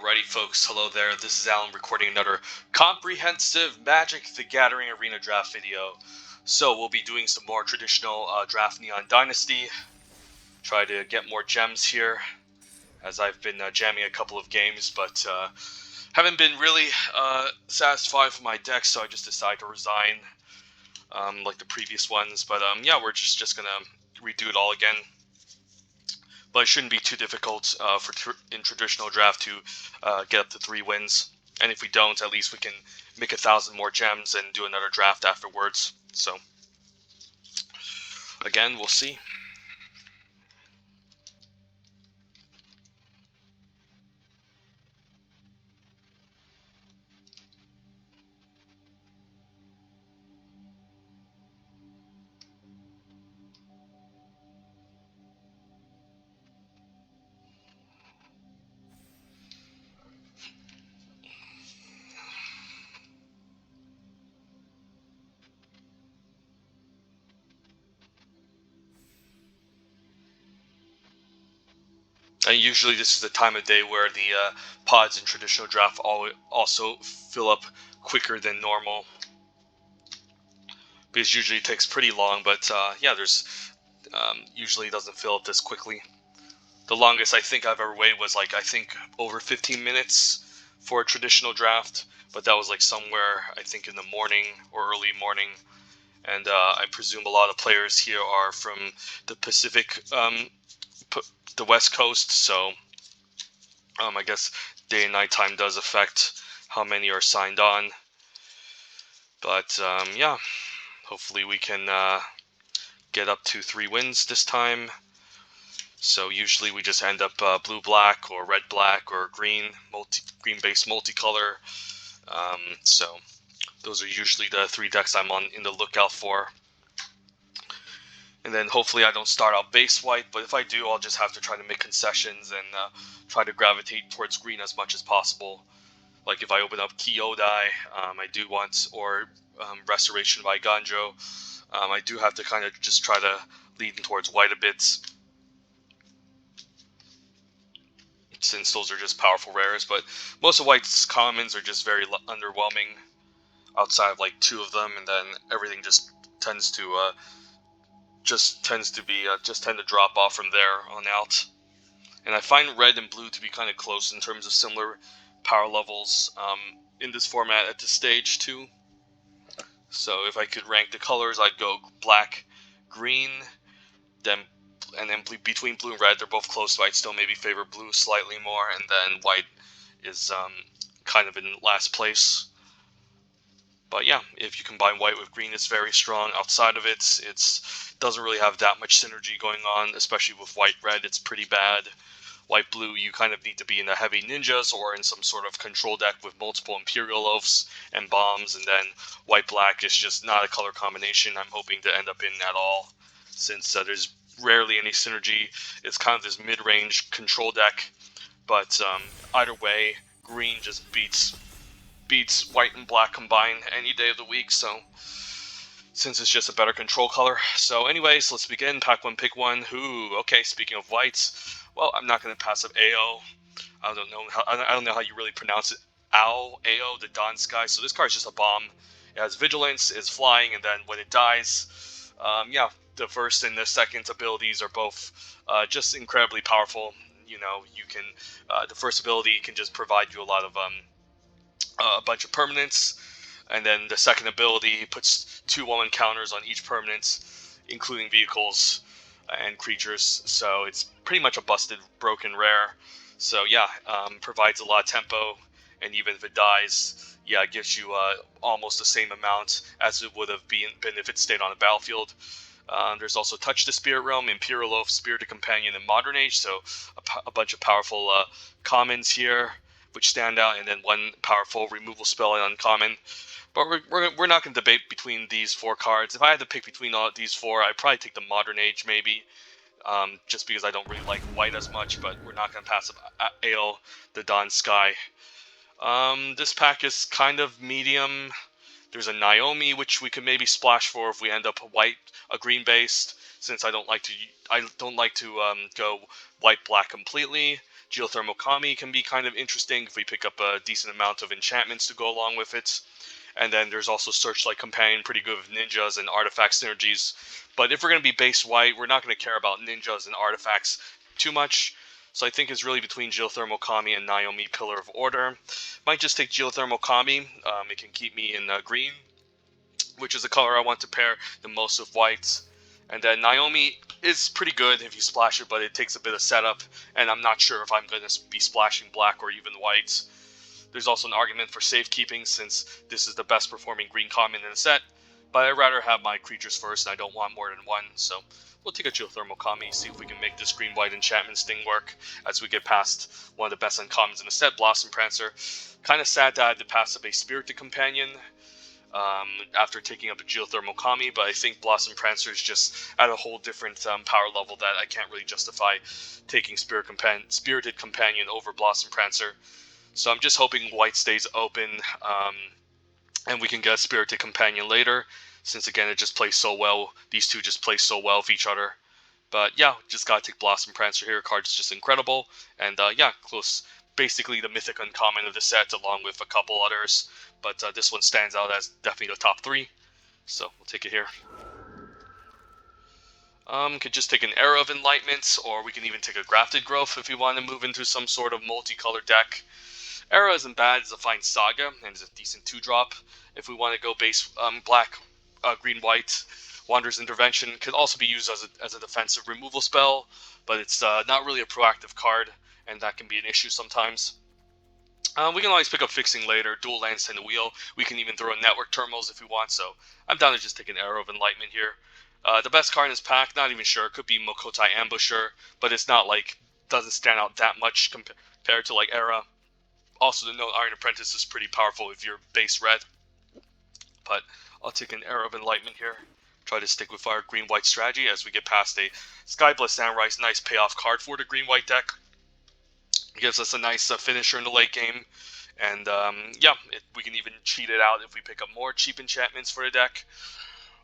Alrighty folks, hello there, this is Alan recording another comprehensive Magic the Gathering Arena draft video. So we'll be doing some more traditional draft Neon Dynasty, try to get more gems here, as I've been jamming a couple of games, but haven't been really satisfied with my deck, so I just decided to resign, like the previous ones, but yeah, we're just gonna redo it all again. But it shouldn't be too difficult in traditional draft to get up to 3 wins. And if we don't, at least we can make 1,000 more gems and do another draft afterwards. So, again, we'll see. And usually this is the time of day where the pods in traditional draft also fill up quicker than normal. Because usually it takes pretty long, but yeah, there's usually doesn't fill up this quickly. The longest I think I've ever waited was I think over 15 minutes for a traditional draft, but that was somewhere I think in the morning or early morning. And I presume a lot of players here are from the Pacific, the West Coast, so I guess day and night time does affect how many are signed on. But yeah, hopefully we can get up to 3 wins this time. So usually we just end up blue-black or red-black or green-based multicolor. So those are usually the 3 decks I'm in the lookout for. And then hopefully I don't start out base white, but if I do, I'll just have to try to make concessions and try to gravitate towards green as much as possible. Like if I open up Kyodai, I do want, or Restoration by Ganjo, I do have to kind of just try to lean towards white a bit, since those are just powerful rares. But most of white's commons are just very underwhelming, outside of 2 of them, and then everything just tends to tend to drop off from there on out. And I find red and blue to be kind of close in terms of similar power levels in this format at this stage too. So if I could rank the colors, I'd go black, green, then between blue and red, they're both close, so I'd still maybe favor blue slightly more, and then white is kind of in last place. But yeah, if you combine white with green, it's very strong. Outside of it, it doesn't really have that much synergy going on, especially with white-red, it's pretty bad. White-blue, you kind of need to be in the heavy ninjas or in some sort of control deck with multiple Imperial Oaths and bombs, and then white-black is just not a color combination I'm hoping to end up in at all, since there's rarely any synergy. It's kind of this mid-range control deck, but either way, green just beats white and black combined any day of the week, so since it's just a better control color. So anyways, let's begin. Pack 1, pick 1. Okay, speaking of whites, well, I'm not going to pass up AO. I don't know how you really pronounce it. AO, the Dawn Sky. So this card is just a bomb. It has vigilance, it's flying, and then when it dies, yeah, the first and the second abilities are both just incredibly powerful. You know, you can the first ability can just provide you a lot of a bunch of permanents, and then the second ability puts 2/1 counters on each permanent, including vehicles and creatures. So it's pretty much a busted, broken rare. So yeah, provides a lot of tempo, and even if it dies, yeah, it gives you almost the same amount as it would have been if it stayed on the battlefield. There's also Touch the Spirit Realm, Imperial Oath, Spirited Companion, and Modern Age, so a bunch of powerful commons here, which stand out, and then 1 powerful removal spell in uncommon. But we're not going to debate between these 4 cards. If I had to pick between all these 4, I'd probably take the Modern Age, maybe, just because I don't really like white as much, but we're not going to pass up AO, the Dawn Sky. This pack is kind of medium. There's a Naomi, which we could maybe splash for if we end up a green-based, since I don't like to go white-black completely. Geothermal Kami can be kind of interesting if we pick up a decent amount of enchantments to go along with it. And then there's also Searchlight Companion, pretty good with ninjas and artifact synergies. But if we're going to be base white, we're not going to care about ninjas and artifacts too much. So I think it's really between Geothermal Kami and Naomi Pillar of Order. Might just take Geothermal Kami. It can keep me in green, which is a color I want to pair the most with white. And then Naomi is pretty good if you splash it, but it takes a bit of setup, and I'm not sure if I'm going to be splashing black or even white. There's also an argument for safekeeping, since this is the best performing green common in the set, but I'd rather have my creatures first, and I don't want more than one, so we'll take a Geothermal Kami, see if we can make this green-white enchantments thing work as we get past one of the best uncommons in the set, Blossom Prancer. Kind of sad that I had to pass up a Spirited Companion after taking up a Geothermal Kami, but I think Blossom Prancer is just at a whole different power level that I can't really justify taking Spirited Companion over Blossom Prancer. So I'm just hoping white stays open, and we can get a Spirited Companion later, since again it just plays so well. These two just play so well with each other. But yeah, just gotta take Blossom Prancer here. Card's just incredible, and yeah, close. Basically the mythic uncommon of the set, along with a couple others, but this one stands out as definitely the top 3, so we'll take it here. Could just take an Era of Enlightenment, or we can even take a Grafted Growth if we want to move into some sort of multicolored deck. Era isn't bad, it's a fine Saga, and it's a decent 2-drop. If we want to go base black, green, white, Wanderer's Intervention could also be used as a defensive removal spell, but it's not really a proactive card, and that can be an issue sometimes. We can always pick up Fixing later, Dual Lands and the Wheel. We can even throw in Network Terminals if we want, so I'm down to just take an Arrow of Enlightenment here. The best card in this pack, not even sure, could be Mokotai Ambusher, but it's not like, doesn't stand out that much compared to like Era. Also, the note Iron Apprentice is pretty powerful if you're base red, but I'll take an Arrow of Enlightenment here. Try to stick with our green-white strategy as we get past a Skyblessed Samurai's nice payoff card for the green-white deck. It gives us a nice finisher in the late game, and yeah, we can even cheat it out if we pick up more cheap enchantments for the deck.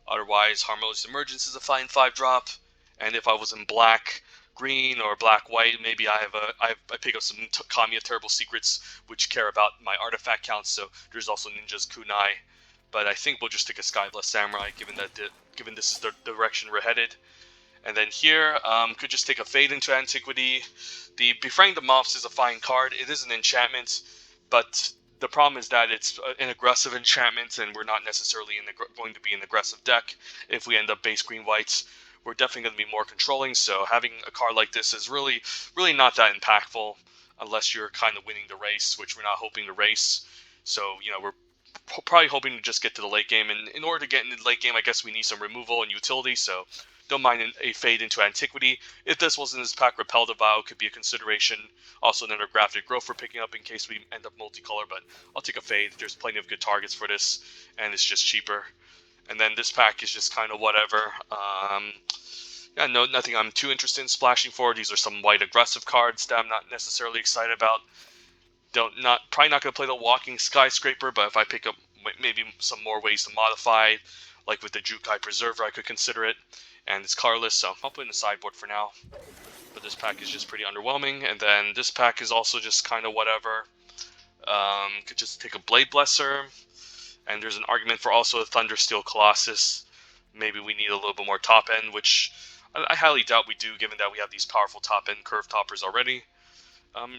Otherwise, Harmonious Emergence is a fine 5-drop, and if I was in black, green, or black-white, maybe I pick up some Kamiya Terrible Secrets, which care about my artifact counts, so there's also Ninja's Kunai. But I think we'll just take a Skyblessed Samurai, given this is the direction we're headed. And then here, could just take a Fade into Antiquity. The Befriending the Moths is a fine card. It is an enchantment, but the problem is that it's an aggressive enchantment, and we're not necessarily going to be an aggressive deck. If we end up base green-whites, we're definitely going to be more controlling, so having a card like this is really not that impactful, unless you're kind of winning the race, which we're not hoping to race. So, you know, we're probably hoping to just get to the late game, and in order to get into the late game, I guess we need some removal and utility, so don't mind a Fade into Antiquity. If this wasn't this pack, Repel the Vow could be a consideration. Also another Grafted Growth for picking up in case we end up multicolor, but I'll take a Fade. There's plenty of good targets for this, and it's just cheaper. And then this pack is just kind of whatever. Yeah, nothing I'm too interested in splashing for. These are some white aggressive cards that I'm not necessarily excited about. Probably not going to play the Walking Skyscraper, but if I pick up maybe some more ways to modify, like with the Jukai Preserver, I could consider it. And it's colorless, so I'll put it in the sideboard for now. But this pack is just pretty underwhelming. And then this pack is also just kind of whatever. Could just take a Blade Blesser. And there's an argument for also a Thundersteel Colossus. Maybe we need a little bit more top end, which I highly doubt we do, given that we have these powerful top end curve toppers already.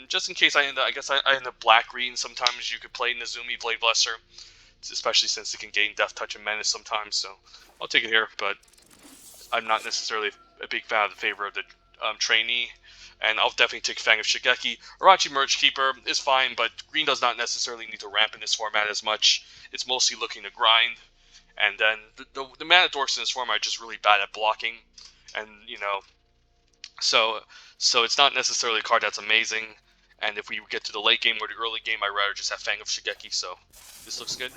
Just in case I end up black green. Sometimes you could play Nezumi Blade Blesser, especially since it can gain Death Touch and Menace sometimes. So I'll take it here, but I'm not necessarily a big fan of the favor of the trainee, and I'll definitely take Fang of Shigeki. Orochi Merge Keeper is fine, but green does not necessarily need to ramp in this format as much. It's mostly looking to grind, and then the mana dorks in this format are just really bad at blocking, and you know, so it's not necessarily a card that's amazing. And if we get to the late game or the early game, I'd rather just have Fang of Shigeki. So this looks good.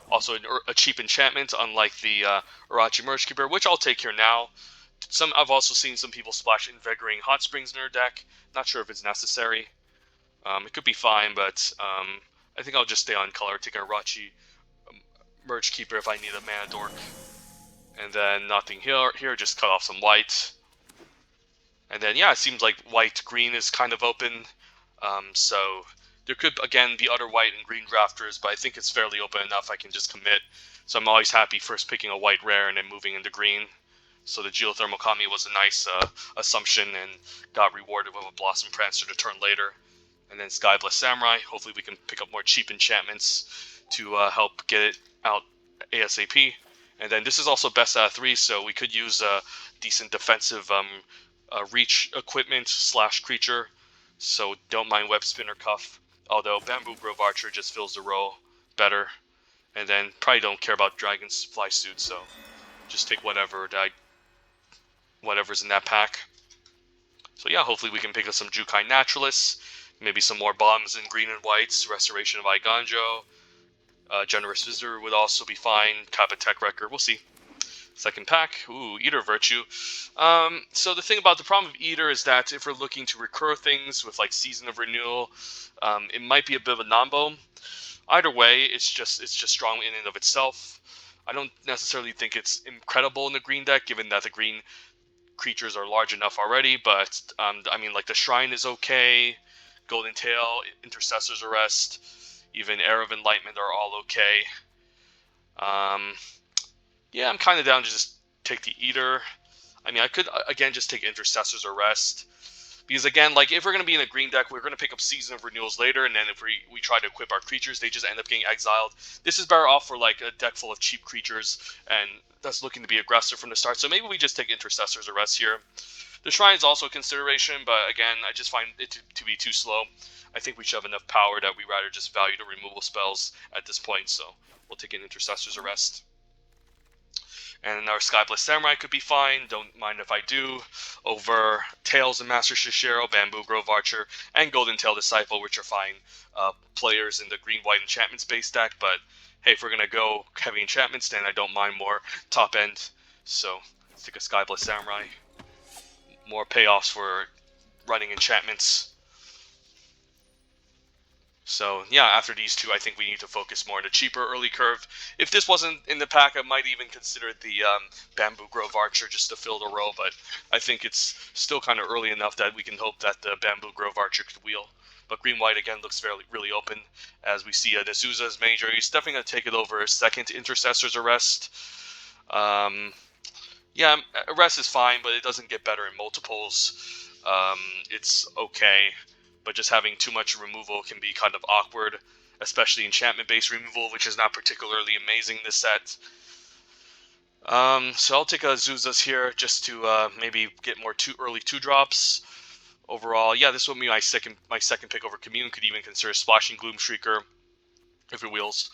Also a cheap enchantment, unlike the Orochi Merge Keeper, which I'll take here now. I've also seen some people splash Invigorating Hot Springs in their deck. Not sure if it's necessary. It could be fine, but I think I'll just stay on color, take an Orochi Merge Keeper if I need a mana dork. And then nothing here, just cut off some white. And then, yeah, it seems like white-green is kind of open. So there could, again, be other white and green drafters, but I think it's fairly open enough I can just commit. So I'm always happy first picking a white rare and then moving into green. So the Geothermal Kami was a nice assumption and got rewarded with a Blossom Prancer to turn later. And then Skybless Samurai. Hopefully we can pick up more cheap enchantments to help get it out ASAP. And then this is also best out of 3, so we could use a decent defensive reach equipment / creature. So don't mind Web Spinner Cuff. Although Bamboo Grove Archer just fills the role better. And then probably don't care about Dragon's Fly Suit, so just take whatever's in that pack. So yeah, hopefully we can pick up some Jukai Naturalists, maybe some more bombs in green and whites, Restoration of Aiganjo, Generous Visitor would also be fine, Kappa Tech Wrecker, we'll see. Second pack, ooh, Eater Virtue. So the thing about the problem of Eater is that if we're looking to recur things with like Season of Renewal, it might be a bit of a nombo. Either way, it's just strong in and of itself. I don't necessarily think it's incredible in the green deck, given that the green creatures are large enough already, but I mean, like the Shrine is okay, Golden Tail, Intercessor's Arrest, even Air of Enlightenment are all okay. Yeah, I'm kind of down to just take the Eater. I mean, I could, again, just take Intercessor's Arrest. Because, again, like, if we're going to be in a green deck, we're going to pick up Season of Renewals later, and then if we try to equip our creatures, they just end up getting exiled. This is better off for, like, a deck full of cheap creatures, and that's looking to be aggressive from the start. So maybe we just take Intercessor's Arrest here. The Shrine is also a consideration, but, again, I just find it to be too slow. I think we should have enough power that we rather just value the removal spells at this point, so we'll take an Intercessor's Arrest. And our Skybless Samurai could be fine, don't mind if I do, over Tails and Master Shishiro, Bamboo Grove Archer, and Golden Tail Disciple, which are fine players in the green-white enchantments base deck, but hey, if we're going to go heavy enchantments, then I don't mind more top end, so let's take a Skybless Samurai. More payoffs for running enchantments. So, yeah, after these two, I think we need to focus more on the cheaper early curve. If this wasn't in the pack, I might even consider the Bamboo Grove Archer just to fill the row, but I think it's still kind of early enough that we can hope that the Bamboo Grove Archer could wheel. But green-white, again, looks really open. As we see D'Souza's major, he's definitely going to take it over a second Intercessor's Arrest. Yeah, Arrest is fine, but it doesn't get better in multiples. It's okay. But just having too much removal can be kind of awkward, especially enchantment-based removal, which is not particularly amazing this set. So I'll take a Zuzas here just to maybe get more early 2-drops. Overall, yeah, this will be my second pick over Commune. Could even consider Splashing Gloomshrieker if it wheels.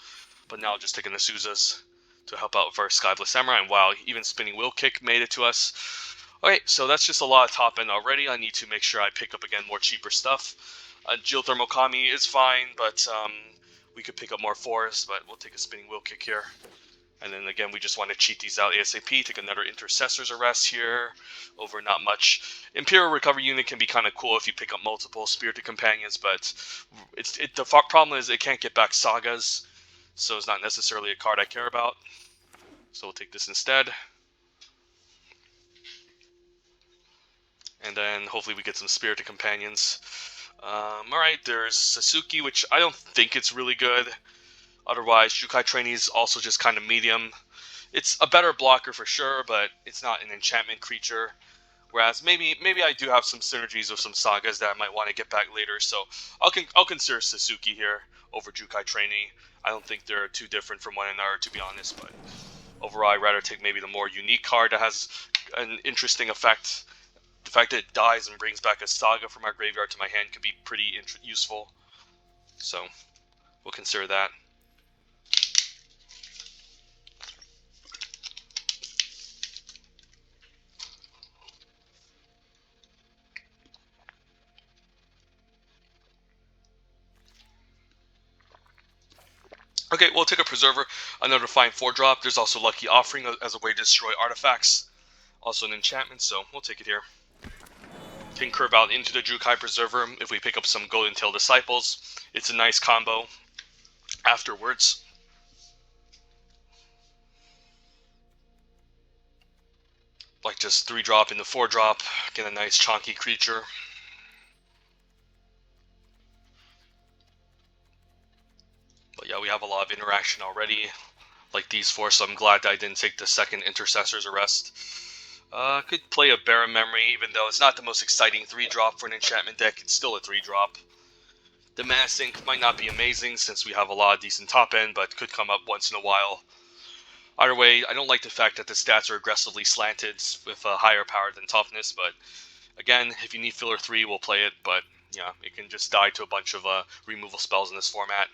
But now I'll just take an Azuzas to help out with our Skybless Samurai. And wow, even Spinning Wheel Kick made it to us. Okay, so that's just a lot of top end already. I need to make sure I pick up, again, more cheaper stuff. Geothermal Kami is fine, but we could pick up more forests, but we'll take a Spinning Wheel Kick here. And then, again, we just want to cheat these out ASAP. Take another Intercessor's Arrest here over not much. Imperial Recovery Unit can be kind of cool if you pick up multiple Spirited Companions, but the problem is it can't get back Sagas, so it's not necessarily a card I care about. So we'll take this instead. And then hopefully we get some Spirited Companions. Alright, there's Sasuke, which I don't think it's really good. Otherwise, Jukai Trainee is also just kind of medium. It's a better blocker for sure, but it's not an enchantment creature. Whereas maybe I do have some synergies with some sagas that I might want to get back later. So I'll consider Sasuke here over Jukai Trainee. I don't think they're too different from one another, to be honest. But overall, I'd rather take maybe the more unique card that has an interesting effect. The fact that it dies and brings back a saga from our graveyard to my hand could be pretty useful. So we'll consider that. Okay, we'll take a Preserver, another fine 4-drop. There's also Lucky Offering as a way to destroy artifacts. Also an enchantment, so we'll take it here. Can curve out into the Jukai Preserver if we pick up some Golden Tail Disciples. It's a nice combo afterwards. Like just 3-drop into 4-drop, get a nice chonky creature. have a lot of interaction already, like these 4, so I'm glad that I didn't take the second Intercessor's Arrest. Could play a Barren Memory, even though it's not the most exciting 3-drop for an enchantment deck, it's still a 3-drop. The Mana Sink might not be amazing since we have a lot of decent top end, but could come up once in a while. Either way, I don't like the fact that the stats are aggressively slanted with a higher power than toughness, but again, if you need filler 3, we'll play it, but yeah, it can just die to a bunch of removal spells in this format.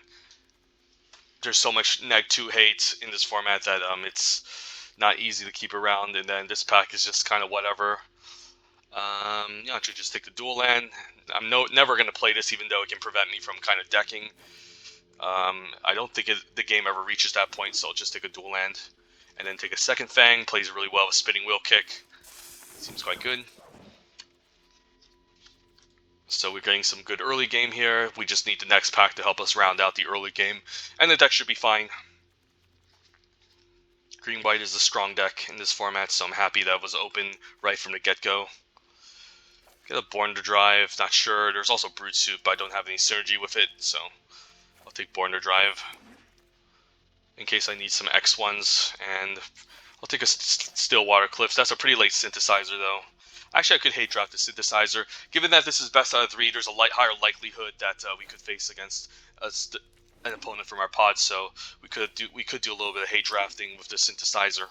There's so much neg 2 hate in this format that it's not easy to keep around, and then this pack is just kind of whatever. Yeah, I should just take the dual land. I'm never going to play this, even though it can prevent me from kind of decking. I don't think the game ever reaches that point, so I'll just take a dual land. And then take a second Fang, plays really well with Spinning Wheel Kick. Seems quite good. So we're getting some good early game here. We just need the next pack to help us round out the early game. And the deck should be fine. Green-White is a strong deck in this format, so I'm happy that was open right from the get-go. Get a Born to Drive, not sure. There's also Brute Suit, but I don't have any synergy with it, so I'll take Born to Drive in case I need some X1s, and I'll take a Stillwater Cliffs. That's a pretty late Synthesizer, though. Actually, I could hate draft the Synthesizer. Given that this is best out of 3, there's a higher likelihood that we could face against an opponent from our pod, so we could do a little bit of hate drafting with the Synthesizer.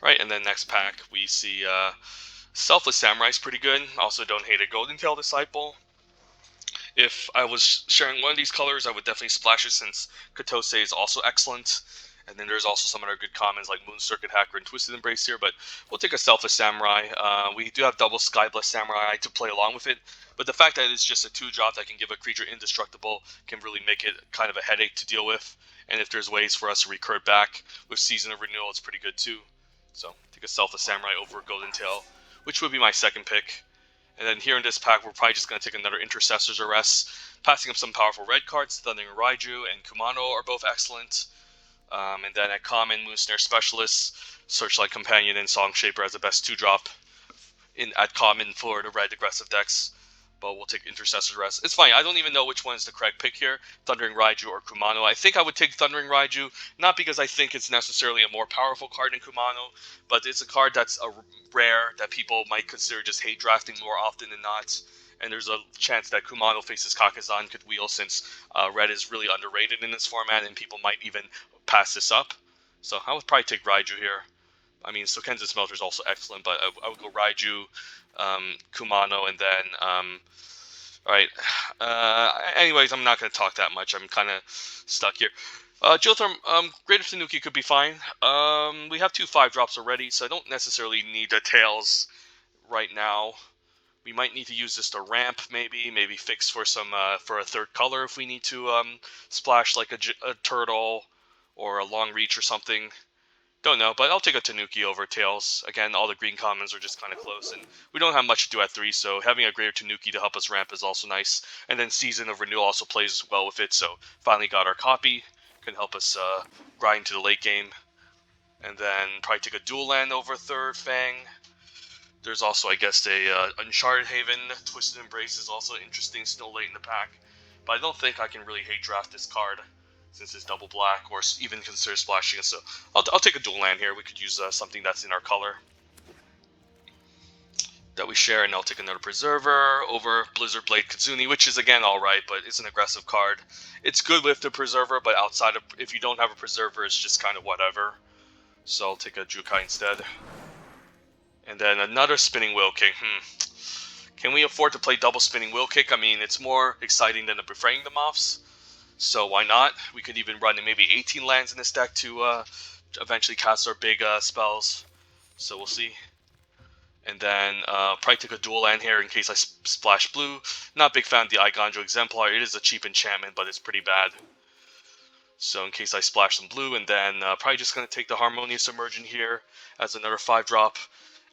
Right, and then next pack we see Selfless Samurai's pretty good. Also, don't hate a Golden Tail Disciple. If I was sharing one of these colors, I would definitely splash it since Katose is also excellent. And then there's also some other good commons like Moon Circuit Hacker and Twisted Embrace here, but we'll take a Selfless Samurai. We do have double Skybless Samurai to play along with it, but the fact that it's just a 2-drop that can give a creature indestructible can really make it kind of a headache to deal with. And if there's ways for us to recur back with Season of Renewal, it's pretty good too. So take a Selfless Samurai over Golden Tail, which would be my second pick. And then here in this pack, we're probably just going to take another Intercessor's Arrest. Passing up some powerful red cards, Thundering Raiju and Kumano are both excellent. And then at common, Moonsnare Specialist, Searchlight Companion, and Song Shaper as the best 2-drop at common for the red aggressive decks. But we'll take Intercessor's Arrest. It's fine, I don't even know which one is the correct pick here, Thundering Raiju or Kumano. I think I would take Thundering Raiju, not because I think it's necessarily a more powerful card than Kumano, but it's a card that's a rare that people might consider just hate drafting more often than not. And there's a chance that Kumano faces Kakazan could wheel, since red is really underrated in this format and people might even pass this up. So I would probably take Raiju here. I mean, Sokenzen Smelter is also excellent, but I would go Raiju, Kumano, and then alright. Anyways, I'm not going to talk that much. I'm kind of stuck here. Geotherm, Greater Tanuki could be fine. We have 2 5-drops already, so I don't necessarily need the tails right now. We might need to use this to ramp, maybe fix for some for a third color if we need to splash like a turtle or a long reach or something. Don't know, but I'll take a Tanuki over tails. Again, all the green commons are just kind of close, and we don't have much to do at 3, so having a Greater Tanuki to help us ramp is also nice. And then Season of Renewal also plays well with it, so finally got our copy. Can help us grind to the late game. And then probably take a dual land over third Fang. There's also, I guess, a Uncharted Haven. Twisted Embrace is also interesting, still late in the pack. But I don't think I can really hate draft this card, since it's double black, or even consider splashing it. So I'll take a dual land here. We could use something that's in our color that we share, and I'll take another Preserver over Blizzard Blade Kitsune, which is again alright, but it's an aggressive card. It's good with the Preserver, but outside of, if you don't have a Preserver, it's just kind of whatever. So I'll take a Jukai instead. And then another Spinning Wheel Kick. Can we afford to play double Spinning Wheel Kick? I mean, it's more exciting than the Befraying the Moths, so why not? We could even run maybe 18 lands in this deck to eventually cast our big spells. So we'll see. And then probably take a dual land here in case I splash blue. Not a big fan of the Igonjo Exemplar. It is a cheap enchantment, but it's pretty bad. So in case I splash some blue, and then probably just going to take the Harmonious Emergent here as another 5-drop.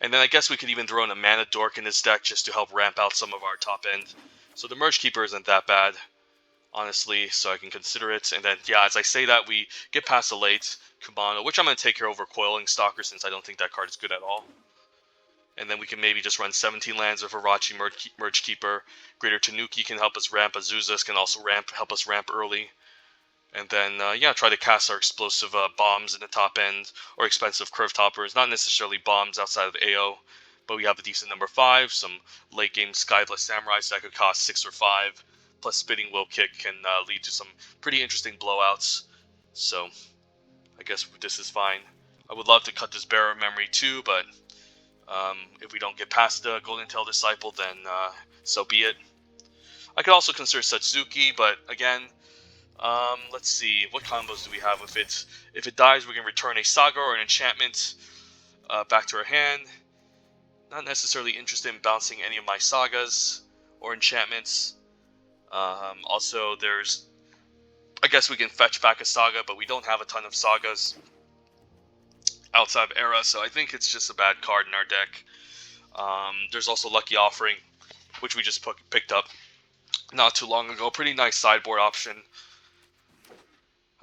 And then I guess we could even throw in a Mana Dork in this deck just to help ramp out some of our top end. So the Merge Keeper isn't that bad, honestly, so I can consider it. And then, yeah, as I say that, we get past the late Kumano, which I'm going to take here over Coiling Stalker, since I don't think that card is good at all. And then we can maybe just run 17 lands with Irachi Merge Keeper. Greater Tanuki can help us ramp. Azusa's can also help us ramp early. And then, yeah, try to cast our explosive bombs in the top end, or expensive curve toppers. Not necessarily bombs outside of AO, but we have a decent number 5. Some late game Skybless Samurais that could cost 6 or 5. Plus Spitting Will Kick can lead to some pretty interesting blowouts. So, I guess this is fine. I would love to cut this Bearer Memory too, but if we don't get past the Golden Tail Disciple, then so be it. I could also consider Satsuki, but again, let's see, what combos do we have with it? If it dies, we can return a Saga or an enchantment back to our hand. Not necessarily interested in bouncing any of my Sagas or enchantments. Also, I guess we can fetch back a Saga, but we don't have a ton of Sagas outside of Era, so I think it's just a bad card in our deck. There's also Lucky Offering, which we just picked up not too long ago. Pretty nice sideboard option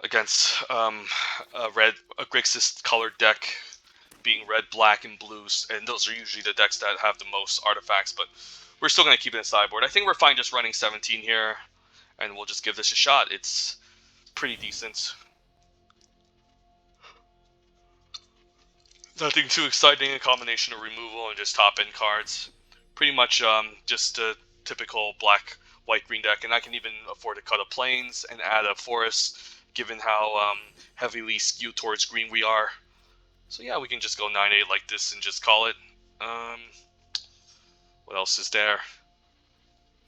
against a Grixis colored deck, being red, black, and blues, and those are usually the decks that have the most artifacts, but we're still going to keep it in sideboard. I think we're fine just running 17 here, and we'll just give this a shot. It's pretty decent. Nothing too exciting, a combination of removal and just top-end cards. Pretty much just a typical black, white, green deck, and I can even afford to cut a Plains and add a Forest, given how heavily skewed towards green we are. So yeah, we can just go 9-8 like this and just call it. What else is there?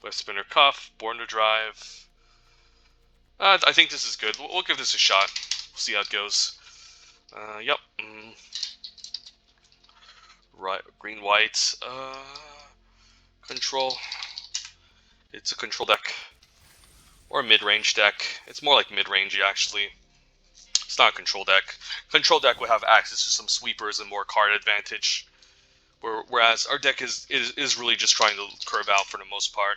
West Spinner Cuff, Born to Drive. I think this is good. We'll give this a shot. We'll see how it goes. Yep. Right, green, white. Control. It's a control deck. Or a mid-range deck. It's more like mid-range, actually. It's not a control deck. Control deck would have access to some sweepers and more card advantage. Whereas our deck is really just trying to curve out for the most part.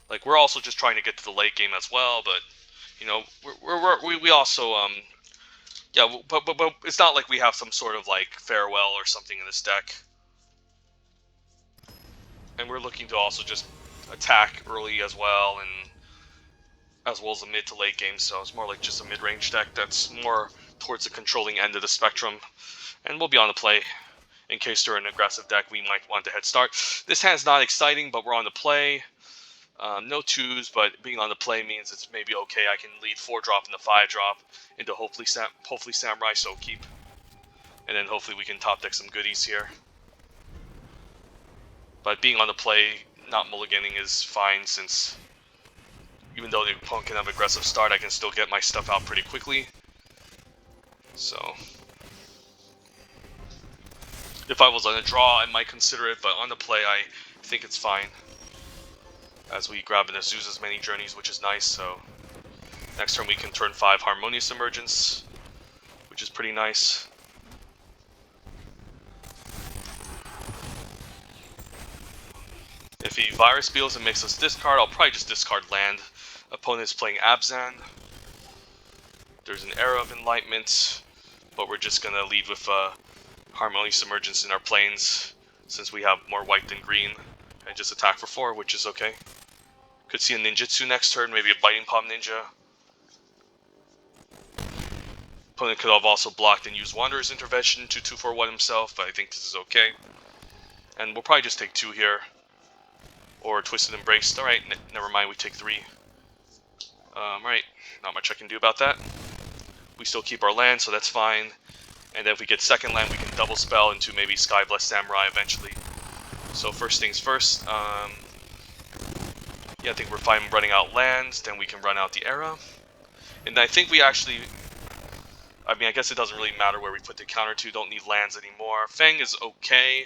Like, we're also just trying to get to the late game as well, but you know, we also yeah, but it's not like we have some sort of like farewell or something in this deck. And we're looking to also just attack early as well, and as well as the mid to late game, so it's more like just a mid-range deck that's more towards the controlling end of the spectrum. And we'll be on the play in case they're an aggressive deck we might want to head start. This hand's not exciting, but we're on the play. No 2s, but being on the play means it's maybe okay. I can lead 4-drop and the 5-drop into hopefully Samurai Soul Keep. And then hopefully we can top deck some goodies here. But being on the play, not mulliganing is fine, since even though the opponent can have an aggressive start, I can still get my stuff out pretty quickly. So if I was on a draw, I might consider it, but on the play, I think it's fine. As we grab an Azusa's Many Journeys, which is nice, so next turn we can turn 5 Harmonious Emergence, which is pretty nice. If he Virus Beals and makes us discard, I'll probably just discard land. Opponent's playing Abzan. There's an Era of Enlightenment, but we're just going to lead with Harmonious Emergence in our planes, since we have more white than green, and just attack for 4, which is okay. Could see a Ninjutsu next turn, maybe a Biting Palm Ninja. Opponent could have also blocked and used Wanderer's Intervention to 2-4-1 himself, but I think this is okay. And we'll probably just take 2 here. Or Twisted Embrace. Alright, never mind, we take 3. Right, not much I can do about that. We still keep our land, so that's fine. And then if we get second land, we can double spell into maybe Skyblessed Samurai eventually. So first things first, yeah, I think we're fine running out lands, then we can run out the Era. And I think we actually, I mean, I guess it doesn't really matter where we put the counter to, don't need lands anymore. Fang is okay.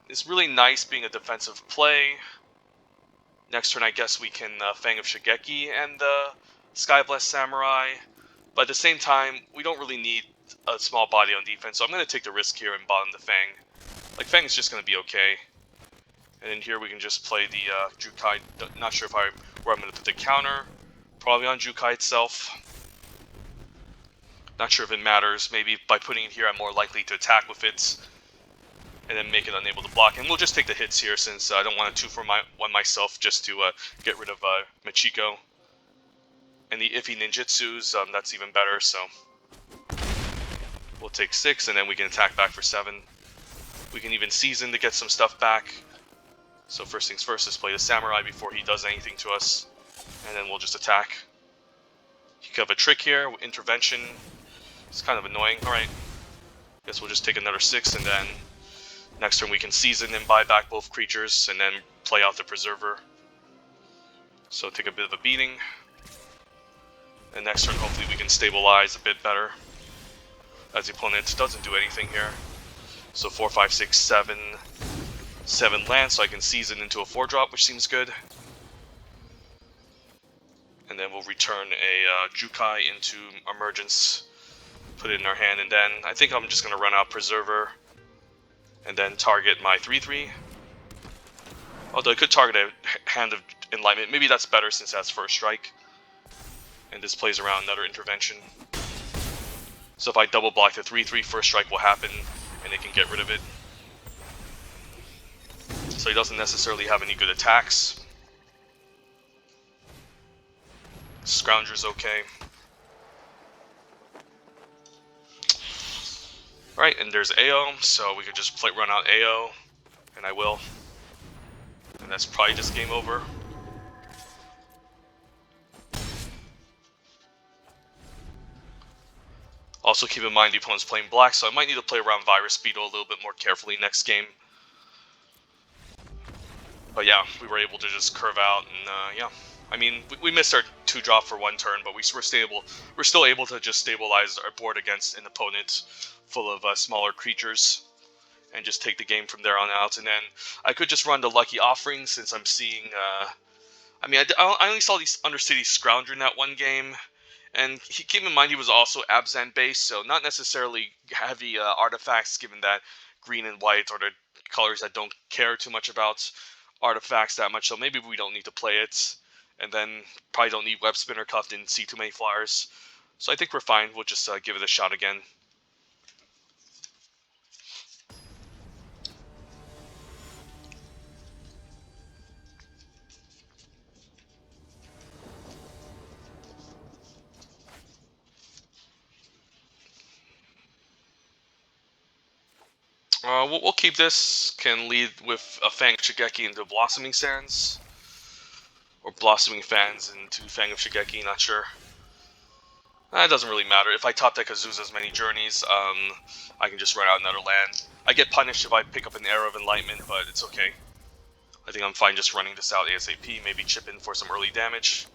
It's really nice being a defensive play. Next turn, I guess we can Fang of Shigeki and Skyblessed Samurai. But at the same time, we don't really need a small body on defense, so I'm going to take the risk here and bottom the Fang. Like, Fang is just going to be okay. And then here we can just play the Jukai. Not sure if where I'm going to put the counter. Probably on Jukai itself. Not sure if it matters. Maybe by putting it here, I'm more likely to attack with it and then make it unable to block. And we'll just take the hits here since I don't want to 2-for-1 myself just to get rid of Machiko. And the iffy ninjutsus, that's even better, so we'll take 6 and then we can attack back for 7. We can even season to get some stuff back. So first things first, let's play the samurai before he does anything to us. And then we'll just attack. He could have a trick here, intervention. It's kind of annoying. Alright. Guess we'll just take another 6 and then next turn we can season and buy back both creatures and then play out the preserver. So take a bit of a beating. And next turn hopefully we can stabilize a bit better. As the opponent doesn't do anything here. So 4, 5, 6, 7. 7 lands, so I can season into a 4-drop, which seems good. And then we'll return a Jukai into Emergence. Put it in our hand, and then I think I'm just going to run out Preserver. And then target my 3-3. Although I could target a Hand of Enlightenment. Maybe that's better since that's first strike. And this plays around another intervention. So if I double block the 3-3, first strike will happen, and they can get rid of it. So he doesn't necessarily have any good attacks. Scrounger's okay. Right, and there's AO, so we could just run out AO, and I will. And that's probably just game over. Also keep in mind the opponent's playing black, so I might need to play around Virus Beetle a little bit more carefully next game. But yeah, we were able to just curve out, and yeah. I mean, we missed our 2-drop for 1 turn, but we're still able to just stabilize our board against an opponent full of smaller creatures, and just take the game from there on out. And then I could just run the Lucky Offering since I'm seeing. I mean, I only saw these Undercity Scrounger in that one game, and keep in mind he was also Abzan based, so not necessarily heavy artifacts, given that green and white are the colors that don't care too much about artifacts that much, so maybe we don't need to play it, and then probably don't need Web Spinner Cuff, didn't see too many flyers, so I think we're fine. We'll just give it a shot again. We'll keep this. Can lead with a Fang of Shigeki into Blossoming Sands. Or Blossoming Fans into Fang of Shigeki, not sure. It doesn't really matter. If I top deck Azusa's Many Journeys, I can just run out another land. I get punished if I pick up an Arrow of Enlightenment, but it's okay. I think I'm fine just running this out ASAP, maybe chip in for some early damage.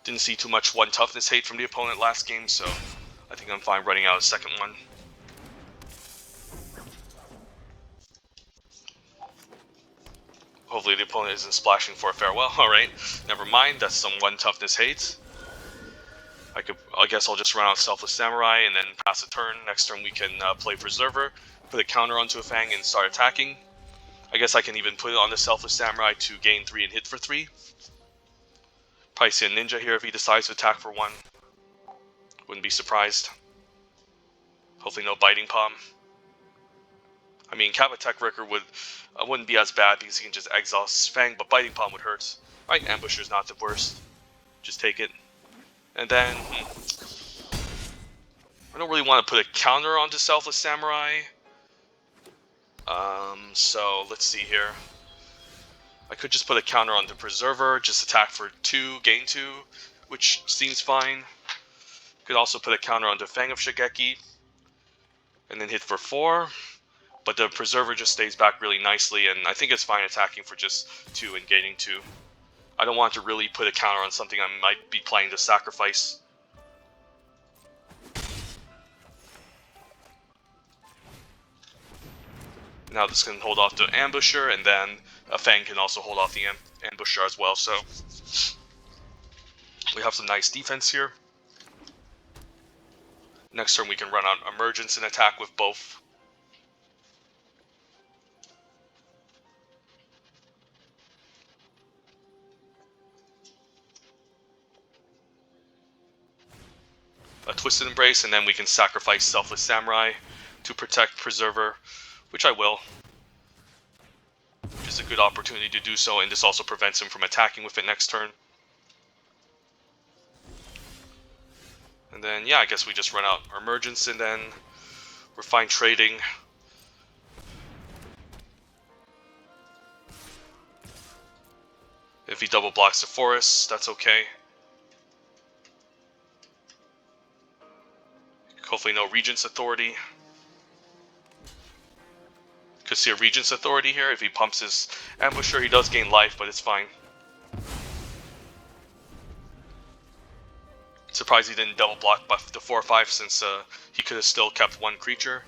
Didn't see too much 1 toughness hate from the opponent last game, so I think I'm fine running out a second one. Hopefully the opponent isn't splashing for a farewell. Alright, never mind, that's some 1 toughness hate. I guess I'll just run out Selfless Samurai and then pass a turn. Next turn we can play Preserver, put a counter onto a Fang and start attacking. I guess I can even put it on the Selfless Samurai to gain 3 and hit for 3. Probably see a Ninja here if he decides to attack for 1. Wouldn't be surprised. Hopefully no Biting Palm. I mean, Kabatek Ricker wouldn't be as bad because he can just exhaust Fang, but Biting Palm would hurt. Right, Ambusher's not the worst. Just take it. And then I don't really want to put a counter onto Selfless Samurai. So let's see here. I could just put a counter onto Preserver, just attack for 2, gain 2, which seems fine. Could also put a counter onto Fang of Shigeki, and then hit for 4. But the Preserver just stays back really nicely, and I think it's fine attacking for just 2 and gaining 2. I don't want to really put a counter on something I might be planning to sacrifice. Now this can hold off the Ambusher, and then a Fang can also hold off the Ambusher as well, so we have some nice defense here. Next turn we can run out Emergence and attack with both. a Twisted Embrace, and then we can sacrifice Selfless Samurai to protect Preserver, which I will. Which is a good opportunity to do so, and this also prevents him from attacking with it next turn. And then, yeah, I guess we just run out Emergence, and then we're fine trading. If he double blocks the forest, that's okay. Hopefully no Regent's Authority. Could see a Regent's Authority here. If he pumps his Ambusher, he does gain life, but it's fine. Surprised he didn't double block buff the 4/5 since he could have still kept one creature.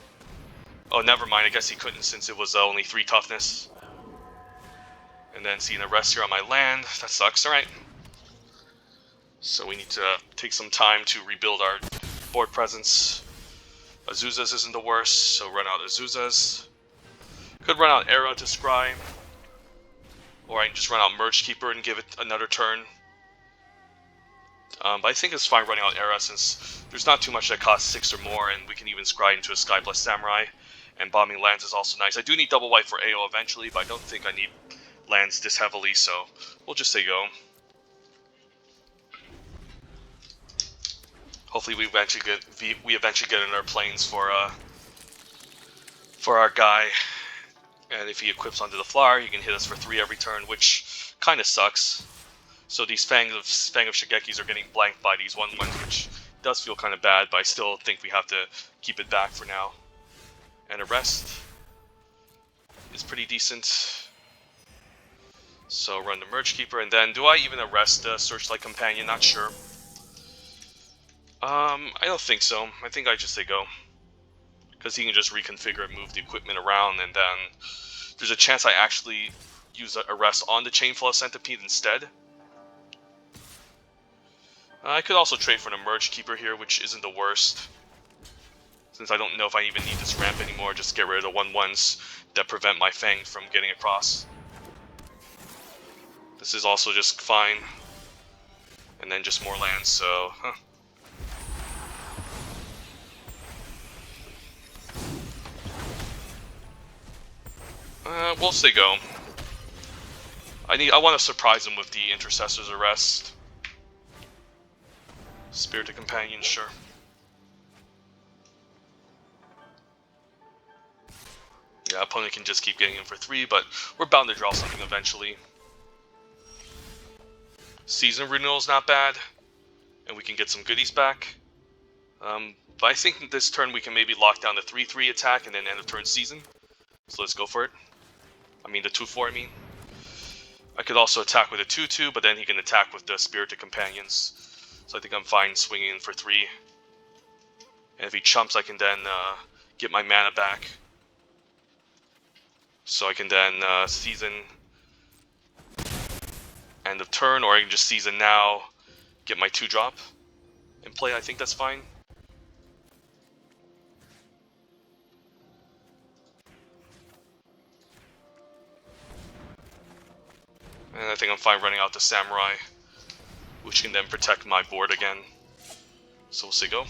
Oh, never mind. I guess he couldn't since it was only 3 toughness. And then seeing a rest here on my land. That sucks. Alright. So we need to take some time to rebuild our board presence. Azusa's isn't the worst, so run out Azusa's. Could run out Era to scry. Or I can just run out Merge Keeper and give it another turn. But I think it's fine running out Era since there's not too much that costs 6 or more, and we can even scry into a Skyblessed Samurai. And bombing lands is also nice. I do need double white for AO eventually, but I don't think I need lands this heavily, so we'll just say go. Hopefully we eventually get in our planes for our guy. And if he equips onto the flower, he can hit us for 3 every turn, which kind of sucks. So these Fang of Shigekis are getting blanked by these 1/1s, which does feel kind of bad, but I still think we have to keep it back for now. And Arrest is pretty decent. So run the Merge Keeper, and then do I even arrest the Searchlight Companion? Not sure. I don't think so. I think I just say go. Because he can just reconfigure and move the equipment around, and then there's a chance I actually use Arrest on the Chainflow Centipede instead. I could also trade for an Merge Keeper here, which isn't the worst. Since I don't know if I even need this ramp anymore, just get rid of the 1/1s that prevent my Fang from getting across. This is also just fine. And then just more lands, so... we'll say go. I want to surprise him with the Intercessor's Arrest. Spirited Companion, sure. Yeah, opponent can just keep getting him for 3, but we're bound to draw something eventually. Season Renewal's not bad, and we can get some goodies back. But I think this turn we can maybe lock down the 3/3 attack and then end of turn Season. So let's go for it. I mean the 2/4, I mean. I could also attack with a 2/2, but then he can attack with the Spirited Companions. So I think I'm fine swinging in for 3. And if he chumps, I can then get my mana back. So I can then Season end of turn, or I can just Season now, get my 2-drop and play. I think that's fine. And I think I'm fine running out the Samurai, which can then protect my board again. So we'll say go.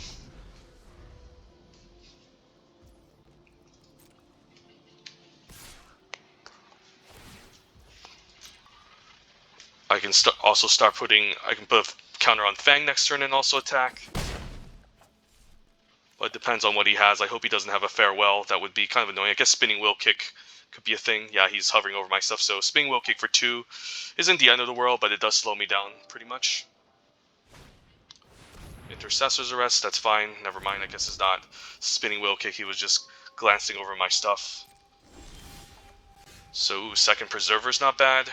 I can also start putting... I can put a counter on Fang next turn and also attack. But it depends on what he has. I hope he doesn't have a Farewell. That would be kind of annoying. I guess Spinning Wheel Kick could be a thing. Yeah, he's hovering over my stuff. So Spinning Wheel Kick for 2 isn't the end of the world, but it does slow me down pretty much. Intercessor's Arrest, that's fine. Never mind, I guess it's not Spinning Wheel Kick. He was just glancing over my stuff. So, second Preserver's not bad.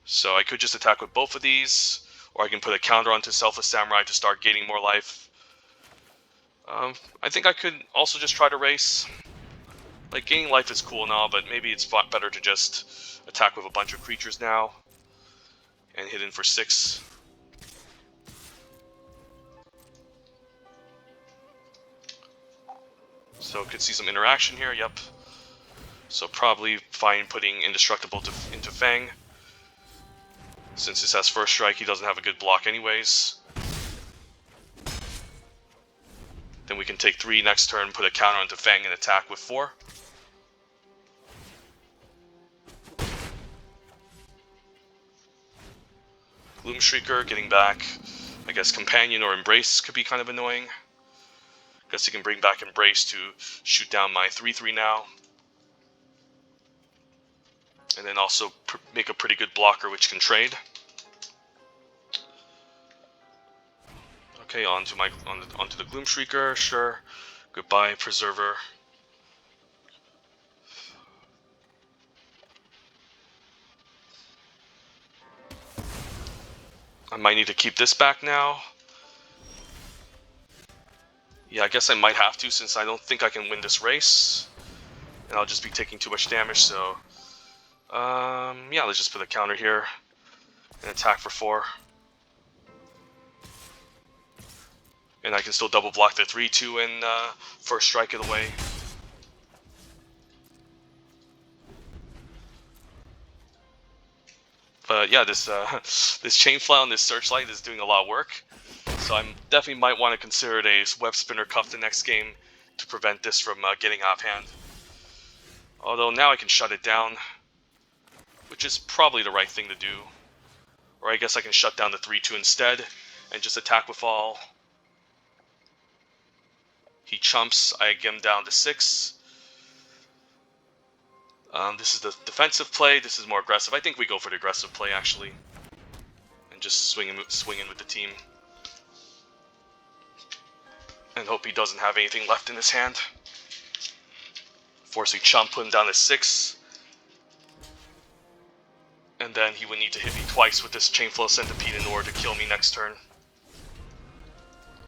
So I could just attack with both of these, or I can put a counter onto Selfless Samurai to start gaining more life. I think I could also just try to race. Like, gaining life is cool and all, but maybe it's better to just attack with a bunch of creatures now and hit in for 6. So could see some interaction here, yep. So probably fine putting Indestructible into Fang. Since this has first strike, he doesn't have a good block anyways. Then we can take 3 next turn, put a counter onto Fang, and attack with 4. Gloomshrieker getting back. I guess Companion or Embrace could be kind of annoying. Guess he can bring back Embrace to shoot down my 3/3 now. And then also make a pretty good blocker which can trade. Okay, onto the Gloomshrieker, sure. Goodbye, Preserver. I might need to keep this back now. Yeah, I guess I might have to since I don't think I can win this race. And I'll just be taking too much damage, so... yeah, let's just put a counter here. And attack for 4. And I can still double block the 3/2 and first strike it away. But yeah, this this Chainflow and this Searchlight is doing a lot of work. So I definitely might want to consider a Web Spinner Cuff the next game to prevent this from getting off hand. Although now I can shut it down, which is probably the right thing to do. Or I guess I can shut down the 3/2 instead and just attack with all. He chumps, I get him down to 6. This is the defensive play, this is more aggressive. I think we go for the aggressive play actually. And just swing in with the team. And hope he doesn't have anything left in his hand. Forcing chump, put him down to 6. And then he would need to hit me twice with this Chainflow Centipede in order to kill me next turn.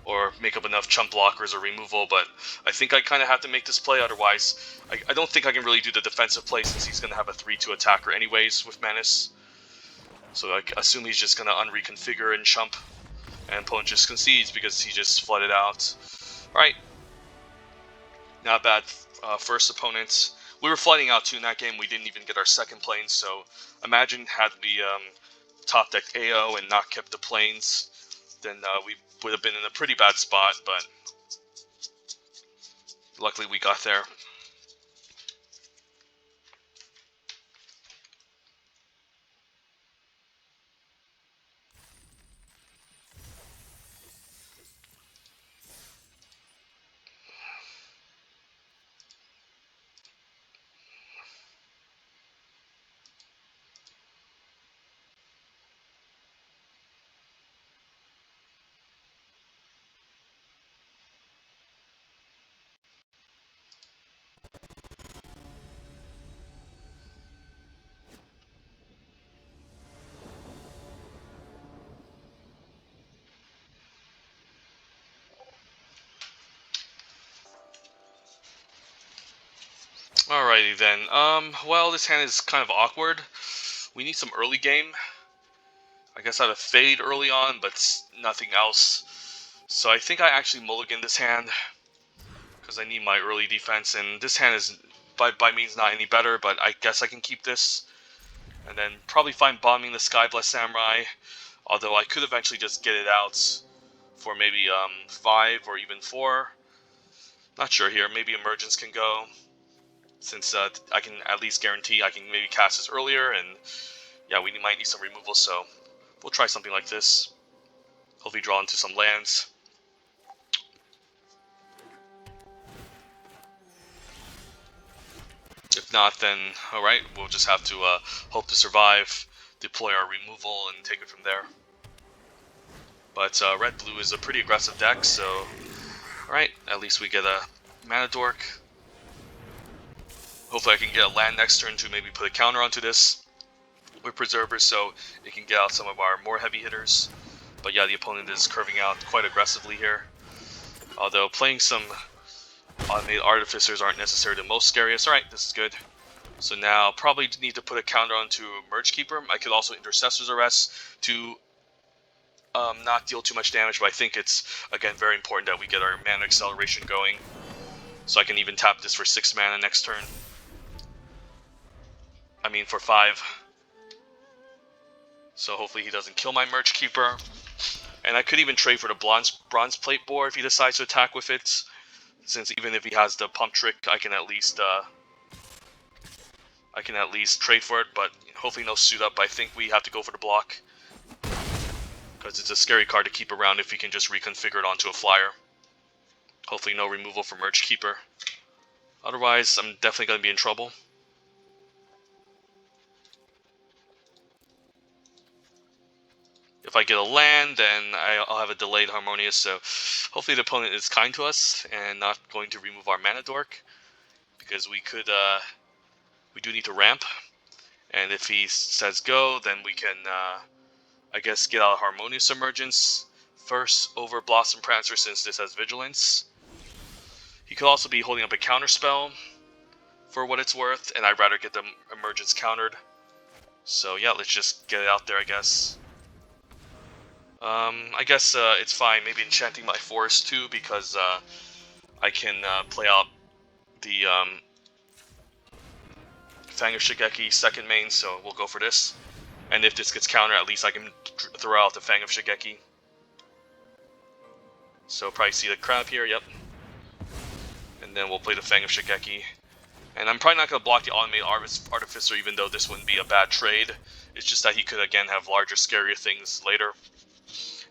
Or make up enough chump blockers or removal, but I think I kind of have to make this play, otherwise I don't think I can really do the defensive play since he's going to have a 3/2 attacker anyways with Menace. So I assume he's just going to unreconfigure and chump, and opponent just concedes because he just flooded out. Alright, not bad first opponent. We were flooding out too in that game, we didn't even get our second plane, so imagine had we top decked AO and not kept the planes, then we would have been in a pretty bad spot, but luckily we got there. Alrighty then. Well, this hand is kind of awkward. We need some early game. I guess I have a fade early on, but nothing else. So I think I actually mulligan this hand because I need my early defense, and this hand is by means not any better, but I guess I can keep this. And then probably find bombing the Skyblessed Samurai, although I could eventually just get it out for maybe 5 or even 4. Not sure here. Maybe Emergence can go, since I can at least guarantee I can maybe cast this earlier, and yeah, we might need some removal, so we'll try something like this. Hopefully draw into some lands. If not, then alright, we'll just have to hope to survive, deploy our removal, and take it from there. But red-blue is a pretty aggressive deck, so alright, at least we get a mana dork. Hopefully I can get a land next turn to maybe put a counter onto this with Preservers so it can get out some of our more heavy hitters. But yeah, the opponent is curving out quite aggressively here. Although playing some automated artificers aren't necessarily the most scariest. Alright, this is good. So now probably need to put a counter onto Merge Keeper. I could also Intercessor's Arrest to not deal too much damage, but I think it's, again, very important that we get our mana acceleration going. So I can even tap this for 6 mana next turn. I mean for 5. So hopefully he doesn't kill my Merge Keeper. And I could even trade for the bronze plate board if he decides to attack with it. since even if he has the pump trick, I can at least trade for it. But hopefully no suit up. I think we have to go for the block because it's a scary card to keep around if you can just reconfigure it onto a flyer. Hopefully no removal for Merge Keeper. Otherwise, I'm definitely going to be in trouble. If I get a land, then I'll have a delayed Harmonious, so hopefully the opponent is kind to us and not going to remove our Mana Dork, because we do need to ramp, and if he says go, then we can, I guess, get out Harmonious Emergence first over Blossom Prancer since this has Vigilance. He could also be holding up a counter spell for what it's worth, and I'd rather get the Emergence countered. So yeah, let's just get it out there, I guess. I guess it's fine. Maybe enchanting my forest too, because I can play out the Fang of Shigeki second main, so we'll go for this. And if this gets countered, at least I can throw out the Fang of Shigeki. So probably see the crab here, yep. And then we'll play the Fang of Shigeki. And I'm probably not going to block the Automated Artificer, even though this wouldn't be a bad trade. It's just that he could, again, have larger, scarier things later.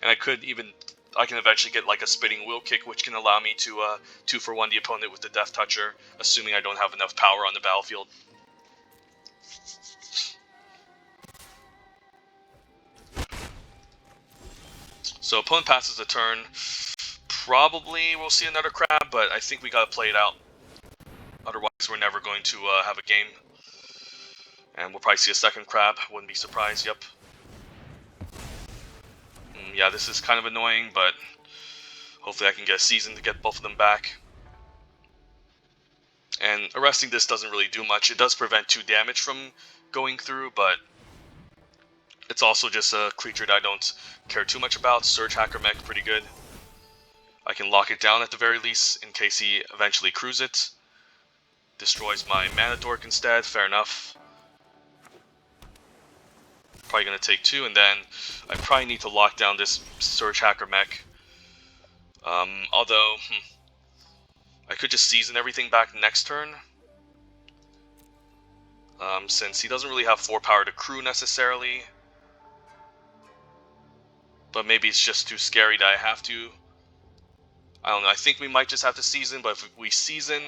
And I can eventually get like a Spitting Wheel Kick, which can allow me to 2-for-1 the opponent with the Death Toucher, assuming I don't have enough power on the battlefield. So opponent passes a turn. Probably we'll see another crab, but I think we gotta play it out. Otherwise, we're never going to have a game. And we'll probably see a second crab. Wouldn't be surprised. Yep. Yeah, this is kind of annoying, but hopefully I can get a season to get both of them back. And arresting this doesn't really do much. It does prevent 2 damage from going through, but it's also just a creature that I don't care too much about. Surge Hacker Mech, pretty good. I can lock it down at the very least in case he eventually crews it. Destroys my Mana Dork instead, fair enough. Probably going to take 2, and then I probably need to lock down this Surge Hacker Mech. Although, I could just season everything back next turn. Since he doesn't really have 4 power to crew necessarily. But maybe it's just too scary that I have to. I don't know, I think we might just have to season, but if we season,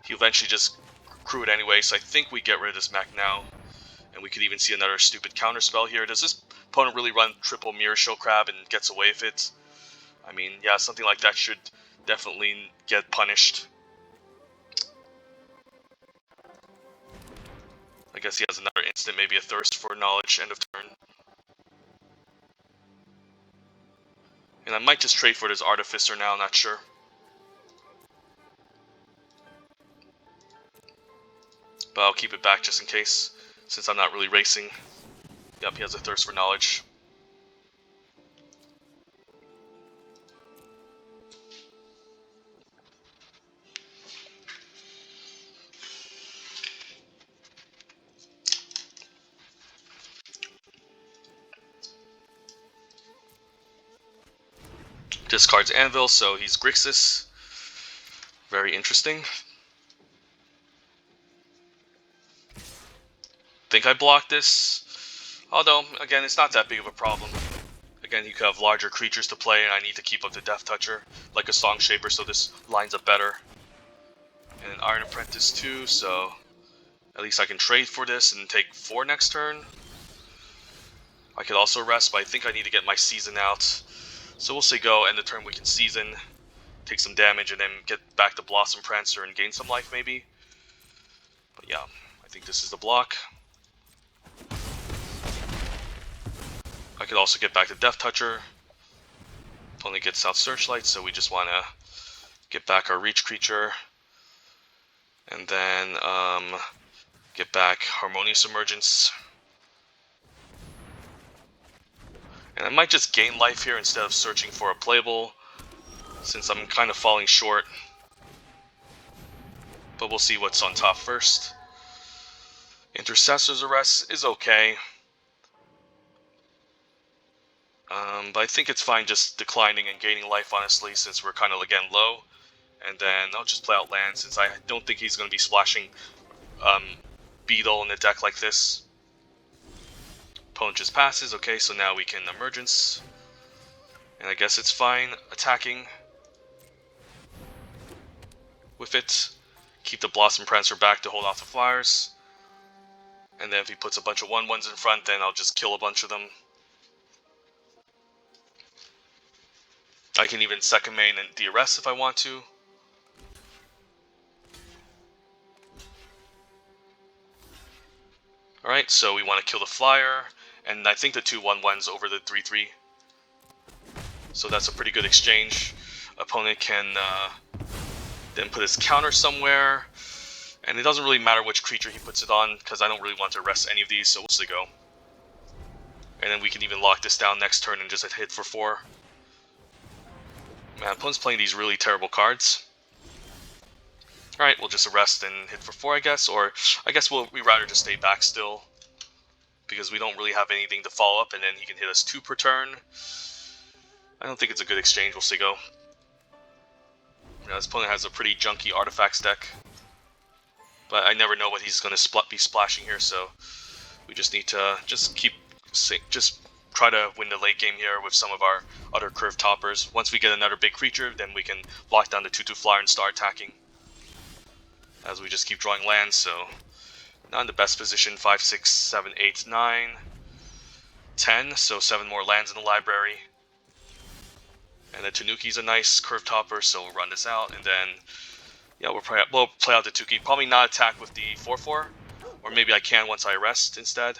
he'll eventually just crew it anyway, so I think we get rid of this mech now. And we could even see another stupid counter spell here. Does this opponent really run triple Mirror Show Crab and gets away with it? I mean, yeah, something like that should definitely get punished. I guess he has another instant, maybe a Thirst for Knowledge, end of turn. And I might just trade for this Artificer now, not sure. But I'll keep it back just in case, since I'm not really racing. Yep, he has a Thirst for Knowledge. Discards Anvil, so he's Grixis. Very interesting. Think I blocked this. Although, again, it's not that big of a problem. Again, you could have larger creatures to play, and I need to keep up the Death Toucher, like a Song Shaper, so this lines up better. And an Iron Apprentice too, so at least I can trade for this and take 4 next turn. I could also rest, but I think I need to get my season out. So we'll say go, end the turn we can season, take some damage, and then get back to Blossom Prancer and gain some life maybe. But yeah, I think this is the block. I could also get back to Death Toucher. Only gets South Searchlight, so we just want to get back our Reach creature. And then get back Harmonious Emergence. And I might just gain life here instead of searching for a playable, since I'm kind of falling short. But we'll see what's on top first. Intercessor's Arrest is okay. But I think it's fine just declining and gaining life, honestly, since we're kind of, again, low. And then I'll just play out land since I don't think he's going to be splashing Beetle in a deck like this. Opponent just passes. Okay, so now we can Emergence. And I guess it's fine attacking with it. Keep the Blossom Prancer back to hold off the flyers. And then if he puts a bunch of 1/1s in front, then I'll just kill a bunch of them. I can even second main and DRS if I want to. Alright, so we want to kill the flyer, and I think the 2 1/1s over the 3/3. So that's a pretty good exchange. Opponent can then put his counter somewhere, and it doesn't really matter which creature he puts it on, because I don't really want to rest any of these, so we'll just go. And then we can even lock this down next turn and just hit for 4. Man, opponent's playing these really terrible cards. Alright, we'll just arrest and hit for 4, I guess, or I guess we'd rather just stay back still, because we don't really have anything to follow up, and then he can hit us 2 per turn. I don't think it's a good exchange, we'll see go. This opponent has a pretty junky artifacts deck, but I never know what he's going to be splashing here, so we just need to just try to win the late game here with some of our other curve toppers. Once we get another big creature, then we can lock down the 2/2 flyer and start attacking. As we just keep drawing lands, so not in the best position. 5, 6, 7, 8, 9, 10, so 7 more lands in the library. And then Tanuki's a nice curve topper, so we'll run this out, and then yeah, we'll play out the Tanuki. Probably not attack with the 4/4, or maybe I can once I rest instead.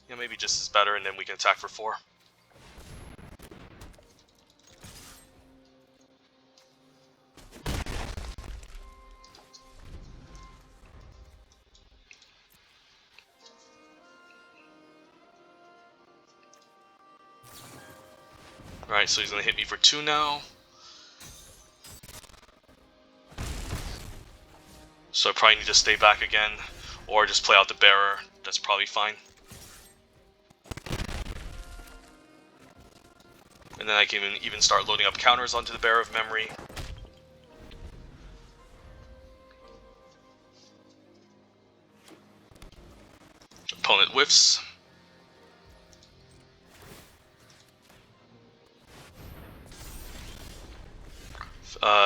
Yeah, maybe just is better, and then we can attack for 4. Alright, so he's going to hit me for 2 now. So I probably need to stay back again, or just play out the bearer. That's probably fine. And then I can even start loading up counters onto the Bearer of Memory. Opponent whiffs.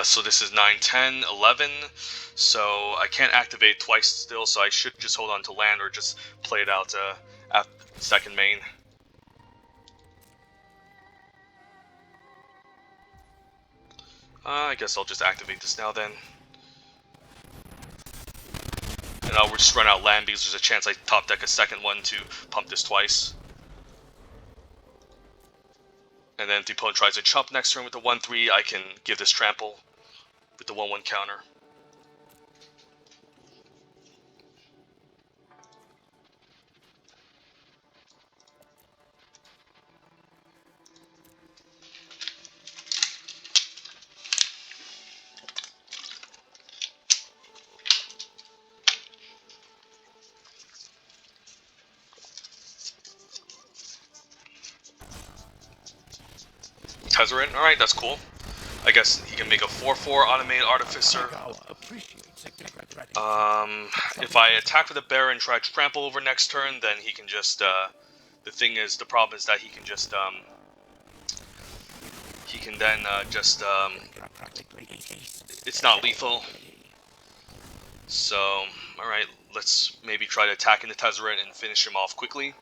So this is 9, 10, 11. So I can't activate twice still, so I should just hold on to land or just play it out at second main. I guess I'll just activate this now then. And I'll just run out land because there's a chance I top deck a second one to pump this twice. And then if the opponent tries to chump next turn with the 1/3, I can give this trample with the 1/1 counter. Tezzeret, alright, that's cool. I guess he can make a 4/4 automated Artificer. If I attack with a bear and try to trample over next turn, then he can just, the problem is that he can just, it's not lethal. So, alright, let's maybe try to attack into Tezzeret and finish him off quickly.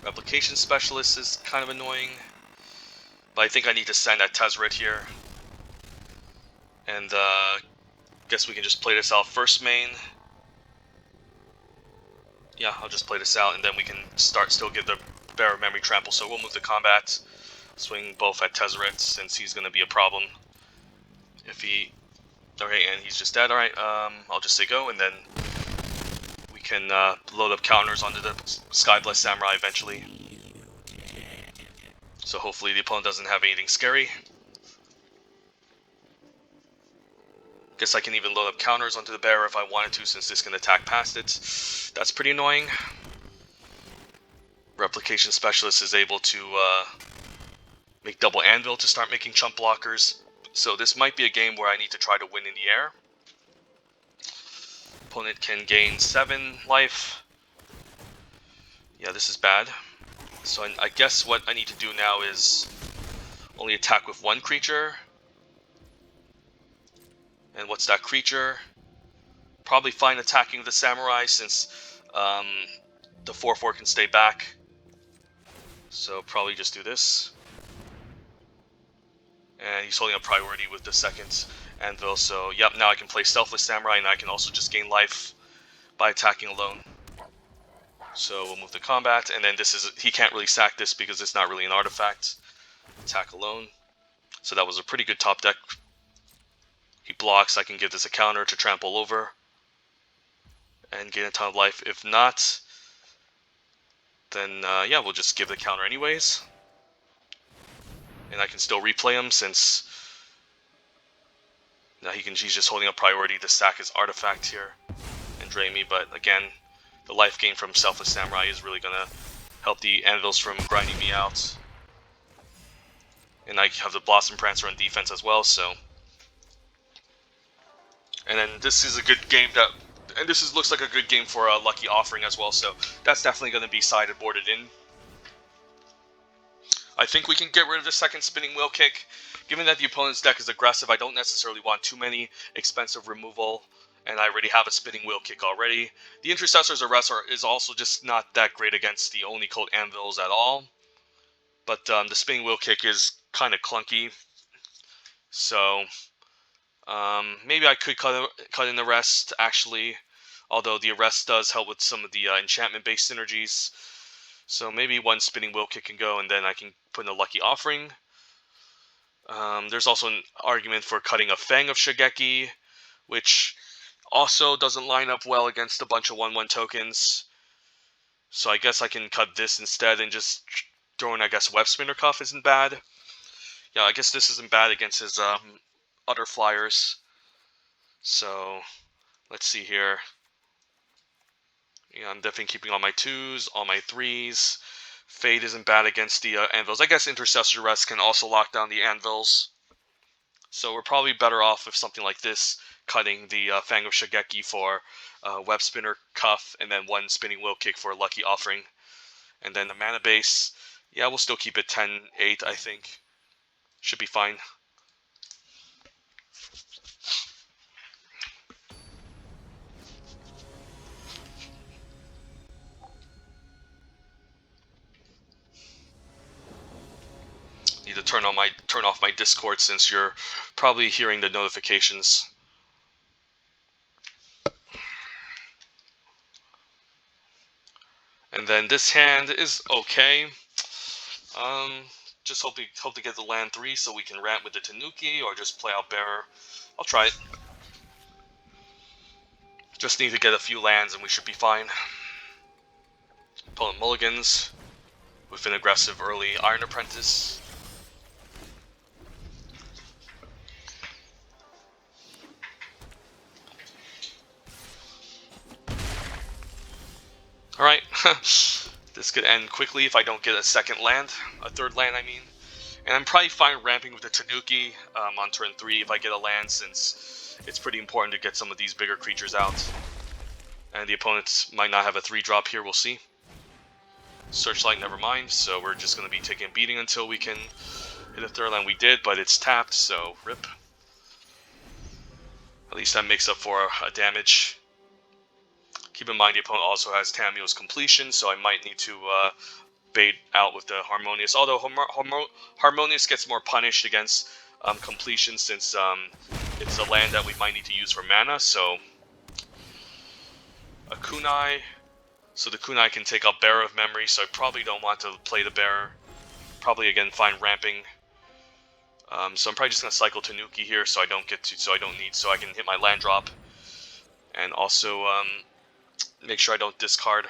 Replication Specialist is kind of annoying. But I think I need to send that Tezzeret here. And guess we can just play this out first main. Yeah, I'll just play this out and then we can still get the Bearer of Memory trample. So we'll move to combat. Swing both at Tezzeret since he's going to be a problem. If he... Alright, and he's just dead. Alright, I'll just say go and then we can load up counters onto the Skyblessed Samurai eventually. So hopefully the opponent doesn't have anything scary. Guess I can even load up counters onto the bearer if I wanted to, since this can attack past it. That's pretty annoying. Replication Specialist is able to make double anvil to start making chump blockers So this might be a game where I need to try to win in the air. Opponent can gain 7 life. Yeah, this is bad. So I guess what I need to do now is only attack with 1 creature. And what's that creature? Probably fine attacking the samurai since the 4/4 can stay back. So probably just do this. And he's holding a priority with the second anvil. So yep, now I can play Selfless Samurai and I can also just gain life by attacking alone. So we'll move to combat, and then this is, he can't really sack this because it's not really an artifact. Attack alone. So that was a pretty good top deck. He blocks, I can give this a counter to trample over and gain a ton of life. If not, then yeah, we'll just give the counter anyways. And I can still replay him since now he's just holding a priority to sack his artifact here and drain me. But again, the life gain from Selfless Samurai is really gonna help the anvils from grinding me out. And I have the Blossom Prancer on defense as well, so. And then this is a good game that, and this looks like a good game for a Lucky Offering as well, so that's definitely going to be sideboarded in. I think we can get rid of the second Spinning Wheel Kick. Given that the opponent's deck is aggressive, I don't necessarily want too many expensive removal, and I already have a Spinning Wheel Kick already. The Intercessor's Arrest is also just not that great against the Oni Cult Anvils at all, but the Spinning Wheel Kick is kind of clunky, so maybe I could cut in the Arrest, actually, although the Arrest does help with some of the enchantment-based synergies. So maybe 1 Spinning Wheel Kick can go, and then I can put in a Lucky Offering. There's also an argument for cutting a Fang of Shigeki, which also doesn't line up well against a bunch of 1/1 tokens. So I guess I can cut this instead and just throw in, I guess, Web Spinner Cuff isn't bad. Yeah, I guess this isn't bad against his Utter Flyers. So let's see here. Yeah, I'm definitely keeping all my 2s, all my 3s. Fade isn't bad against the anvils. I guess Intercessor Rest can also lock down the anvils. So we're probably better off with something like this, cutting the Fang of Shigeki for Web Spinner Cuff, and then 1 Spinning Wheel Kick for Lucky Offering. And then the mana base, yeah, we'll still keep it 10-8, I think. Should be fine. Need to turn off my Discord since you're probably hearing the notifications. And then this hand is okay. Just hope to get the land 3 so we can ramp with the Tanuki or just play out Bearer. I'll try it. Just need to get a few lands and we should be fine. Opponent mulligans with an aggressive early Iron Apprentice. Alright, this could end quickly if I don't get a third land I mean. And I'm probably fine ramping with the Tanuki on turn 3 if I get a land, since it's pretty important to get some of these bigger creatures out. And the opponents might not have a 3-drop here, we'll see. Searchlight, never mind, so we're just going to be taking a beating until we can hit a third land. We did, but it's tapped, so rip. At least that makes up for a damage. Keep in mind the opponent also has Tamiyo's Completion, so I might need to bait out with the Harmonious. Although Harmonious gets more punished against Completion, since it's a land that we might need to use for mana. So a Kunai. So the Kunai can take up Bearer of Memory, so I probably don't want to play the Bearer. Probably again find ramping. So I'm probably just gonna cycle Tanuki here, so I can hit my land drop, and also make sure I don't discard.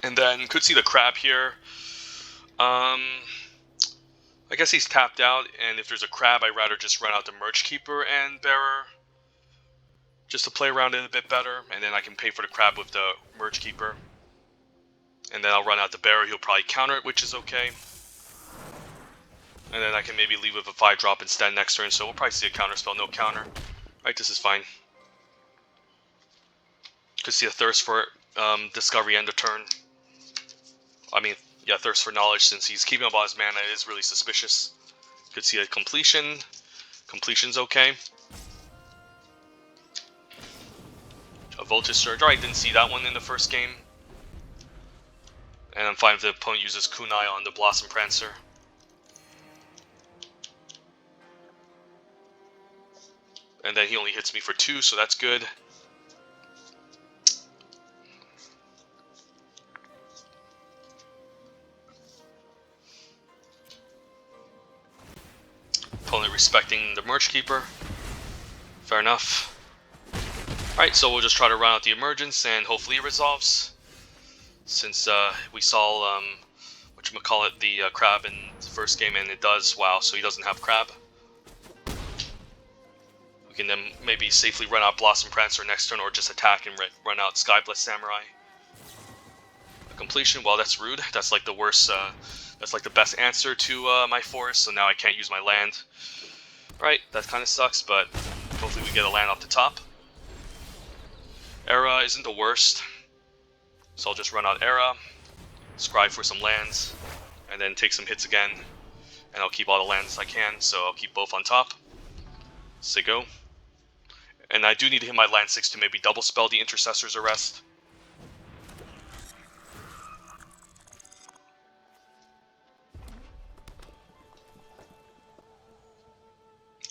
And then could see the crab here. I guess he's tapped out, and if there's a crab, I'd rather just run out the Merge Keeper and Bearer, just to play around it a bit better, and then I can pay for the crab with the Merge Keeper. And then I'll run out the Bearer, he'll probably counter it, which is okay. And then I can maybe leave with a 5-drop instead next turn, so we'll probably see a counter spell, no counter. Alright, this is fine. Could see a Thirst for Discovery end of turn. I mean, yeah, Thirst for Knowledge, since he's keeping up all his mana, it is really suspicious. Could see a Completion. Completion's okay. A Voltage Surge. Alright, didn't see that one in the first game. And I'm fine if the opponent uses Kunai on the Blossom Prancer. And then he only hits me for 2, so that's good. Opponent respecting the Merge Keeper. Fair enough. Alright, so we'll just try to run out the Emergence and hopefully it resolves. Since we saw, whatchamacallit, the crab in the first game, and it does. Wow, so he doesn't have crab. We can then maybe safely run out Blossom Prancer next turn, or just attack and run out Skyblessed Samurai. A completion, well, that's rude. That's like the worst, that's like the best answer to my forest, so now I can't use my land. Right, that kind of sucks, but hopefully we get a land off the top. Era isn't the worst. So I'll just run out Era, scry for some lands, and then take some hits again. And I'll keep all the lands I can, so I'll keep both on top. Say go. And I do need to hit my land 6 to maybe double spell the Intercessor's Arrest.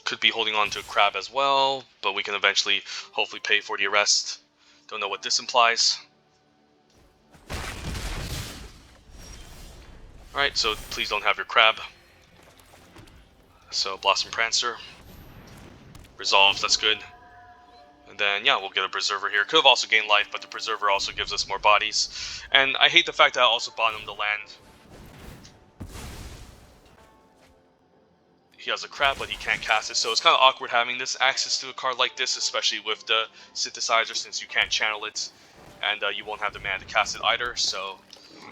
Could be holding on to a crab as well, but we can eventually hopefully pay for the arrest. Don't know what this implies. Alright, so please don't have your crab. So Blossom Prancer. Resolves, that's good. And then, yeah, we'll get a Preserver here. Could have also gained life, but the Preserver also gives us more bodies. And I hate the fact that I also bought him the land. He has a crab, but he can't cast it, so it's kind of awkward having this access to a card like this, especially with the Synthesizer, since you can't channel it, and you won't have the mana to cast it either, so...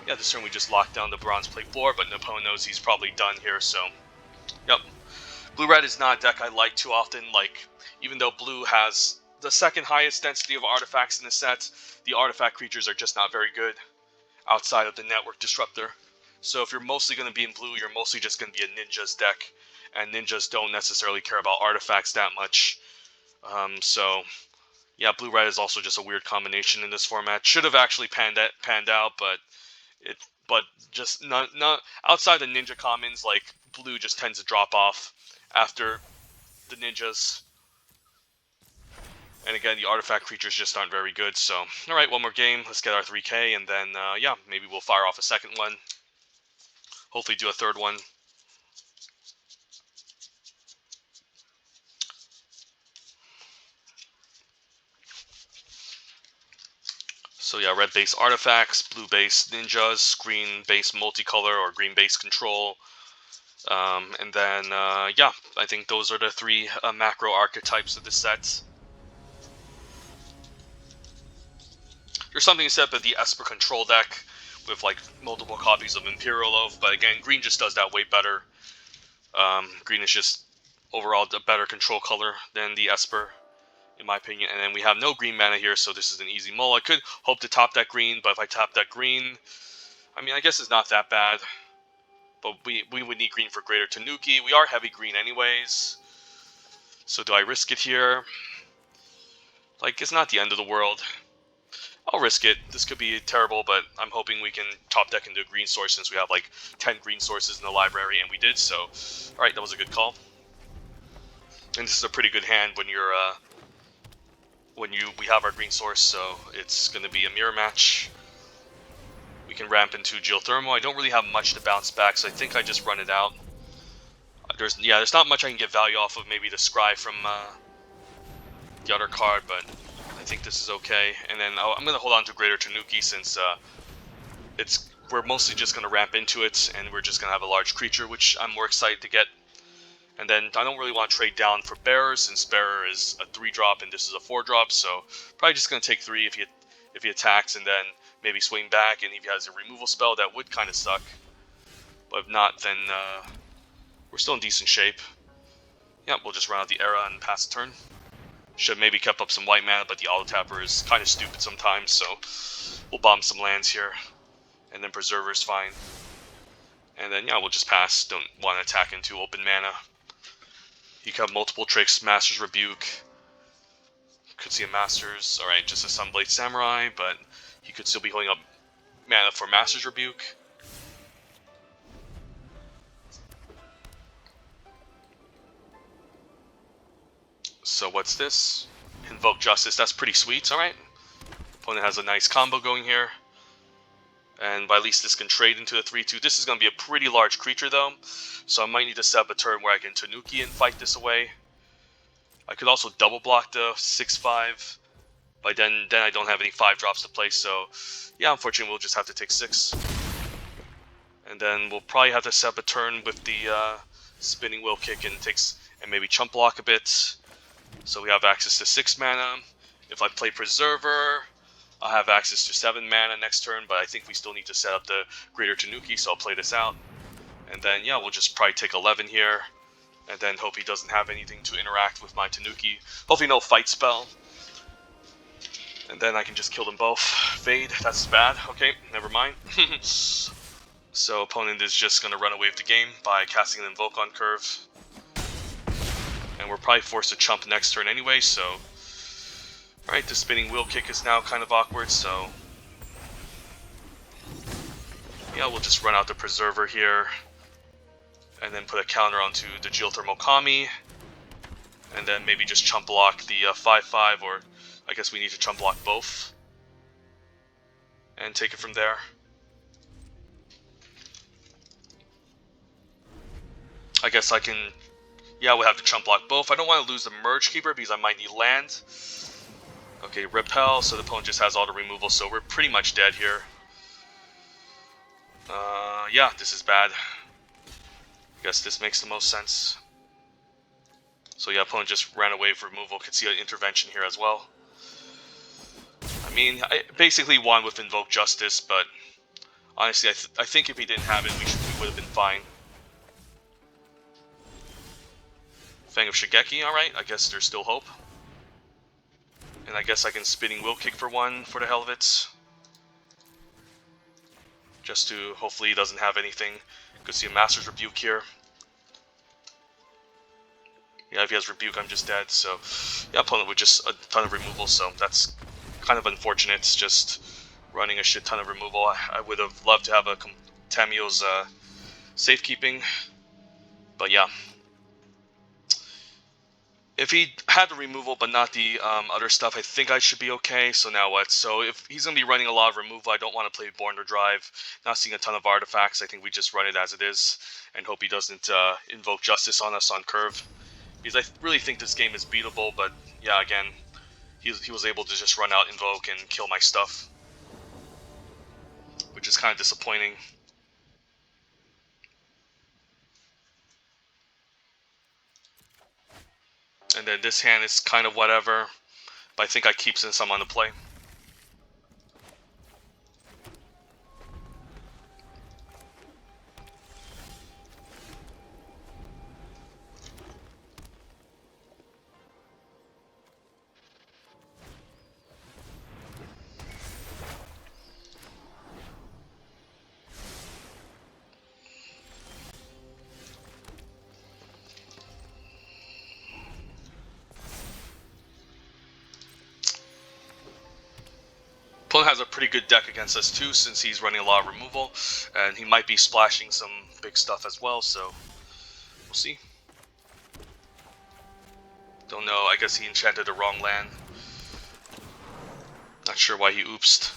Yeah, this turn we just locked down the Bronze Plate floor, but Napoleon knows he's probably done here, so... Yep. Blue-Red is not a deck I like too often, like, even though Blue has the second highest density of artifacts in the set, the artifact creatures are just not very good outside of the Network Disruptor. So if you're mostly going to be in Blue, you're mostly just going to be a Ninjas deck, and Ninjas don't necessarily care about artifacts that much. So... Yeah, Blue-Red is also just a weird combination in this format. Should have actually panned out, but just not outside the ninja commons, like Blue just tends to drop off after the ninjas. And again, the artifact creatures just aren't very good. So, all right, one more game. Let's get our 3K, and then yeah, maybe we'll fire off a second one. Hopefully, do a third one. So yeah, red base artifacts, blue base ninjas, green base multicolor or green base control. And then, yeah, I think those are the 3 macro archetypes of the set. There's something said about the Esper control deck with like multiple copies of Imperial Oath, but again, green just does that way better. Green is just overall a better control color than the Esper, in my opinion. And then we have no green mana here, so this is an easy mull. I could hope to top that green, but if I tap that green, I mean, I guess it's not that bad. But we would need green for Greater Tanuki. We are heavy green anyways. So do I risk it here? Like, it's not the end of the world. I'll risk it. This could be terrible, but I'm hoping we can top deck into a green source since we have like 10 green sources in the library, and we did, so... Alright, that was a good call. And this is a pretty good hand when you're, we have our green source, so it's going to be a mirror match. We can ramp into Geothermal. I don't really have much to bounce back, so I think I just run it out. There's not much I can get value off of, maybe the Scry from the other card, but I think this is okay. And then I'm going to hold on to Greater Tanuki since we're mostly just going to ramp into it, and we're just going to have a large creature, which I'm more excited to get. And then I don't really want to trade down for Bearer, since Bearer is a 3-drop and this is a 4-drop, so probably just going to take 3 if he attacks, and then maybe swing back, and if he has a removal spell, that would kind of suck. But if not, then we're still in decent shape. Yeah, we'll just run out the era and pass the turn. Should maybe kept up some white mana, but the auto tapper is kind of stupid sometimes, so we'll bomb some lands here. And then Preserver is fine. And then, yeah, we'll just pass. Don't want to attack into open mana. You can have multiple tricks, Master's Rebuke. Could see a Master's, alright, just a Sunblade Samurai, but he could still be holding up mana for Master's Rebuke. So what's this? Invoke Justice, that's pretty sweet, alright. Opponent has a nice combo going here. And at least this can trade into the 3-2. This is going to be a pretty large creature though, so I might need to set up a turn where I can Tanuki and fight this away. I could also double block the 6-5, but then I don't have any 5-drops to play, so yeah, unfortunately we'll just have to take 6. And then we'll probably have to set up a turn with the Spinning Wheel Kick and maybe chump block a bit, so we have access to 6 mana. If I play Preserver, I'll have access to 7 mana next turn, but I think we still need to set up the Greater Tanuki, so I'll play this out. And then, yeah, we'll just probably take 11 here, and then hope he doesn't have anything to interact with my Tanuki. Hopefully no fight spell. And then I can just kill them both. Fade, that's bad. Okay, never mind. So opponent is just going to run away with the game by casting an Invoke on curve. And we're probably forced to chump next turn anyway, so... Alright, the Spinning Wheel Kick is now kind of awkward, so... Yeah, we'll just run out the Preserver here. And then put a counter onto the Geothermal Kami. And then maybe just chump block the 5-5, or I guess we need to chump block both. And take it from there. I guess I can... Yeah, we'll have to chump block both. I don't want to lose the Merge Keeper because I might need land. Okay, Repel, so the opponent just has auto removal, so we're pretty much dead here. Yeah, this is bad. I guess this makes the most sense. So yeah, opponent just ran away for removal. Could see an intervention here as well. I mean, I basically won with Invoke Justice, but honestly, I think if he didn't have it, we would have been fine. Fang of Shigeki, alright, I guess there's still hope. And I guess I can Spinning Wheel Kick for 1 for the hell of it. Just to, hopefully he doesn't have anything. Could see a Master's Rebuke here. Yeah, if he has Rebuke, I'm just dead, so... Yeah, opponent with just a ton of removal, so that's kind of unfortunate. It's just running a shit ton of removal. I would have loved to have a Tamio's safekeeping. But yeah. If he had the removal but not the other stuff, I think I should be okay. So now what? So if he's going to be running a lot of removal, I don't want to play Born to Drive. Not seeing a ton of artifacts. I think we just run it as it is and hope he doesn't invoke Justice on us on curve. Because I really think this game is beatable, but yeah, again, he was able to just run out Invoke and kill my stuff. Which is kind of disappointing. And then this hand is kind of whatever, but I think I keep since I'm on the play. Opponent has a pretty good deck against us too, since he's running a lot of removal, and he might be splashing some big stuff as well, so we'll see. Don't know, I guess he enchanted the wrong land. Not sure why he oopsed.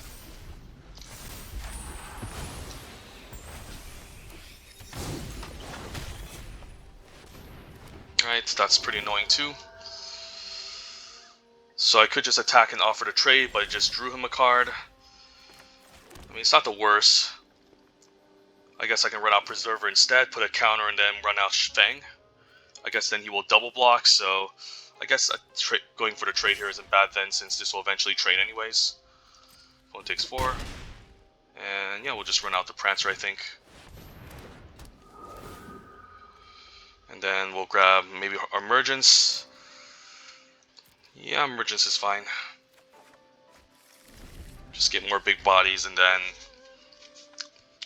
Alright, that's pretty annoying too. So I could just attack and offer to trade, but I just drew him a card. mean, it's not the worst. I guess I can run out Preserver instead, put a counter, and then run out Fang. I guess then he will double block, so I guess going for the trade here isn't bad then, since this will eventually trade anyways. Opponent takes 4. And yeah, we'll just run out the Prancer, I think. And then we'll grab maybe Emergence. Yeah, Emergence is fine. Just get more big bodies, and then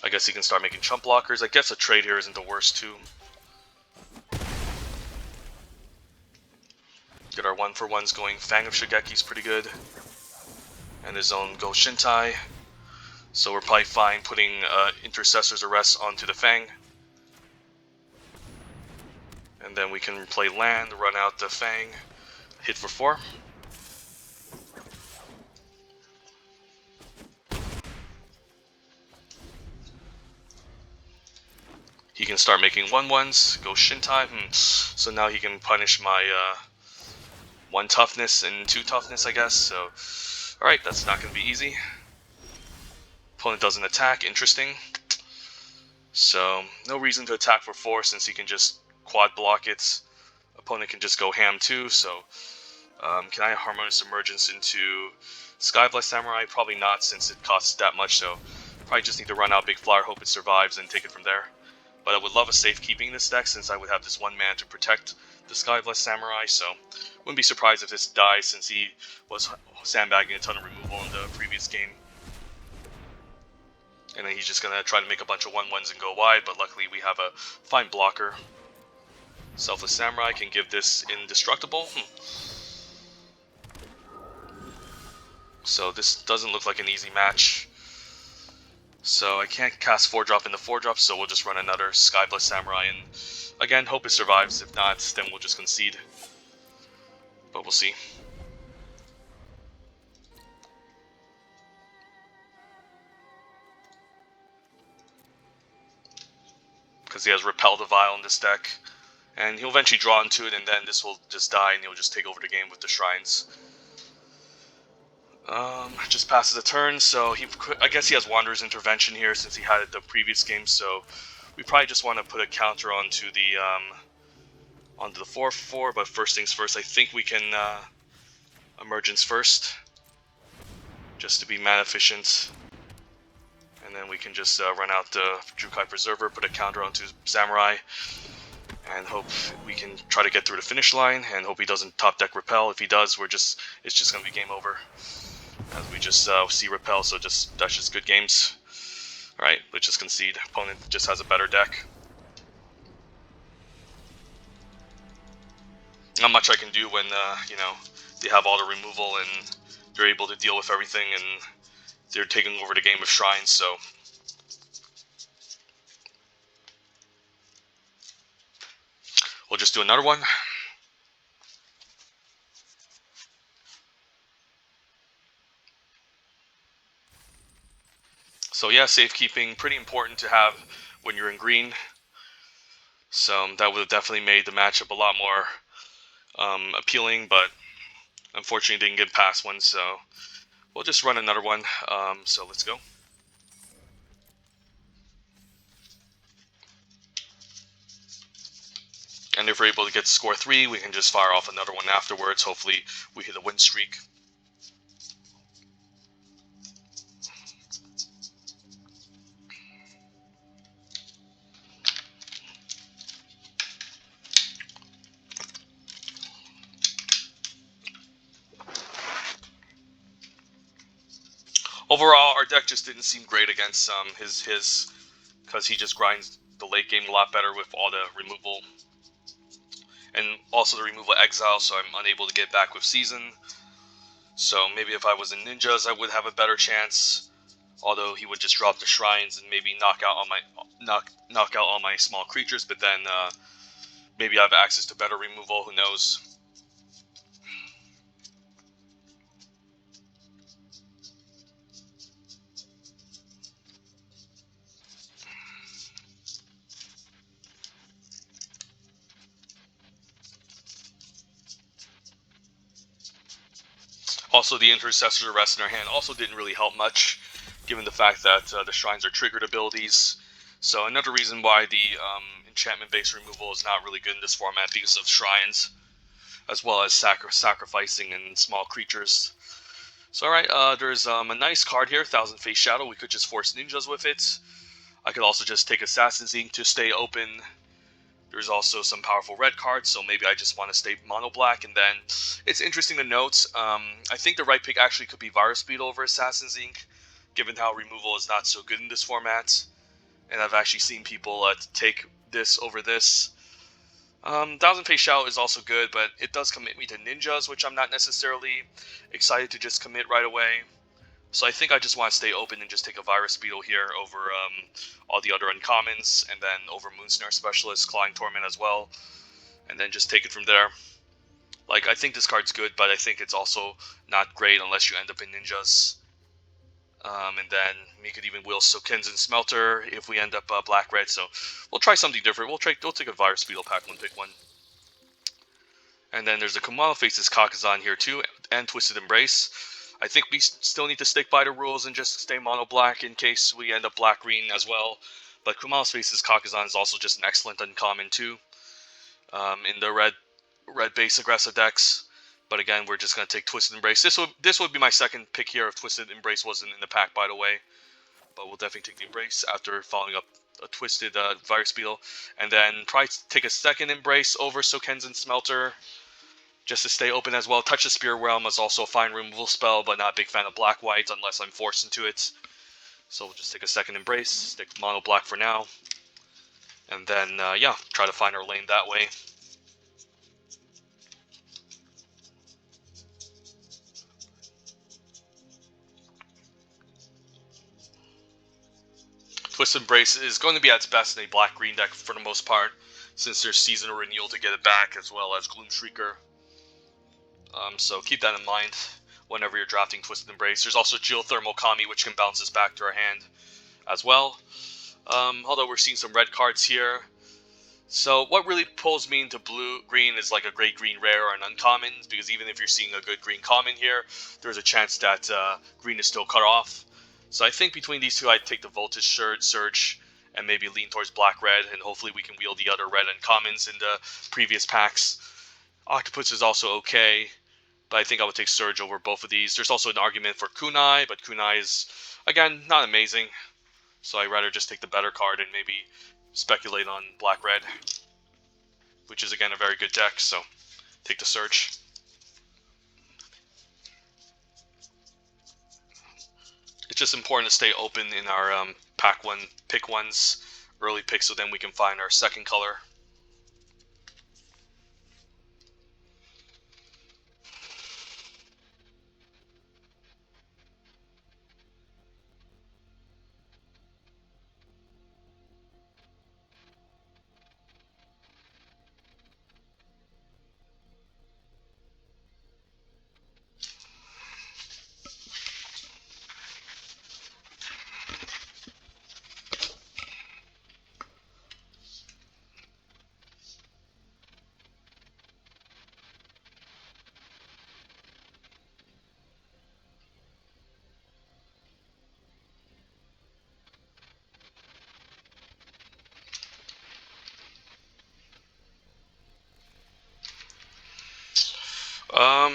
I guess he can start making chump blockers. I guess a trade here isn't the worst too. Get our 1-for-1s going. Fang of Shigeki's pretty good. And his own Go Shintai. So we're probably fine putting Intercessor's Arrest onto the Fang. And then we can play land, run out the Fang, hit for 4. He can start making 1-1s, go Shintai. So now he can punish my 1 toughness and 2 toughness, I guess. So, alright, that's not going to be easy. Opponent doesn't attack, interesting. So, no reason to attack for 4 since he can just quad block it. Opponent can just go ham too, so can I Harmonious Emergence into Skyblast Samurai? Probably not, since it costs that much, so probably just need to run out Big Flyer, hope it survives, and take it from there. But I would love a safekeeping this deck, since I would have this 1 man to protect the Skyblast Samurai, so wouldn't be surprised if this dies, since he was sandbagging a ton of removal in the previous game. And then he's just going to try to make a bunch of 1-1s and go wide, but luckily we have a fine blocker. Selfless Samurai can give this indestructible. So this doesn't look like an easy match. So I can't cast 4-drop in the 4-drop, so we'll just run another Skyblast Samurai, and again, hope it survives. If not, then we'll just concede. But we'll see. Because he has Repel the Vile in this deck. And he'll eventually draw into it, and then this will just die, and he'll just take over the game with the Shrines. Just passes a turn, so I guess he has Wanderer's Intervention here since he had it the previous game, so we probably just want to put a counter onto the 4/4, but first things first, I think we can Emergence first, just to be mana efficient. And then we can just run out the Jukai Preserver, put a counter onto Samurai, and hope we can try to get through the finish line, and hope he doesn't top deck Repel. If he does, it's just going to be game over. As we just see Repel, so that's just good games. Alright, let's just concede. Opponent just has a better deck. Not much I can do when, you know, they have all the removal and they're able to deal with everything, and they're taking over the game with Shrines, so we'll just do another one. So yeah, safekeeping, pretty important to have when you're in green. So that would have definitely made the matchup a lot more appealing, but unfortunately didn't get past one, so we'll just run another one. So let's go. And if we're able to get to score 3, we can just fire off another one afterwards. Hopefully we hit a win streak. Overall, our deck just didn't seem great against his, because he just grinds the late game a lot better with all the removal. And also the removal of Exile, so I'm unable to get back with Season. So maybe if I was in Ninjas, I would have a better chance. Although he would just drop the Shrines and maybe knock out all my small creatures, but then maybe I have access to better removal, who knows. Also, the Intercessor's Arrest in our hand also didn't really help much. given the fact that the shrines are triggered abilities. So another reason why the enchantment-based removal is not really good in this format, because of shrines, as well as sacrificing and small creatures. So alright, there's a nice card here, Thousand Face Shadow. We could just force ninjas with it. I could also just take Assassin's Ink to stay open. There's also some powerful red cards, so maybe I just want to stay mono black. And then it's interesting to note, I think the right pick actually could be Virus Beetle over Assassin's Ink, given how removal is not so good in this format. And I've actually seen people take this over this. Thousand Face Shadow is also good, but it does commit me to ninjas, which I'm not necessarily excited to just commit right away. So I think I just want to stay open and just take a Virus Beetle here over all the other uncommons, and then over Moonsnare Specialist, Clawing Torment as well, and then just take it from there. Like, I think this card's good, but I think it's also not great unless you end up in ninjas. And then we could even wheel Sokenzen Smelter if we end up black-red, so we'll try something different. We'll take a Virus Beetle pack one, pick one. And then there's the Kumano Faces Kakazan here too, and Twisted Embrace. I think we still need to stick by the rules and just stay mono black in case we end up black green as well. But Kumano Faces Kakazan is also just an excellent uncommon too, in the red base aggressive decks. But again, we're just going to take Twisted Embrace. This would be my second pick here if Twisted Embrace wasn't in the pack, by the way. But we'll definitely take the Embrace after following up a Twisted Virus Beetle. And then probably take a second Embrace over Sokenzen Smelter, just to stay open as well. Touch the Spirit Realm is also a fine removal spell, but not a big fan of black-white unless I'm forced into it. So we'll just take a second Embrace, stick mono black for now. And then, yeah, try to find our lane that way. Twisted Embrace is going to be at its best in a black-green deck for the most part, since there's Seasonal Renewal to get it back, as well as Gloom Shrieker. So keep that in mind whenever you're drafting Twisted Embrace. There's also Geothermal Kami, which can bounce us back to our hand as well. Although we're seeing some red cards here. So what really pulls me into blue-green is like a great green rare or an uncommon, because even if you're seeing a good green common here, there's a chance that green is still cut off. So I think between these two, I'd take the Voltage Surge and maybe lean towards black-red, and hopefully we can wield the other red uncommons in the previous packs. Octopus is also okay, but I think I would take Surge over both of these. There's also an argument for Kunai, but Kunai is, again, not amazing. So I'd rather just take the better card and maybe speculate on black-red, which is, again, a very good deck, so take the Surge. It's just important to stay open in our pick ones, early picks, so then we can find our second color.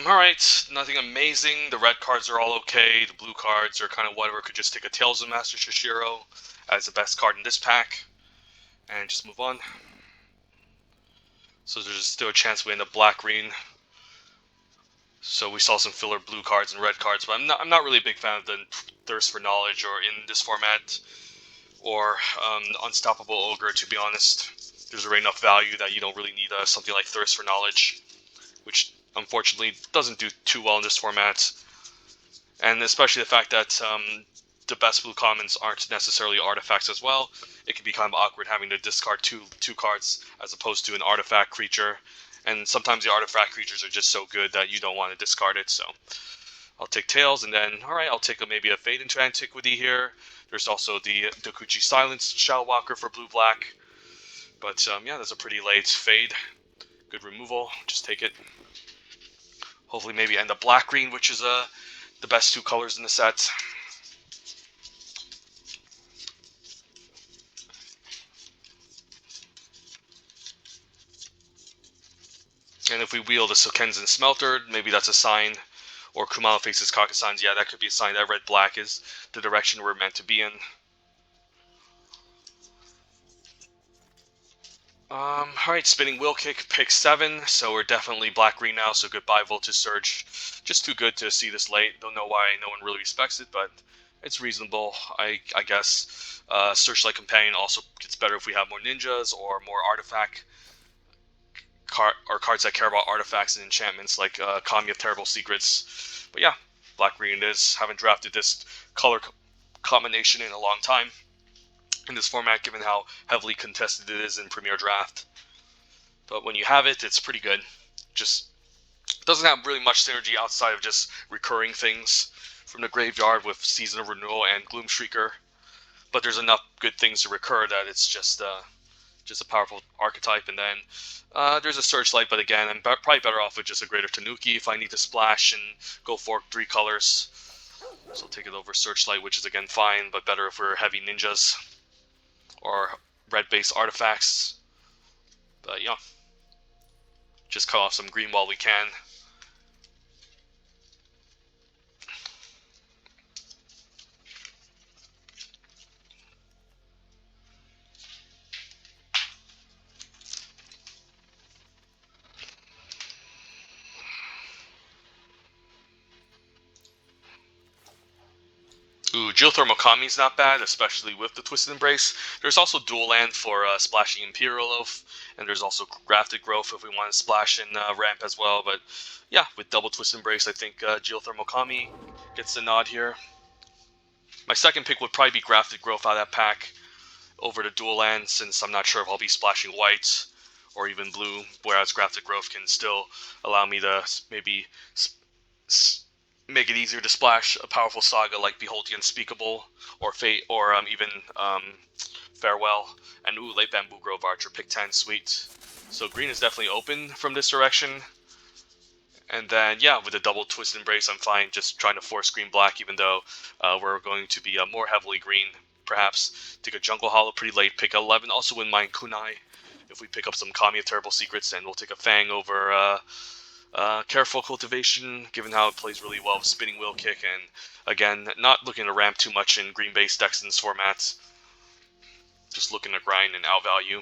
Alright, nothing amazing. The red cards are all okay. The blue cards are kind of whatever. Could just take a Tales of Master Shishiro as the best card in this pack and just move on. So there's still a chance we end up black-green. So we saw some filler blue cards and red cards, but I'm not really a big fan of the Thirst for Knowledge or in this format, or Unstoppable Ogre, to be honest. There's already enough value that you don't really need something like Thirst for Knowledge, which unfortunately doesn't do too well in this format. And especially the fact that the best blue commons aren't necessarily artifacts as well. It can be kind of awkward having to discard two cards as opposed to an artifact creature. And sometimes the artifact creatures are just so good that you don't want to discard it. So I'll take Tails, and then, alright, I'll take maybe a Fade into Antiquity here. There's also the Dokuchi Silence Shadowwalker for blue-black. But yeah, that's a pretty late Fade. Good removal. Just take it. Hopefully maybe end up black-green, which is the best two colors in the set. And if we wheel the Sokenzen Smelter, maybe that's a sign. Or Kumano faces Kakasans, yeah, that could be a sign that red-black is the direction we're meant to be in. Alright, spinning wheel kick, pick 7, so we're definitely black-green now, so goodbye Voltage Surge. Just too good to see this late. Don't know why no one really respects it, but it's reasonable, I guess. Searchlight Companion also gets better if we have more ninjas or more artifact cards that care about artifacts and enchantments like Kami of Terrible Secrets. But yeah, black-green it is. Haven't drafted this color combination in a long time in this format, given how heavily contested it is in Premier Draft. But when you have it, it's pretty good. Just doesn't have really much synergy outside of just recurring things from the graveyard with Season of Renewal and Gloom Shrieker. But there's enough good things to recur that it's just a powerful archetype. And then there's a Searchlight, but again, I'm probably better off with just a Greater Tanuki if I need to splash and go for 3 colors. So I'll take it over Searchlight, which is again fine, but better if we're heavy ninjas or red-based artifacts. But yeah, just cut off some green while we can. Ooh, Geothermal Kami's not bad, especially with the Twisted Embrace. There's also Dual Land for splashing Imperial Oath, and there's also Grafted Growth if we want to splash in Ramp as well. But yeah, with double Twisted Embrace, I think Geothermal Kami gets the nod here. My second pick would probably be Grafted Growth out of that pack over the Dual Land, since I'm not sure if I'll be splashing white or even blue, whereas Grafted Growth can still allow me to maybe make it easier to splash a powerful saga like Behold the Unspeakable or Fate or even Farewell. And ooh, late Bamboo Grove Archer, pick 10, sweet. So green is definitely open from this direction. And then yeah, with a double Twist Embrace, I'm fine just trying to force green black, even though we're going to be more heavily green. Perhaps take a Jungle Hollow pretty late, pick 11. Also wouldn't mind Kunai if we pick up some Kami of Terrible Secrets, and we'll take a Fang over Careful Cultivation, given how it plays really well with Spinning Wheel Kick, and again, not looking to ramp too much in green-based decks in this format. Just looking to grind and outvalue.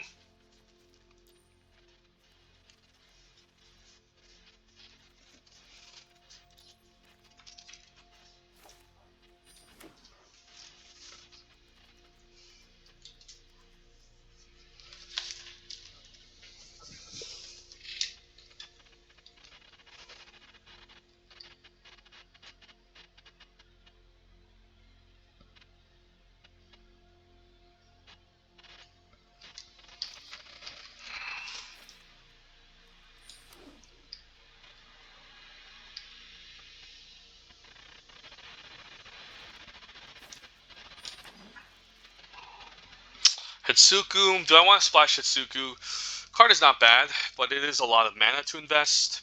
Hidetegu, do I want to splash Hidetegu? Card is not bad, but it is a lot of mana to invest.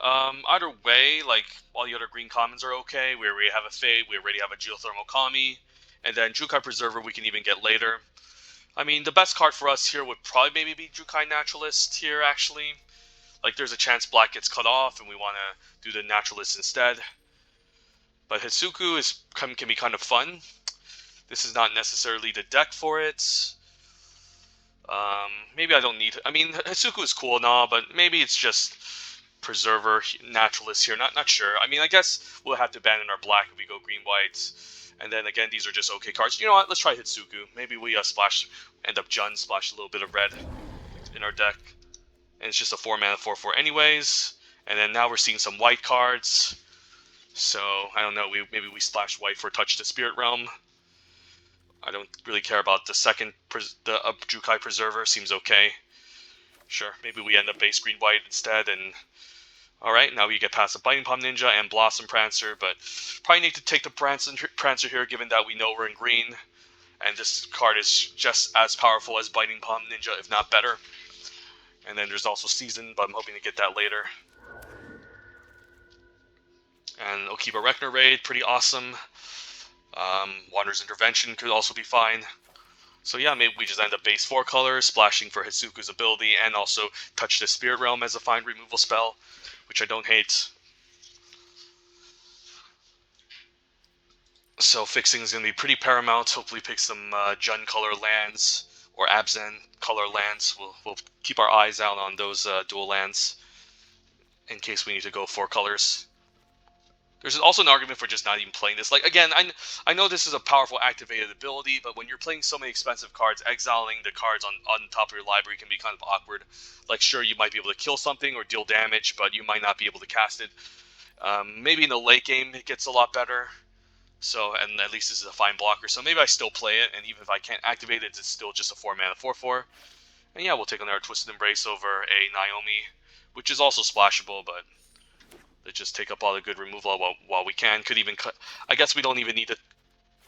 Either way, like, all the other green commons are okay. We already have a Fade, we already have a Geothermal Kami, and then Jukai Preserver we can even get later. I mean, the best card for us here would probably maybe be Jukai Naturalist here, actually. Like, there's a chance black gets cut off, and we want to do the Naturalist instead. But Hidetegu can be kind of fun. This is not necessarily the deck for it. Maybe I don't need it. I mean, Hidetegu is cool and all, but maybe it's just Preserver, Naturalist here. Not sure. I mean, I guess we'll have to abandon our black if we go green-white. And then again, these are just okay cards. You know what? Let's try Hidetegu. Maybe we end up splash a little bit of red in our deck. And it's just a 4-mana 4/4 anyways. And then now we're seeing some white cards. So, I don't know. Maybe we splash white for Touch the Spirit Realm. I don't really care about the second, the Jukai Preserver, seems okay. Sure, maybe we end up base green-white instead, and... Alright, now we get past the Biting Palm Ninja and Blossom Prancer, but probably need to take the Prancer here, given that we know we're in green, and this card is just as powerful as Biting Palm Ninja, if not better. And then there's also Season, but I'm hoping to get that later. And Okiba Reknor Raid, pretty awesome. Wanderer's Intervention could also be fine. So yeah, maybe we just end up base 4 colors, splashing for Hitsuku's ability, and also touch the Spirit Realm as a fine removal spell, which I don't hate. So fixing is going to be pretty paramount. Hopefully pick some Jun color lands or Abzan color lands. We'll keep our eyes out on those dual lands in case we need to go 4 colors. There's also an argument for just not even playing this. Like, again, I know this is a powerful activated ability, but when you're playing so many expensive cards, exiling the cards on top of your library can be kind of awkward. Like, sure, you might be able to kill something or deal damage, but you might not be able to cast it. Maybe in the late game it gets a lot better. So, and at least this is a fine blocker, so maybe I still play it, and even if I can't activate it, it's still just a 4-mana 4/4. And yeah, we'll take on our Twisted Embrace over a Naomi, which is also splashable, but let's just take up all the good removal while we can. Could even cut. I guess we don't even need to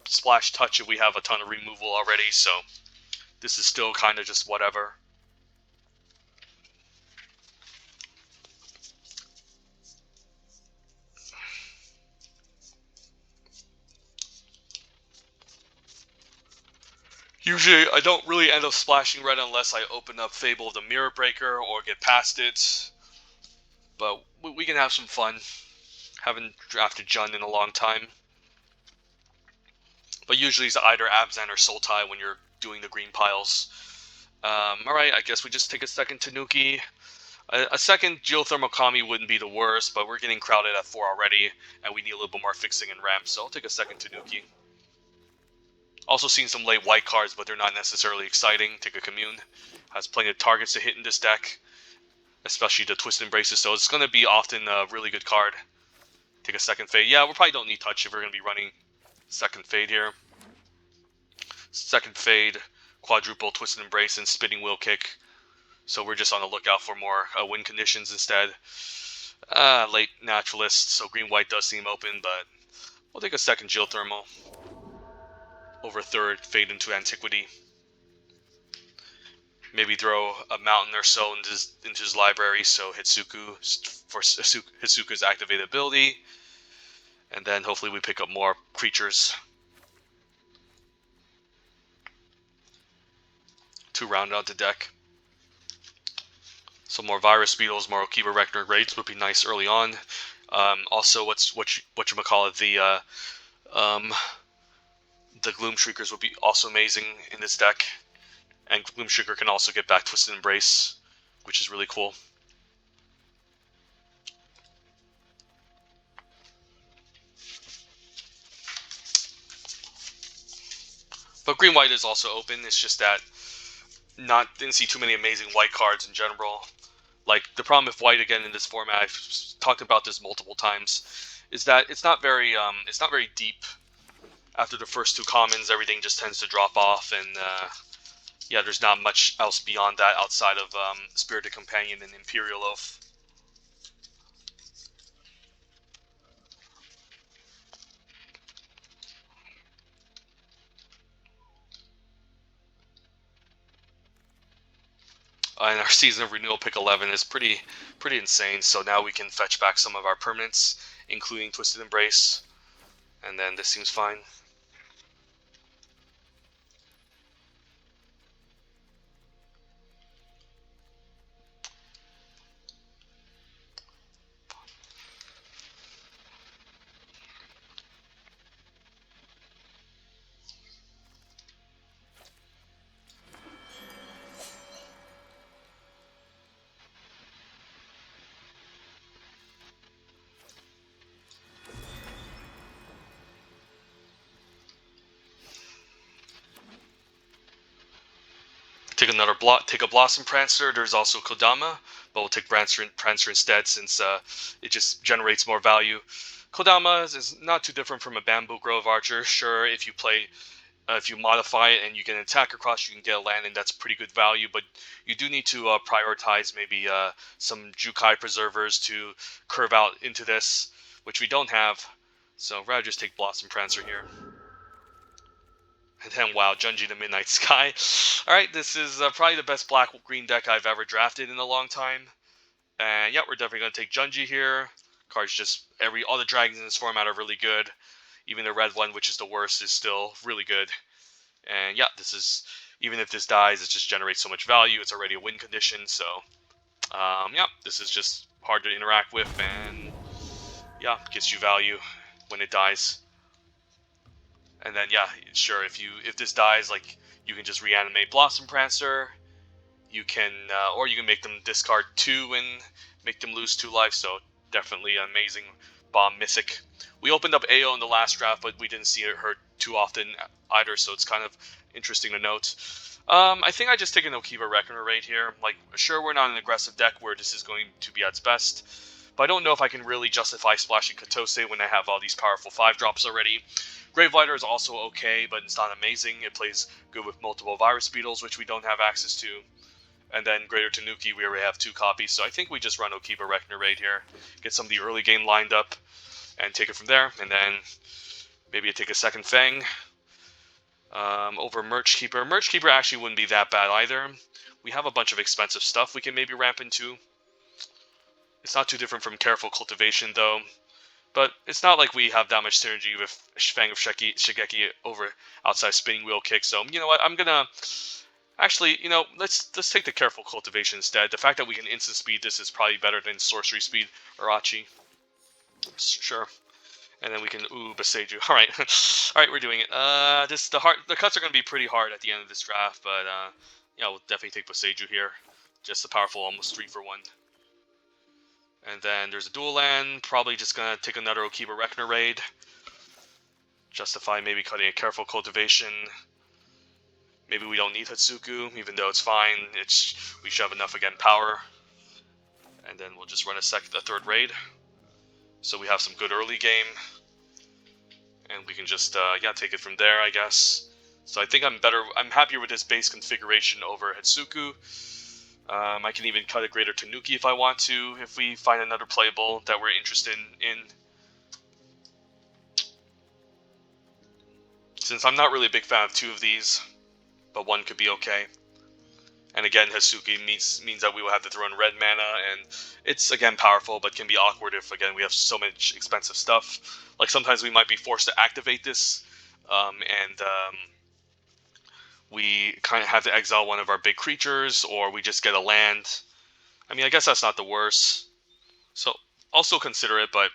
splash touch if we have a ton of removal already, so this is still kind of just whatever. Usually, I don't really end up splashing red unless I open up Fable of the Mirror Breaker or get past it. But we can have some fun. Haven't drafted Jun in a long time. But usually it's either Abzan or Sultai when you're doing the green piles. Alright, I guess we just take a second Tanuki. A second Geothermal Kami wouldn't be the worst, but we're getting crowded at 4 already, and we need a little bit more fixing and ramp, so I'll take a second Tanuki. Also seen some late white cards, but they're not necessarily exciting. Take a Commune. Has plenty of targets to hit in this deck, especially the Twisted Embraces, so it's going to be often a really good card. Take a second Fade. Yeah, we probably don't need touch if we're going to be running second Fade here. Second Fade, quadruple Twisted Embrace, and Spinning Wheel Kick. So we're just on the lookout for more win conditions instead. Late Naturalist, so green-white does seem open, but we'll take a second Geothermal over third, Fade into Antiquity. Maybe throw a mountain or so into his library, so Hitsuku for Hitsuku's activated ability, and then hopefully we pick up more creatures to round out the deck. So more Virus Beetles, more Okiba Rector Raids would be nice early on. Also, whatchamacallit, the Gloom Shriekers would be also amazing in this deck. And Gloom Shrieker can also get back Twisted Embrace, which is really cool. But green-white is also open. It's just that didn't see too many amazing white cards in general. Like, the problem with white again in this format, I've talked about this multiple times, is that it's not very deep. After the first 2 commons, everything just tends to drop off, and yeah, there's not much else beyond that outside of Spirited Companion and Imperial Oath. And our Season of Renewal pick 11 is pretty insane, so now we can fetch back some of our permanents, including Twisted Embrace, and then this seems fine. Take another take a Blossom Prancer. There's also Kodama, but we'll take Prancer instead since it just generates more value. Kodama is not too different from a Bamboo Grove Archer. Sure, if you modify it and you get an attack across, you can get a land, and that's pretty good value. But you do need to prioritize maybe some Jukai Preservers to curve out into this, which we don't have. So rather just take Blossom Prancer here. And then, wow, Junji the Midnight Sky. Alright, this is probably the best black-green deck I've ever drafted in a long time. And yeah, we're definitely going to take Junji here. Cards just, all the dragons in this format are really good. Even the red one, which is the worst, is still really good. And yeah, this is even if this dies, it just generates so much value. It's already a win condition, so yeah, this is just hard to interact with, and yeah, gets you value when it dies. And then yeah, sure, if this dies, like, you can just reanimate Blossom Prancer. You can, or you can make them discard 2 and make them lose 2 life. So definitely an amazing bomb mythic. We opened up AO in the last draft, but we didn't see it hurt too often either. So it's kind of interesting to note. I think I just take an Okiba Reckoner Raid here. Like, sure, we're not an aggressive deck where this is going to be at its best, but I don't know if I can really justify splashing Katose when I have all these powerful 5-drops already. Gravelighter is also okay, but it's not amazing. It plays good with multiple Virus Beetles, which we don't have access to. And then Greater Tanuki, we already have 2 copies, so I think we just run Okiba Reckoner Raid here. Get some of the early game lined up, and take it from there. And then maybe I take a second Fang over Merch Keeper. Merch Keeper actually wouldn't be that bad either. We have a bunch of expensive stuff we can maybe ramp into. It's not too different from Careful Cultivation, though. But it's not like we have that much synergy with Fang of Shigeki over outside Spinning Wheel Kick. So, you know what, I'm gonna... Actually, you know, let's take the Careful Cultivation instead. The fact that we can instant speed this is probably better than Sorcery Speed Urachi. Sure. And then we can Boseiju. All right, all right, we're doing it. The cuts are going to be pretty hard at the end of this draft, but yeah, we'll definitely take Boseiju here. Just a powerful, almost 3-for-1. And then there's a dual land. Probably just going to take another Okiba Reckoner Raid. Justify maybe cutting a Careful Cultivation. Maybe we don't need Hidetegu, even though it's fine. We should have enough again power. And then we'll just run a 3rd raid. So we have some good early game. And we can just, yeah, take it from there, I guess. So I think I'm happier with this base configuration over Hidetegu. I can even cut a Greater Tanuki if I want to, if we find another playable that we're interested in. Since I'm not really a big fan of 2 of these, but 1 could be okay. And again, Hidetegu means that we will have to throw in red mana, and it's, again, powerful, but can be awkward if, again, we have so much expensive stuff. Like, sometimes we might be forced to activate this, and we kind of have to exile one of our big creatures, or we just get a land. I mean, I guess that's not the worst. So, also consider it, but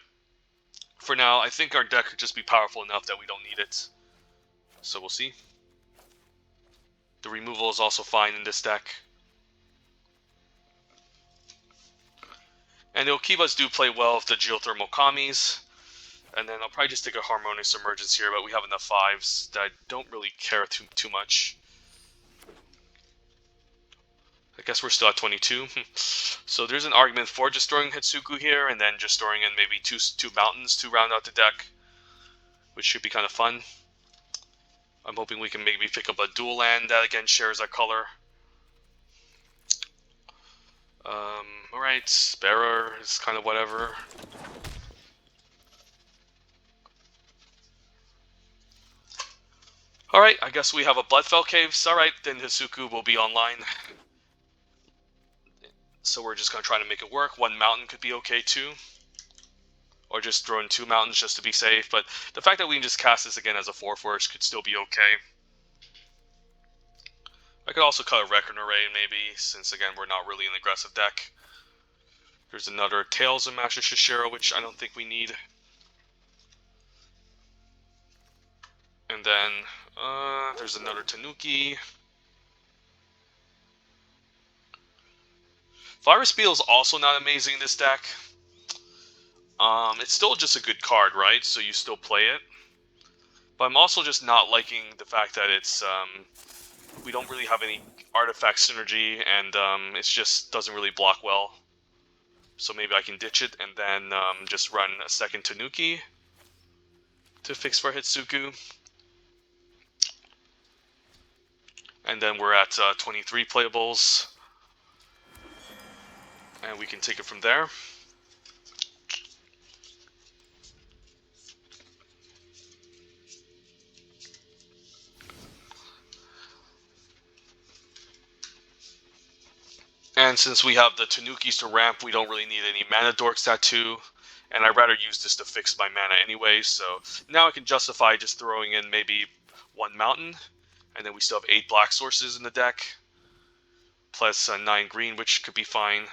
for now, I think our deck could just be powerful enough that we don't need it. So we'll see. The removal is also fine in this deck. And the Okibas do play well with the Geothermal Kamis. And then I'll probably just take a Harmonious Emergence here, but we have enough 5s that I don't really care too much. I guess we're still at 22. So there's an argument for just throwing Hidetegu here, and then just throwing in maybe two mountains to round out the deck, which should be kind of fun. I'm hoping we can maybe pick up a dual land that again shares our color. Alright, Bearer is kind of whatever. Alright, I guess we have a Bloodfell Caves. Alright, then Hidetegu will be online. So we're just going to try to make it work. 1 mountain could be okay too. Or just throw in 2 mountains just to be safe. But the fact that we can just cast this again as a 4/4 could still be okay. I could also cut a Reckoner Raid maybe, since again we're not really an aggressive deck. There's another Tales of Master Shishiro, which I don't think we need. And then there's another Tanuki. Virus Beetle is also not amazing in this deck. It's still just a good card, right? So you still play it. But I'm also just not liking the fact that it's we don't really have any artifact synergy, and it just doesn't really block well. So maybe I can ditch it and then just run a second Tanuki to fix for Hidetegu. And then we're at 23 playables. And we can take it from there. And since we have the Tanukis to ramp, we don't really need any Mana Dorks Tattoo. And I'd rather use this to fix my mana anyway, so now I can justify just throwing in maybe 1 mountain. And then we still have 8 black sources in the deck, plus 9 green, which could be fine.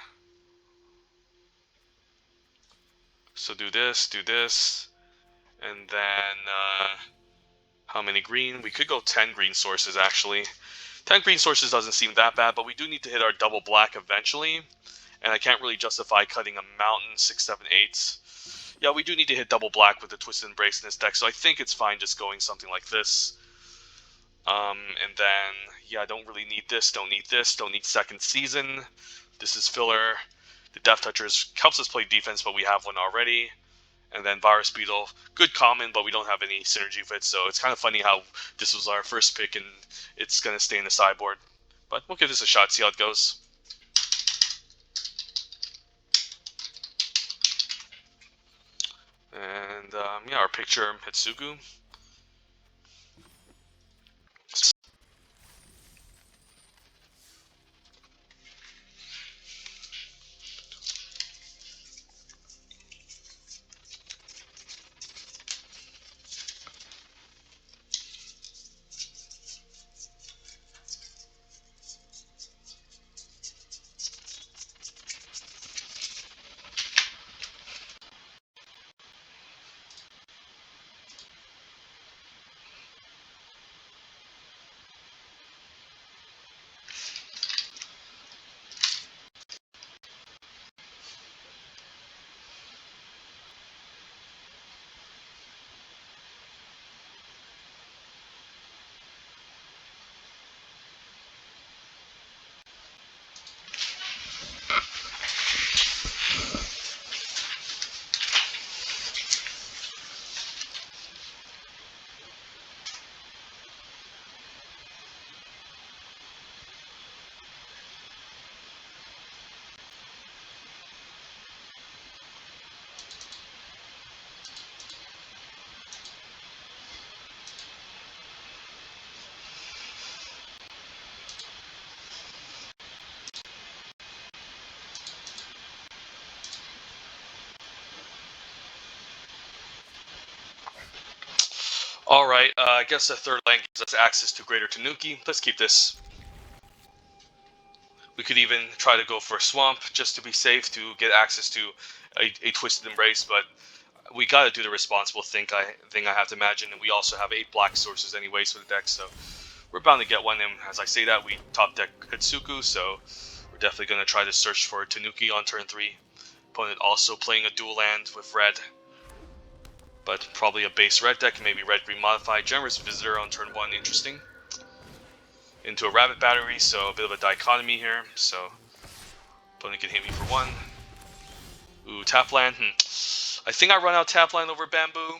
So do this, and then how many green? We could go 10 green sources, actually. 10 green sources doesn't seem that bad, but we do need to hit our double black eventually, and I can't really justify cutting a mountain 6, 7, 8. Yeah, we do need to hit double black with the Twisted Embrace in this deck, so I think it's fine just going something like this. And then, yeah, I don't really need this, don't need second season. This is filler. The Death Touchers helps us play defense, but we have one already. And then Virus Beetle, good common, but we don't have any synergy with it, so it's kind of funny how this was our first pick and it's going to stay in the sideboard. But we'll give this a shot, see how it goes. And yeah, our picture, Hidetsegu. Alright, I guess the third land gives us access to Greater Tanuki. Let's keep this. We could even try to go for a Swamp just to be safe to get access to a Twisted Embrace, but we gotta do the responsible thing I have to imagine, and we also have 8 black sources anyways for the deck, so we're bound to get one. And as I say that, we top deck Hidetsugu, so we're definitely gonna try to search for Tanuki on turn 3. Opponent also playing a dual land with red, but probably a base red deck, maybe red-green modified. Generous Visitor on turn 1, interesting. Into a Rabbit Battery, so a bit of a dichotomy here, so opponent can hit me for 1. Ooh, tap land. I think I run out tap land over Bamboo.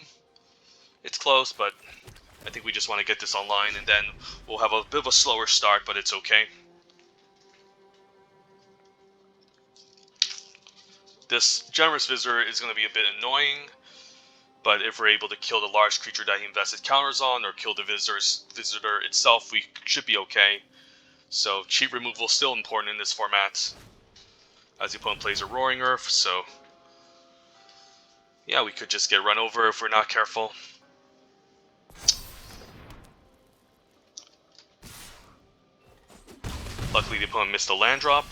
It's close, but I think we just want to get this online, and then we'll have a bit of a slower start, but it's okay. This Generous Visitor is going to be a bit annoying, but if we're able to kill the large creature that he invested counters on, or kill the visitor itself, we should be okay. So cheat removal is still important in this format, as the opponent plays a Roaring Earth, so yeah, we could just get run over if we're not careful. Luckily the opponent missed a land drop,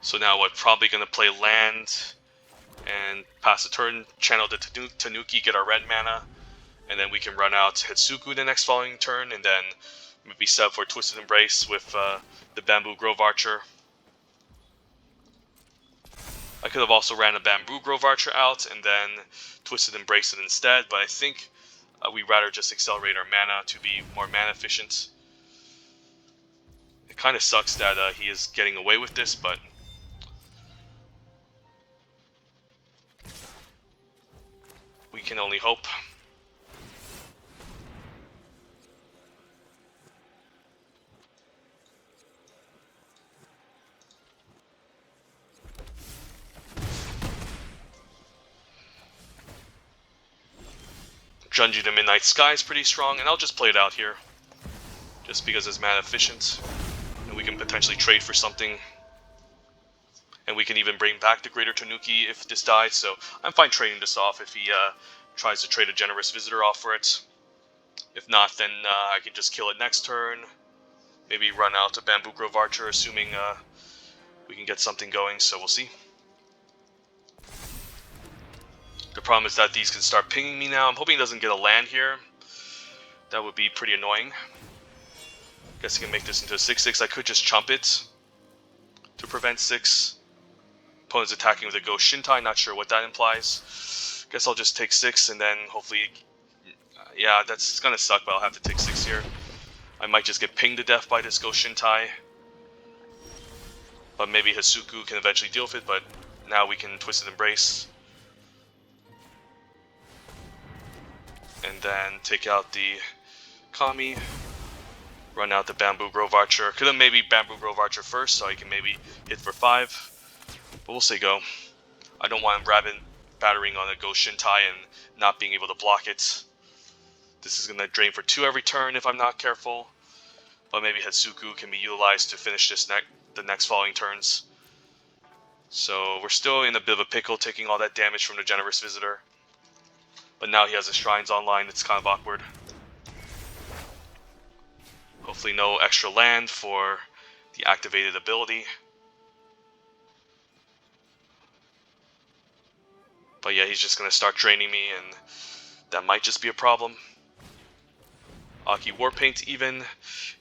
so now we're probably going to play land and pass the turn, channel the Tanuki, get our red mana, and then we can run out Hidetsugu the next following turn, and then maybe set up for Twisted Embrace with the Bamboo Grove Archer. I could have also ran a Bamboo Grove Archer out and then Twisted Embrace it instead, but I think we'd rather just accelerate our mana to be more mana efficient. It kind of sucks that he is getting away with this, but we can only hope. Junji the Midnight Sky is pretty strong, and I'll just play it out here, just because it's mana efficient, and we can potentially trade for something, and we can even bring back the Greater Tanuki if this dies, so I'm fine trading this off if he tries to trade a Generous Visitor off for it. If not, then I can just kill it next turn. Maybe run out a Bamboo Grove Archer, assuming we can get something going, so we'll see. The problem is that these can start pinging me now. I'm hoping he doesn't get a land here. That would be pretty annoying. Guess he can make this into a 6/6. I could just chump it to prevent 6. Opponent's attacking with a Ghost Shintai, not sure what that implies. Guess I'll just take 6 and then hopefully... yeah, that's gonna suck, but I'll have to take 6 here. I might just get pinged to death by this Ghost Shintai. But maybe Hidetegu can eventually deal with it, but now we can Twisted Embrace. And then take out the Kami. Run out the Bamboo Grove Archer. Could have maybe Bamboo Grove Archer first, so he can maybe hit for 5. But we'll say go. I don't want him battering on a Ghost Shintai and not being able to block it. This is going to drain for 2 every turn if I'm not careful. But maybe Hidetegu can be utilized to finish this the next following turns. So we're still in a bit of a pickle, taking all that damage from the Generous Visitor. But now he has his Shrines online, it's kind of awkward. Hopefully no extra land for the activated ability. But yeah, he's just going to start draining me, and that might just be a problem. Aki Warpaint even.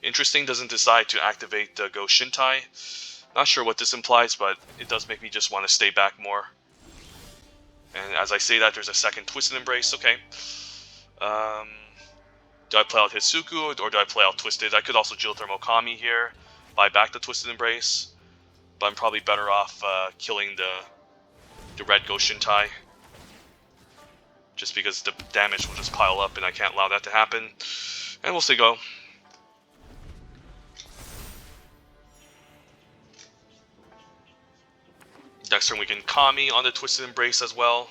Interesting, doesn't decide to activate the Ghost Shintai. Not sure what this implies, but it does make me just want to stay back more. And as I say that, there's a second Twisted Embrace. Okay. Do I play out Hidetegu or do I play out Twisted? I could also Geothermal Kami here, buy back the Twisted Embrace. But I'm probably better off killing the red Ghost Shintai. Just because the damage will just pile up and I can't allow that to happen. And we'll say go. Next turn we can Kami on the Twisted Embrace as well.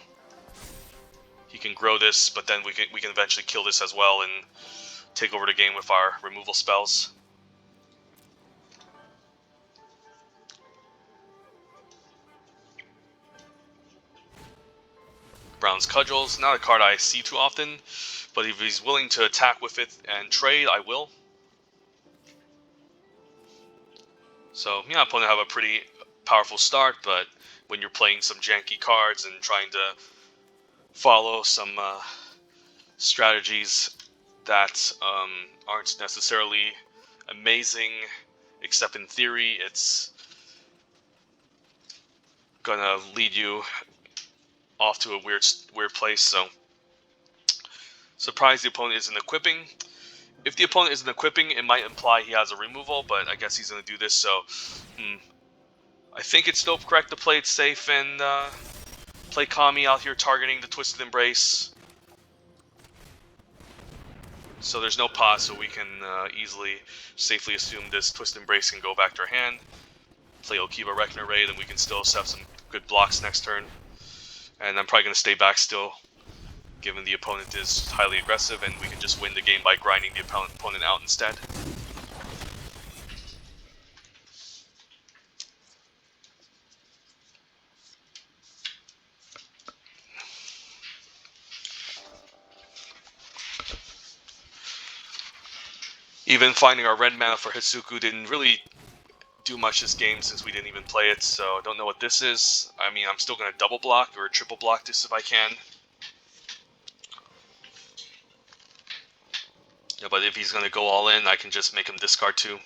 He can grow this, but then we can eventually kill this as well and take over the game with our removal spells. Brown's Cudgels, not a card I see too often, but if he's willing to attack with it and trade, I will. So, yeah, opponent have a pretty powerful start, but when you're playing some janky cards and trying to follow some strategies that aren't necessarily amazing, except in theory, it's gonna lead you off to a weird place. So, surprised the opponent isn't equipping. If the opponent isn't equipping, it might imply he has a removal, but I guess he's gonna do this. So, I think it's still correct to play it safe and play Kami out here targeting the Twisted Embrace. So there's no pause, so we can easily, safely assume this Twisted Embrace can go back to our hand. Play Okiba Reckoner Raid, and we can still have some good blocks next turn. And I'm probably going to stay back still, given the opponent is highly aggressive, and we can just win the game by grinding the opponent out instead. Even finding our red mana for Hidetegu didn't really do much this game since we didn't even play it, so I don't know what this is. I mean, I'm still going to double block or triple block this if I can. Yeah, but if he's going to go all in, I can just make him discard 2.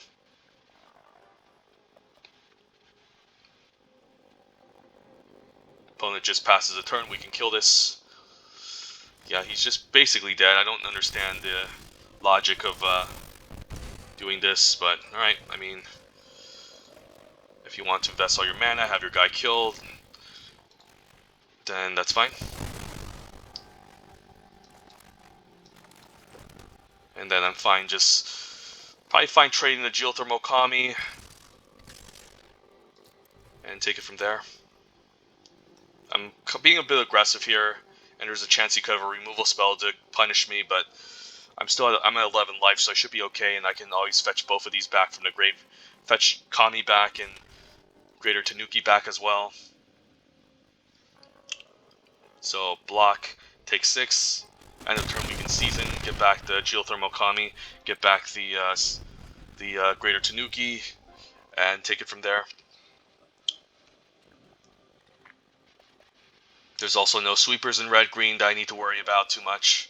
Opponent just passes a turn, we can kill this. Yeah, he's just basically dead. I don't understand the logic of doing this, but alright, I mean, if you want to invest all your mana, have your guy killed, then that's fine. And then I'm fine probably fine trading the Geothermal Kami and take it from there. I'm being a bit aggressive here, and there's a chance he could have a removal spell to punish me, but I'm at 11 life, so I should be okay, and I can always fetch both of these back from the grave. Fetch Kami back and Greater Tanuki back as well. So block, take 6, end of turn we can season, get back the Geothermal Kami, get back the Greater Tanuki, and take it from there. There's also no sweepers in red-green that I need to worry about too much.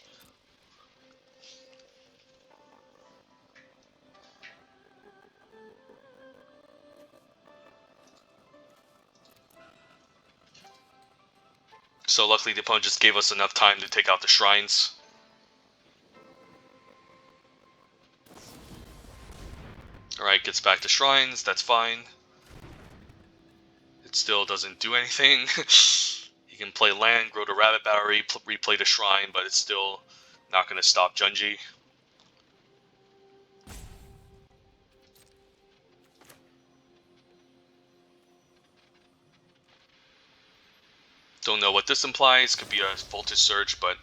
So luckily the opponent just gave us enough time to take out the shrines. Alright, gets back to shrines, that's fine. It still doesn't do anything. He can play land, grow to Rabbit Battery, replay the shrine, but it's still not going to stop Junji. Don't know what this implies, could be a Voltage Surge, but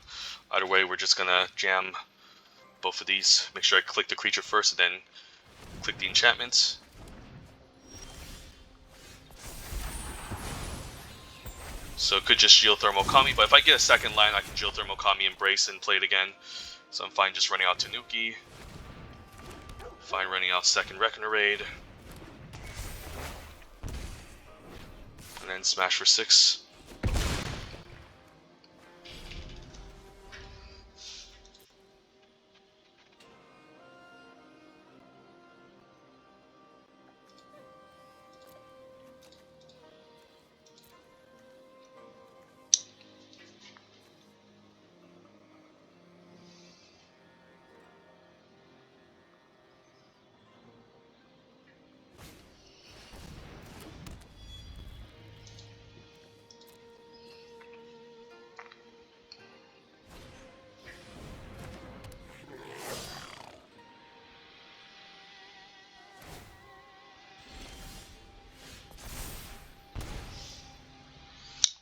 either way we're just going to jam both of these. Make sure I click the creature first and then click the enchantments. So it could just Geothermal Kami, but if I get a second land I can Geothermal Kami Embrace and play it again. So I'm fine just running out Tanuki. Fine running out second Reckoner Raid. And then smash for 6.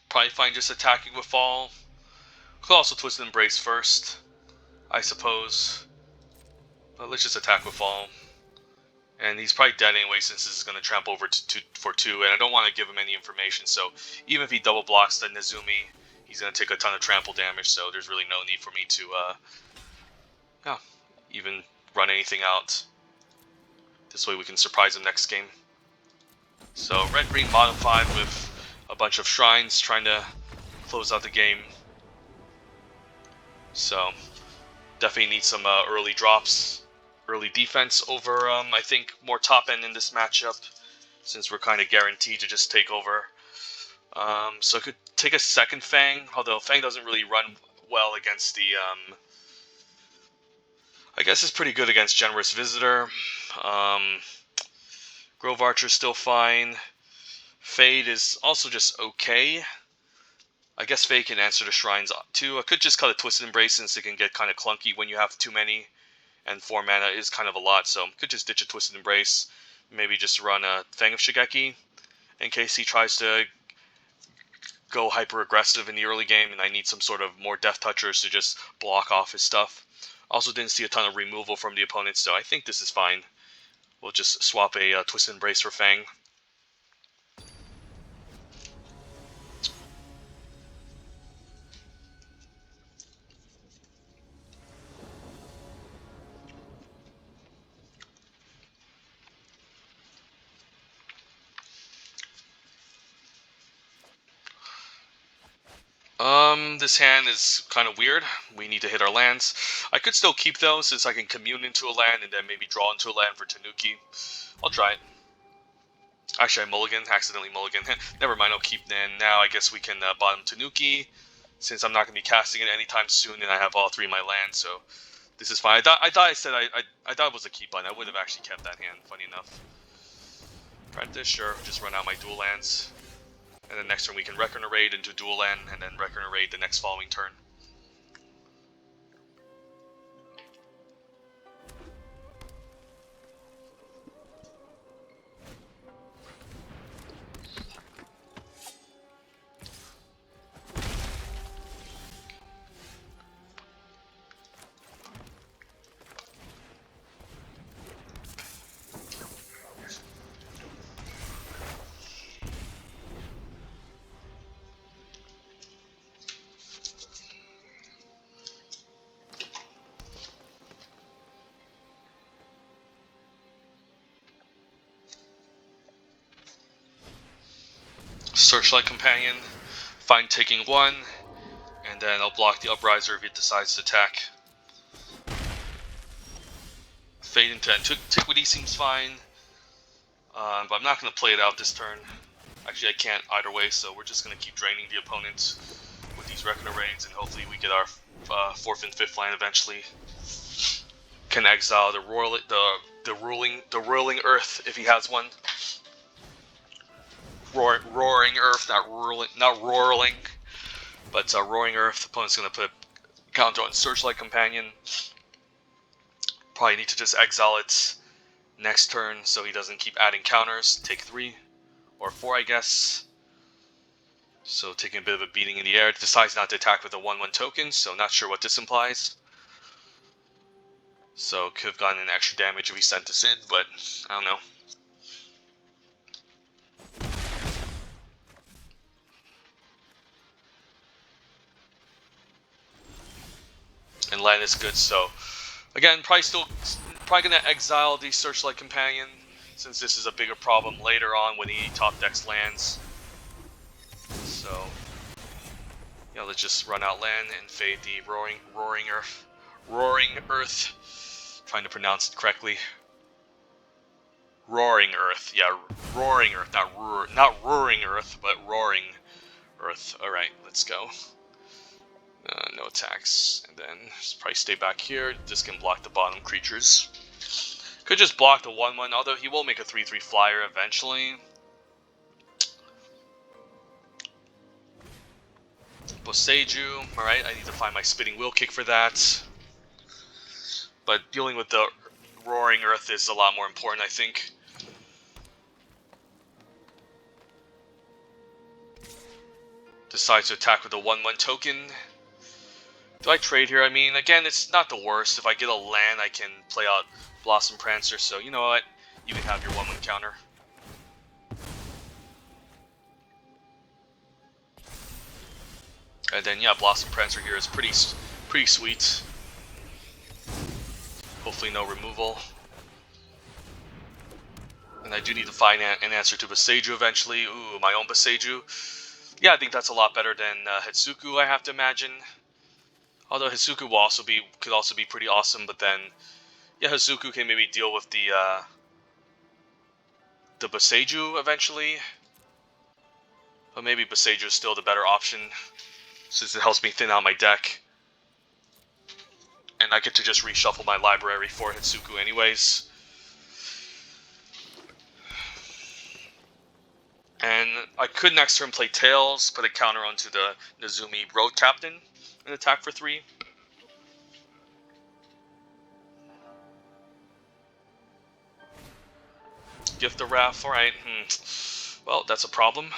Probably fine just attacking with Fall. Could also Twisted Embrace first, I suppose. But let's just attack with Fall. And he's probably dead anyway since this is going to trample over for 2, and I don't want to give him any information, so even if he double blocks the Nezumi, he's going to take a ton of trample damage, so there's really no need for me to even run anything out. This way we can surprise him next game. So red-green bottom 5 with a bunch of shrines trying to close out the game. So definitely need some early drops, early defense over I think more top end in this matchup, since we're kind of guaranteed to just take over. So I could take a second Fang, although Fang doesn't really run well against the I guess it's pretty good against Generous Visitor. Grove Archer's still fine. Fade is also just okay. I guess Fade can answer the shrines too. I could just cut a Twisted Embrace since it can get kind of clunky when you have too many, and 4 mana is kind of a lot, so could just ditch a Twisted Embrace. Maybe just run a Fang of Shigeki in case he tries to go hyper aggressive in the early game and I need some sort of more Death Touchers to just block off his stuff. Also didn't see a ton of removal from the opponent, so I think this is fine. We'll just swap a Twisted Embrace for Fang. This hand is kind of weird. We need to hit our lands. I could still keep those since I can commune into a land and then maybe draw into a land for Tanuki. I'll try it. Actually, I mulligan, accidentally mulligan. Never mind, I'll keep then. Now I guess we can bottom Tanuki, since I'm not going to be casting it anytime soon and I have all 3 of my lands, so this is fine. I thought it was a keep button. I would have actually kept that hand, funny enough. Practice, sure, just run out my dual lands. And then next turn we can Reckoner Raid into dual land, and then Reckoner Raid the next following turn. Searchlight Companion, fine taking 1, and then I'll block the Upriser if it decides to attack. Fade into Antiquity seems fine, but I'm not going to play it out this turn. Actually, I can't either way, so we're just going to keep draining the opponent with these Reckoner Raids, and hopefully we get our 4th and 5th land eventually. Can exile the Roiling Earth if he has one. Roaring Earth, not roaring, but Roaring Earth. The opponent's going to put a counter on Searchlight Companion. Probably need to just exile it next turn so he doesn't keep adding counters. Take 3 or 4, I guess. So taking a bit of a beating in the air. It decides not to attack with a 1/1 token, so not sure what this implies. So could have gotten an extra damage if he sent this in, but I don't know. And land is good, so again, probably gonna exile the Searchlight Companion, since this is a bigger problem later on when he top decks lands. So yeah, let's just run out land and fade the Roaring Earth. Trying to pronounce it correctly. Roaring Earth, yeah, Roaring Earth, not Roaring Earth, but Roaring Earth. All right, let's go. No attacks, and then probably stay back here. This can block the bottom creatures. Could just block the 1/1, although he will make a 3/3 flyer eventually. Boseiju, alright, I need to find my Spitting Wheel Kick for that. But dealing with the Roaring Earth is a lot more important, I think. Decides to attack with a 1/1 token. Do I trade here? I mean, again, it's not the worst. If I get a land, I can play out Blossom Prancer, so you know what? You can have your 1/1 counter. And then, yeah, Blossom Prancer here is pretty sweet. Hopefully no removal. And I do need to find an answer to Boseiju eventually. Ooh, my own Boseiju. Yeah, I think that's a lot better than Hidetsugu, I have to imagine. Although Hidetsugu could also be pretty awesome, but then, yeah, Hidetsugu can maybe deal with the Boseiju eventually. But maybe Boseiju is still the better option, since it helps me thin out my deck. And I get to just reshuffle my library for Hidetsugu anyways. And I could next turn play Tails, put a counter onto the Nezumi Road Captain, and attack for 3. Gift the Wrath, alright. Well, that's a problem.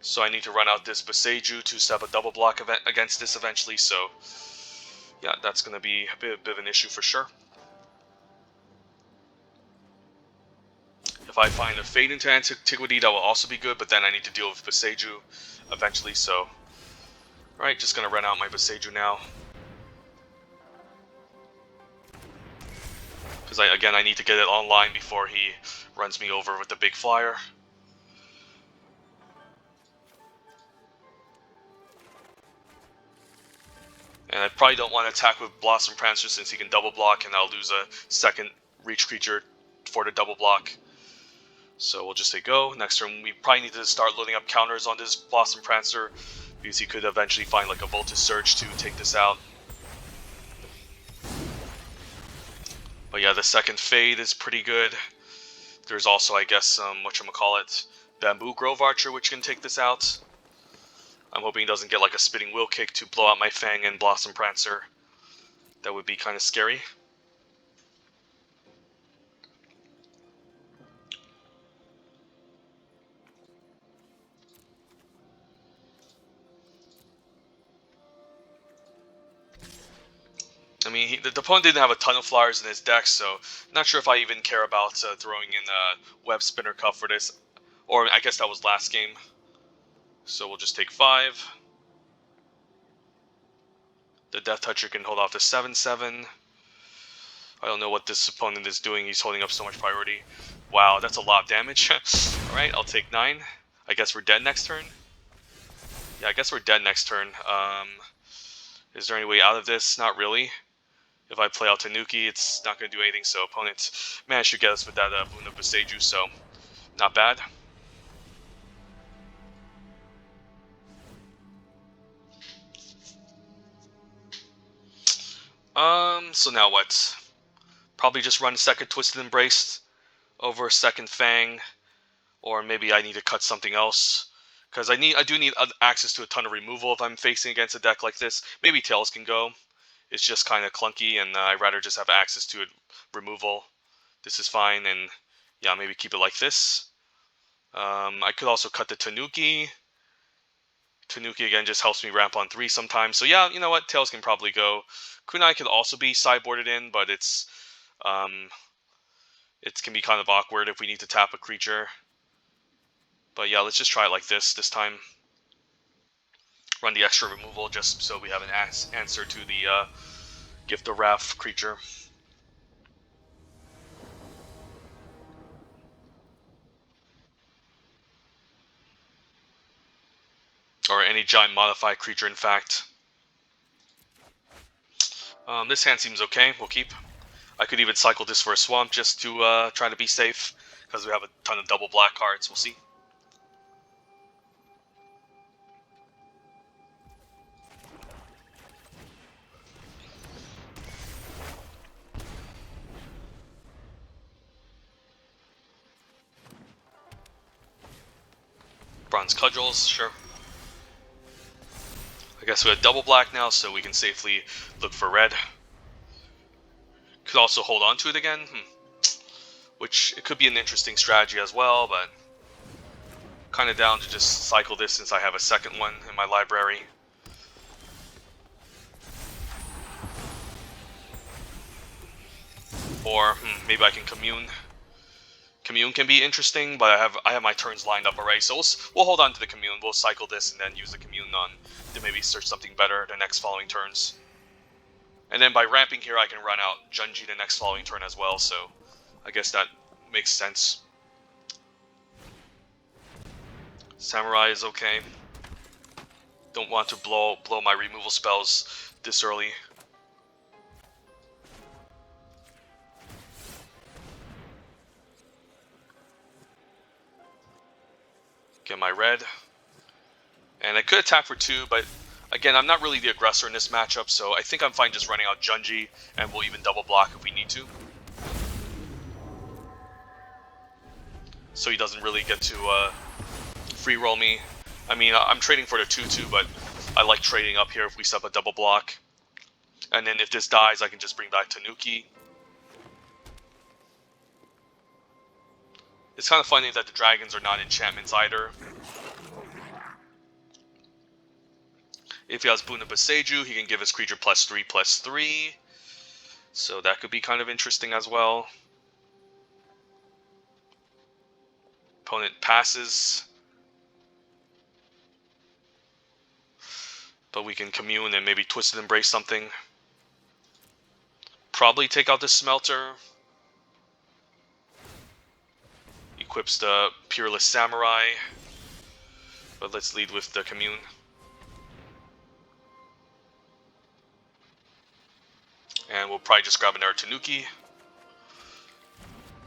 So I need to run out this Boseiju to set up a double block against this eventually, so yeah, that's going to be a bit of an issue for sure. If I find a Fade into Antiquity, that will also be good, but then I need to deal with Boseiju eventually, so alright, just going to run out my Boseiju now. Because I need to get it online before he runs me over with the big flyer. And I probably don't want to attack with Blossom Prancer since he can double block, and I'll lose a second reach creature for the double block. So we'll just say go. Next turn, we probably need to start loading up counters on this Blossom Prancer, because he could eventually find like a Voltage Surge to take this out. But yeah, the second Fade is pretty good. There's also, I guess, whatchamacallit, Bamboo Grove Archer, which can take this out. I'm hoping he doesn't get like a Spitting Wheel Kick to blow out my Fang and Blossom Prancer. That would be kind of scary. I mean, the opponent didn't have a ton of flyers in his deck, so not sure if I even care about throwing in a Web Spinner Cup for this. Or I guess that was last game. So we'll just take 5. The Death Toucher can hold off the 7/7. I don't know what this opponent is doing. He's holding up so much priority. Wow, that's a lot of damage. Alright, I'll take 9. I guess we're dead next turn. Yeah, I guess we're dead next turn. Is there any way out of this? Not really. If I play out Tanuki, it's not going to do anything, so opponent managed to get us with that Boon of Hidetsegu, so not bad. So now what? Probably just run second Twisted Embrace over second Fang, or maybe I need to cut something else. Because I do need access to a ton of removal if I'm facing against a deck like this. Maybe Tails can go. It's just kind of clunky, and I'd rather just have access to it removal. This is fine, and yeah, maybe keep it like this. I could also cut the Tanuki. Tanuki again just helps me ramp on 3 sometimes. So yeah, you know what? Tails can probably go. Kunai could also be sideboarded in, but it can be kind of awkward if we need to tap a creature. But yeah, let's just try it like this time. Run the extra removal just so we have an answer to the Gift of Wrath creature. Or any giant modified creature, in fact. This hand seems okay. We'll keep. I could even cycle this for a swamp just to try to be safe, because we have a ton of double black cards. We'll see. Bronze Cudgels, sure. I guess we have double black now, so we can safely look for red. Could also hold on to it again, which it could be an interesting strategy as well, but kind of down to just cycle this since I have a second one in my library. Or maybe I can commune. Commune can be interesting, but I have my turns lined up already, so we'll hold on to the commune. We'll cycle this and then use the commune on to maybe search something better the next following turns. And then by ramping here, I can run out Junji the next following turn as well, so I guess that makes sense. Samurai is okay. Don't want to blow my removal spells this early. Get my red. And I could attack for 2, but again, I'm not really the aggressor in this matchup, so I think I'm fine just running out Junji, and we'll even double block if we need to. So he doesn't really get to free roll me. I mean, I'm trading for the 2/2, but I like trading up here if we set up a double block. And then if this dies, I can just bring back Tanuki. It's kind of funny that the dragons are not enchantments either. If he has Boon of Hidetsegu, he can give his creature +3/+3. So that could be kind of interesting as well. Opponent passes. But we can commune and maybe Twisted Embrace something. Probably take out the Smelter. Equips the Peerless Samurai. But let's lead with the commune. And we'll probably just grab another Tanuki.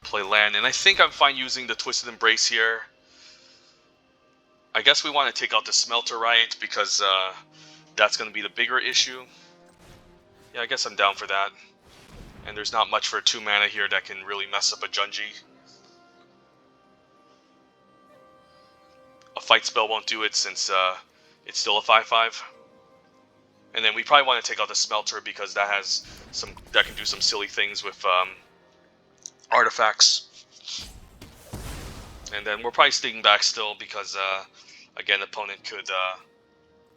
Play land. And I think I'm fine using the Twisted Embrace here. I guess we want to take out the Smelter, right? Because that's going to be the bigger issue. Yeah, I guess I'm down for that. And there's not much for 2 mana here that can really mess up a Junji. A fight spell won't do it since it's still a 5/5. And then we probably want to take out the Smelter because that can do some silly things with artifacts. And then we're probably sticking back still because again, the opponent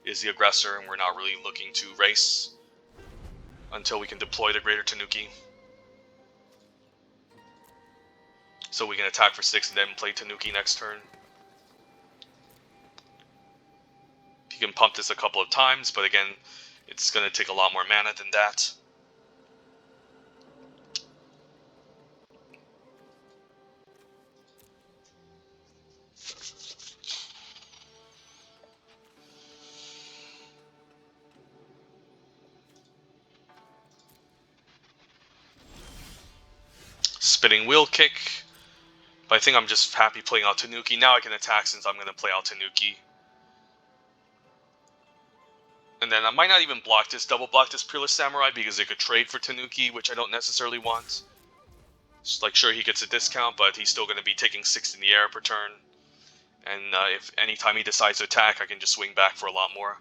is the aggressor, and we're not really looking to race until we can deploy the Greater Tanuki. So we can attack for 6 and then play Tanuki next turn. You can pump this a couple of times, but again, it's going to take a lot more mana than that. spinning wheel kick. But I think I'm just happy playing out Tanuki. Now I can attack since I'm going to play out Tanuki. And then I might not even double block this Peerless Samurai because it could trade for Tanuki, which I don't necessarily want. It's like, sure, he gets a discount, but he's still going to be taking 6 in the air per turn. And if anytime he decides to attack, I can just swing back for a lot more.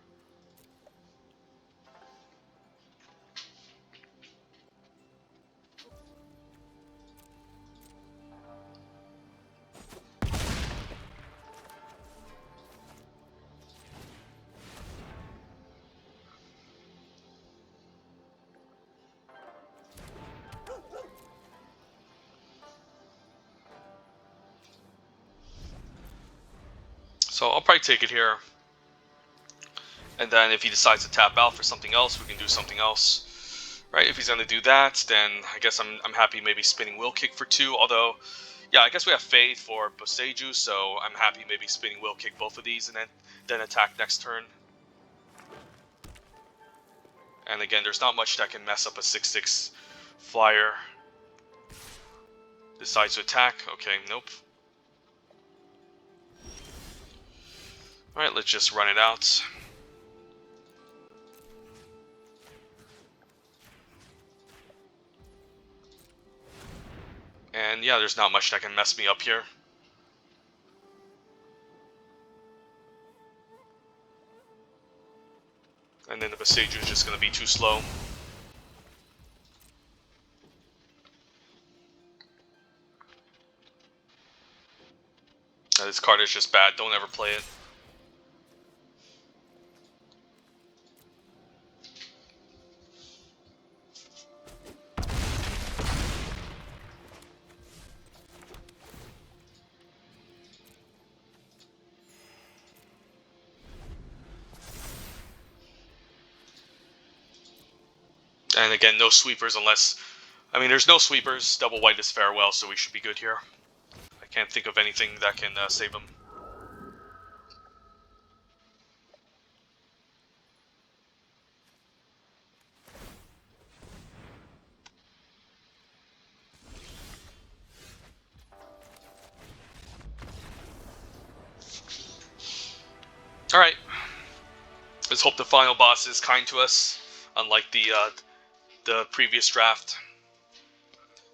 So I'll probably take it here. And then if he decides to tap out for something else, we can do something else. Right, if he's going to do that, then I guess I'm happy maybe spinning Will Kick for 2. Although, yeah, I guess we have Faith for Hidetsegu, so I'm happy maybe spinning Will Kick both of these and then attack next turn. And again, there's not much that can mess up a 6/6 flyer. Decides to attack. Okay, nope. Alright, let's just run it out. And yeah, there's not much that can mess me up here. And then the Hidetsegu is just going to be too slow. This card is just bad. Don't ever play it. And again, no sweepers unless... I mean, there's no sweepers. Double white is farewell, so we should be good here. I can't think of anything that can save him. Alright. Let's hope the final boss is kind to us, unlike the previous draft.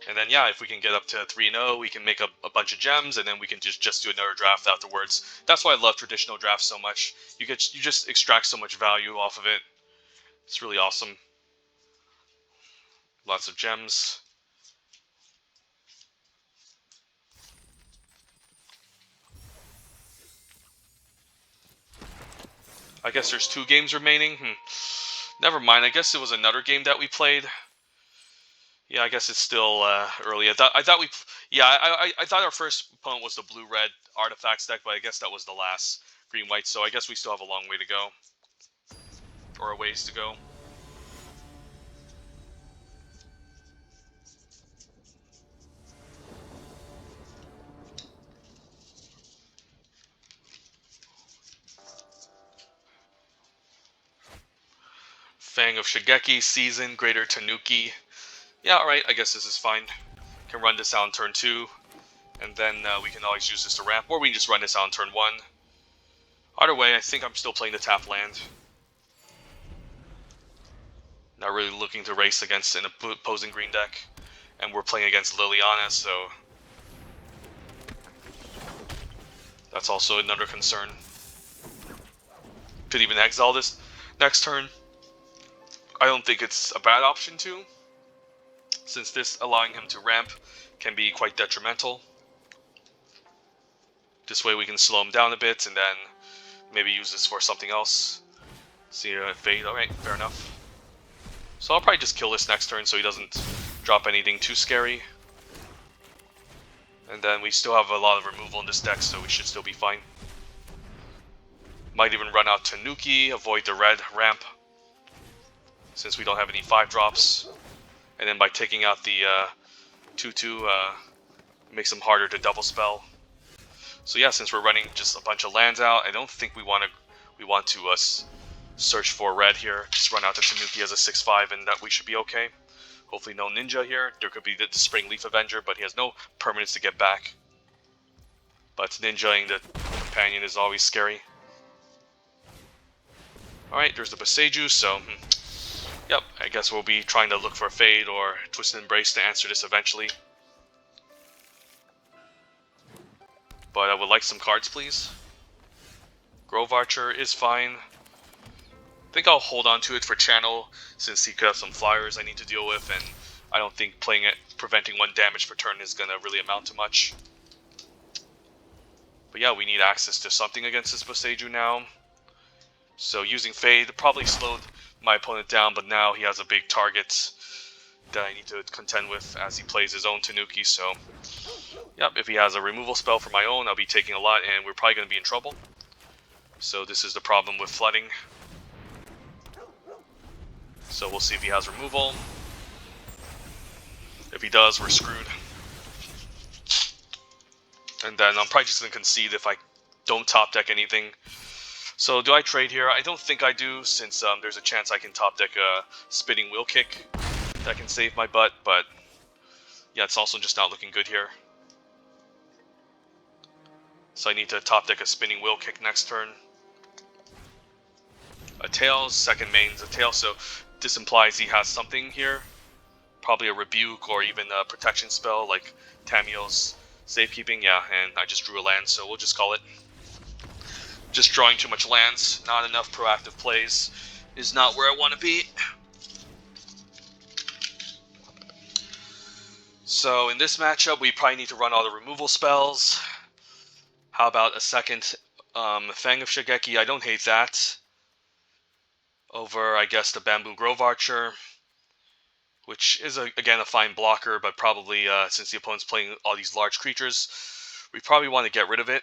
And then, yeah, if we can get up to 3-0, we can make a bunch of gems, and then we can just do another draft afterwards. That's why I love traditional drafts so much. You just extract so much value off of it. It's really awesome. Lots of gems. I guess there's 2 games remaining. Never mind. I guess it was another game that we played. Yeah, I guess it's still early. I thought our first opponent was the blue-red artifacts deck, but I guess that was the last green-white. So I guess we still have a long way to go, or a ways to go. Fang of Shigeki, Season, Greater Tanuki. Yeah, alright, I guess this is fine. Can run this out on turn 2, and then we can always use this to ramp, or we can just run this out on turn 1. Either way, I think I'm still playing the tap land. Not really looking to race against an opposing green deck, and we're playing against Liliana, so that's also another concern. Could even exile this next turn. I don't think it's a bad option too, since this allowing him to ramp can be quite detrimental. This way we can slow him down a bit and then maybe use this for something else. See fade, alright, fair enough. So I'll probably just kill this next turn so he doesn't drop anything too scary. And then we still have a lot of removal in this deck, so we should still be fine. Might even run out Tanuki, avoid the red ramp, since we don't have any 5-drops. And then by taking out the 2/2, makes them harder to double spell. So yeah, since we're running just a bunch of lands out, I don't think we want to search for red here. Just run out the Tanuki as a 6/5, and that we should be okay. Hopefully no ninja here. There could be the Spring Leaf Avenger, but he has no permanents to get back. But ninjaing the companion is always scary. Alright, there's the Boseiju, so... Yep, I guess we'll be trying to look for a Fade or Twisted Embrace to answer this eventually. But I would like some cards, please. Grove Archer is fine. I think I'll hold on to it for Channel, since he could have some flyers I need to deal with, and I don't think playing it, preventing 1 damage per turn is going to really amount to much. But yeah, we need access to something against this Boseiju now. So using Fade probably slowed my opponent down, but now he has a big target that I need to contend with as he plays his own Tanuki, so... Yep, if he has a removal spell for my own, I'll be taking a lot, and we're probably going to be in trouble. So this is the problem with flooding. So we'll see if he has removal. If he does, we're screwed. And then I'm probably just going to concede if I don't top deck anything. So do I trade here? I don't think I do, since there's a chance I can top deck a Spinning Wheel Kick that can save my butt, but yeah, it's also just not looking good here. So I need to top deck a Spinning Wheel Kick next turn. A Tails, second main's a Tail, so this implies he has something here. Probably a Rebuke or even a protection spell like Tamiyo's Safekeeping, yeah, and I just drew a land, so we'll just call it. Just drawing too much lands, not enough proactive plays, is not where I want to be. So in this matchup, we probably need to run all the removal spells. How about a second Fang of Shigeki? I don't hate that. Over, I guess, the Bamboo Grove Archer, which is, again, a fine blocker, but probably, since the opponent's playing all these large creatures, we probably want to get rid of it.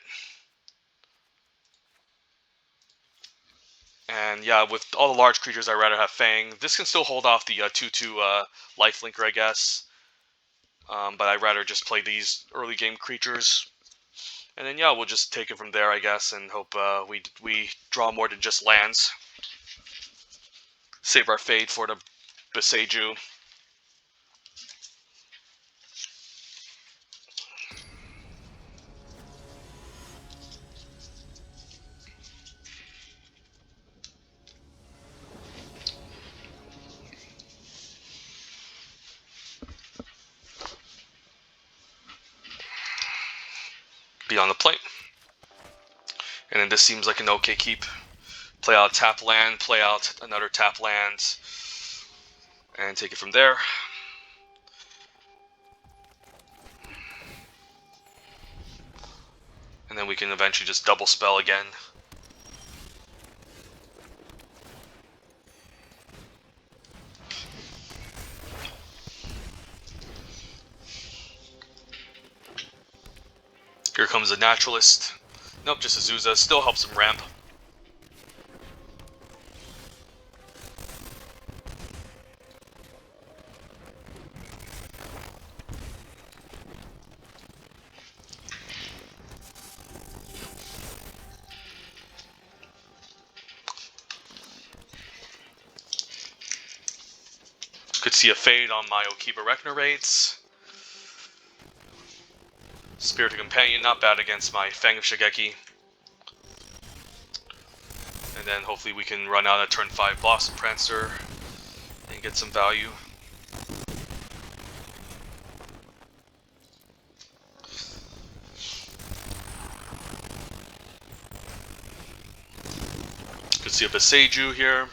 And yeah, with all the large creatures, I'd rather have Fang. This can still hold off the 2/2 Lifelinker, I guess. But I'd rather just play these early game creatures. And then yeah, we'll just take it from there, I guess, and hope we draw more than just lands. Save our Fade for the Boseiju. Be on the plate. And then this seems like an okay keep. Play out tap land, play out another tap land, and take it from there. And then we can eventually just double spell again. Here comes the Naturalist. Nope, just Azusa. Still helps him ramp. Could see a Fade on my Okiba Rekna raids. Spirited Companion, not bad against my Fang of Shigeki. And then hopefully we can run out a turn 5 Blossom Prancer and get some value. Could see a Boseiju here.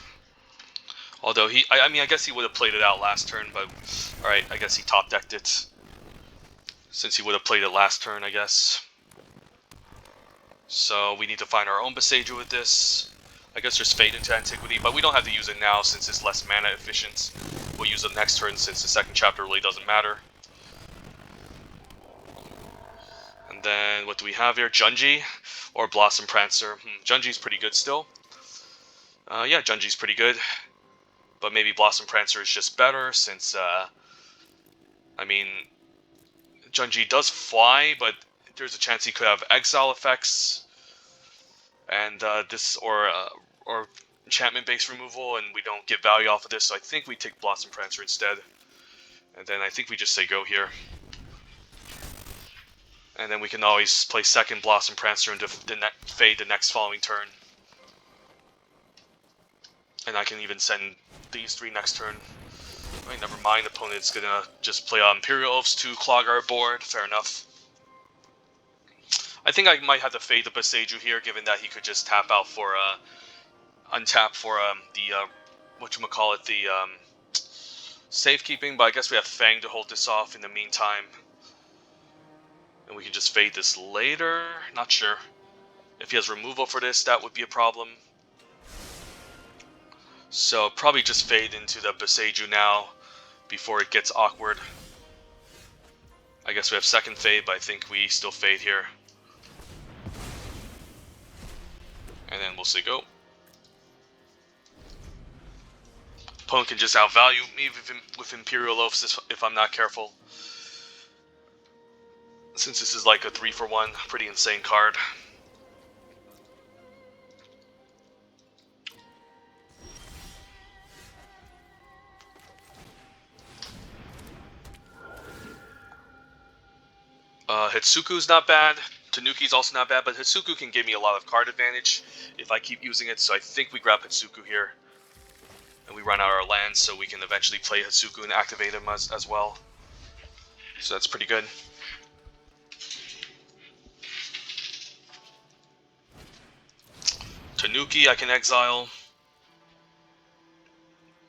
Although I mean, I guess he would have played it out last turn, but alright, I guess he top decked it. Since he would have played it last turn, I guess. So we need to find our own Boseiju with this. I guess there's Fade into Antiquity, but we don't have to use it now since it's less mana efficient. We'll use it next turn since the second chapter really doesn't matter. And then, what do we have here? Junji or Blossom Prancer? Junji's pretty good still. Yeah, Junji's pretty good. But maybe Blossom Prancer is just better since, I mean, Junji does fly, but there's a chance he could have exile effects. And or enchantment-based removal, and we don't get value off of this, so I think we take Blossom Prancer instead. And then I think we just say go here. And then we can always play second Blossom Prancer and fade the next following turn. And I can even send these 3 next turn. Right, never mind, opponent's gonna just play Imperial Oaths to clog our board. Fair enough. I think I might have to fade the Hidetsegu here, given that he could just tap out for untap for whatchamacallit, the safekeeping, but I guess we have Fang to hold this off in the meantime. And we can just fade this later? Not sure. If he has removal for this, that would be a problem. So probably just fade into the Hidetsegu now before it gets awkward. I guess we have second fade, but I think we still fade here. And then we'll say go. Opponent can just outvalue me with Imperial Oaths if I'm not careful. Since this is like a 3-for-1, pretty insane card. Hidetsugu's not bad. Tanuki's also not bad, but Hidetsugu can give me a lot of card advantage if I keep using it, so I think we grab Hidetsugu here. And we run out our lands so we can eventually play Hidetsugu and activate him as well. So that's pretty good. Tanuki I can exile.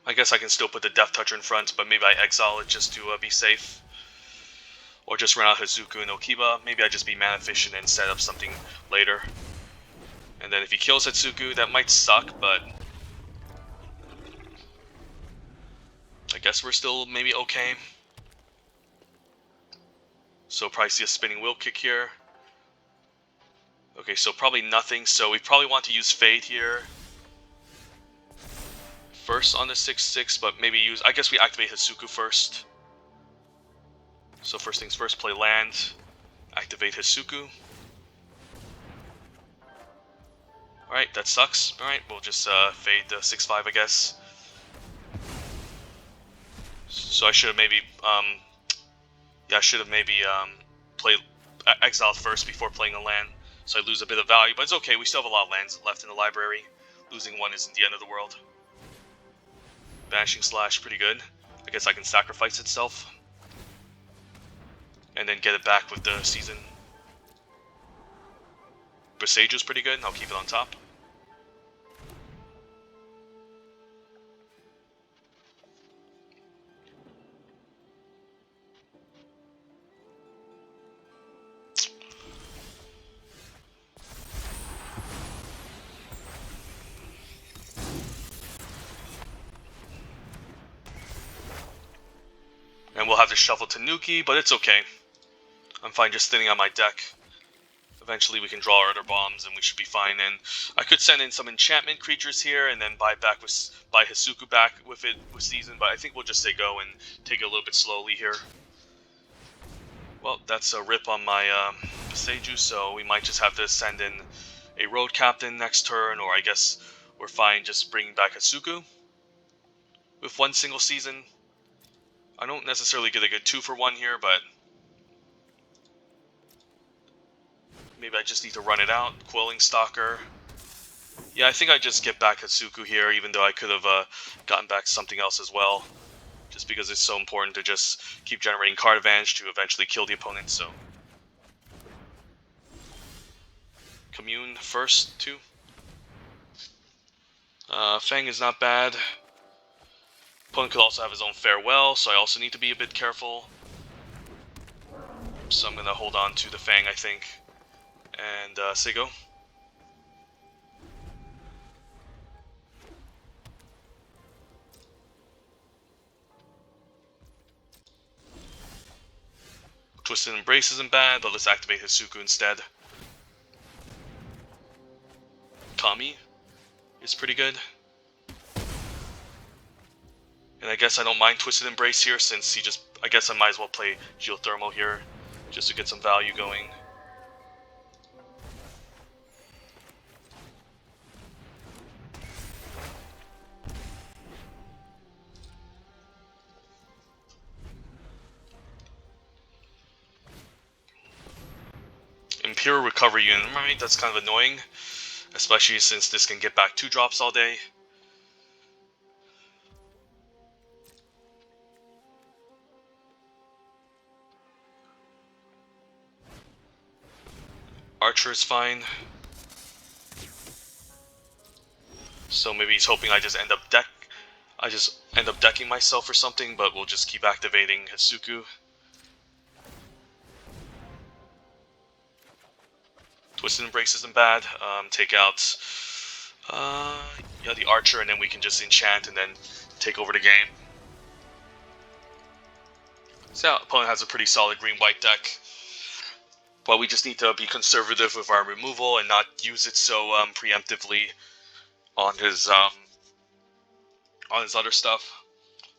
I guess I can still put the Death Toucher in front, but maybe I exile it just to be safe. Or just run out Hidetsugu and Okiba. Maybe I just be mana efficient and set up something later. And then if he kills Hidetsugu, that might suck, but I guess we're still maybe okay. So probably see a spinning wheel kick here. Okay, so probably nothing, so we probably want to use Fade here. First on the 6/6, but maybe use, I guess we activate Hidetsugu first. So first things first, play land, activate Hidetsugu. Alright, that sucks. Alright, we'll just fade the 6/5, I guess. So I should have maybe, played exiled first before playing a land. So I lose a bit of value, but it's okay, we still have a lot of lands left in the library. Losing one isn't the end of the world. Banishing Slash, pretty good. I guess I can sacrifice itself. And then get it back with the season. Hidetsegu's pretty good, I'll keep it on top. And we'll have to shuffle Tanuki, but it's okay. I'm fine just thinning on my deck. Eventually we can draw our other bombs and we should be fine. And I could send in some enchantment creatures here and then buy Hidetsugu back with season, but I think we'll just say go and take it a little bit slowly here. Well, that's a rip on my Hidetseju, so we might just have to send in a road captain next turn, or I guess we're fine just bringing back Hidetsugu with one single season. I don't necessarily get a good 2-for-1 here, but maybe I just need to run it out. Quelling Stalker. Yeah, I think I just get back Hidetsugu here, even though I could have gotten back something else as well. Just because it's so important to just keep generating card advantage to eventually kill the opponent, so. Commune first, too. Fang is not bad. Opponent could also have his own Farewell, so I also need to be a bit careful. So I'm going to hold on to the Fang, I think. And say go. Twisted Embrace isn't bad, but let's activate Hidetsugu instead. Kami is pretty good. And I guess I don't mind Twisted Embrace here, since he just, I guess I might as well play Geothermal here, just to get some value going. Hero Recovery Unit, right? That's kind of annoying, especially since this can get back 2 drops all day. Archer is fine. So maybe he's hoping I just end up decking myself or something, but we'll just keep activating Hidetegu. Twisted Embrace isn't bad. Take out yeah, the Archer, and then we can just enchant and then take over the game. So opponent has a pretty solid green-white deck. But we just need to be conservative with our removal and not use it so preemptively on his other stuff.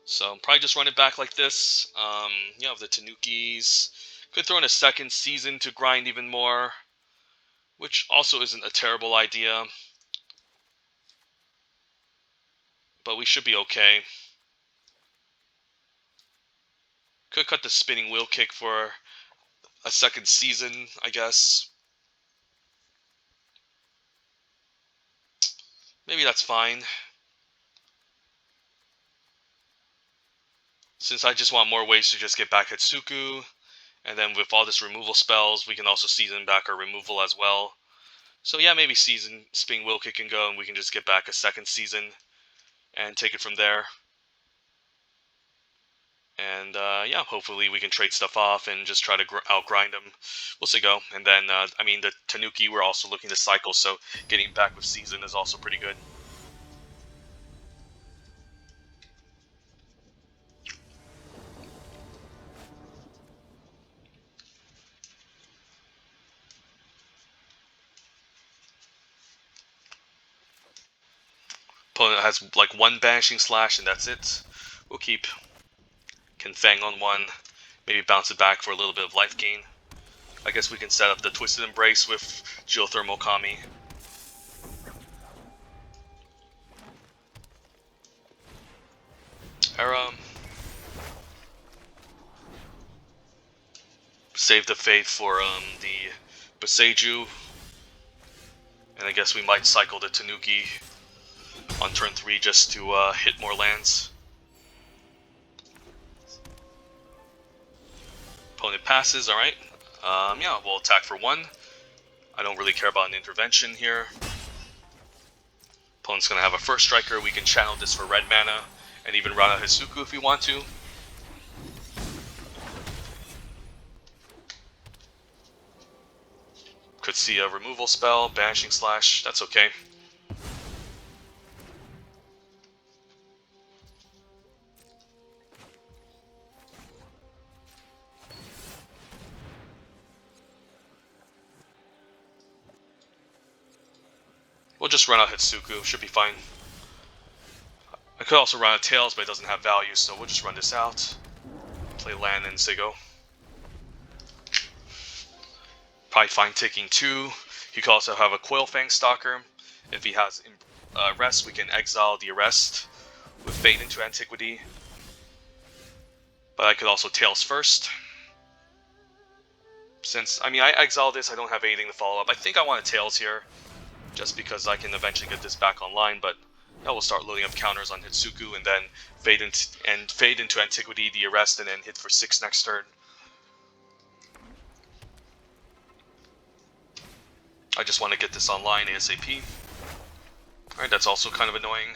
So probably just run it back like this. Yeah, with the Tanukis. Could throw in a second season to grind even more, which also isn't a terrible idea. But we should be okay. Could cut the spinning wheel kick for a second season, I guess. Maybe that's fine. Since I just want more ways to just get back Hidetegu, and then with all this removal spells, we can also season back our removal as well. So yeah, maybe season spinning wheel kick can go, and we can just get back a second season and take it from there. And yeah, hopefully we can trade stuff off and just try to outgrind them. We'll see go. And then, I mean, the Tanuki, we're also looking to cycle, so getting back with season is also pretty good. Opponent has like 1 Banishing Slash, and that's it. We'll keep. Can Fang on 1. Maybe bounce it back for a little bit of life gain. I guess we can set up the Twisted Embrace with Geothermal Kami. Save the Fate for the Hidetegu. And I guess we might cycle the Tanuki on turn 3 just to hit more lands. Opponent passes, alright. Yeah, we'll attack for 1. I don't really care about an intervention here. Opponent's going to have a first striker. We can channel this for red mana and even run out Hidetegu if we want to. Could see a removal spell, Banishing Slash, that's okay. We'll just run out Hidetegu, should be fine. I could also run out Tails, but it doesn't have value, so we'll just run this out. Play land and say go. Probably fine taking 2. He could also have a Coilfang Stalker. If he has Arrest, we can exile the Arrest with Fade into Antiquity. But I could also Tails first. Since, I mean, I exile this, I don't have anything to follow up. I think I want a Tails here, just because I can eventually get this back online, but now we'll start loading up counters on Hidetegu and then fade into Antiquity, the Arrest, and then hit for 6 next turn. I just want to get this online ASAP. Alright, that's also kind of annoying.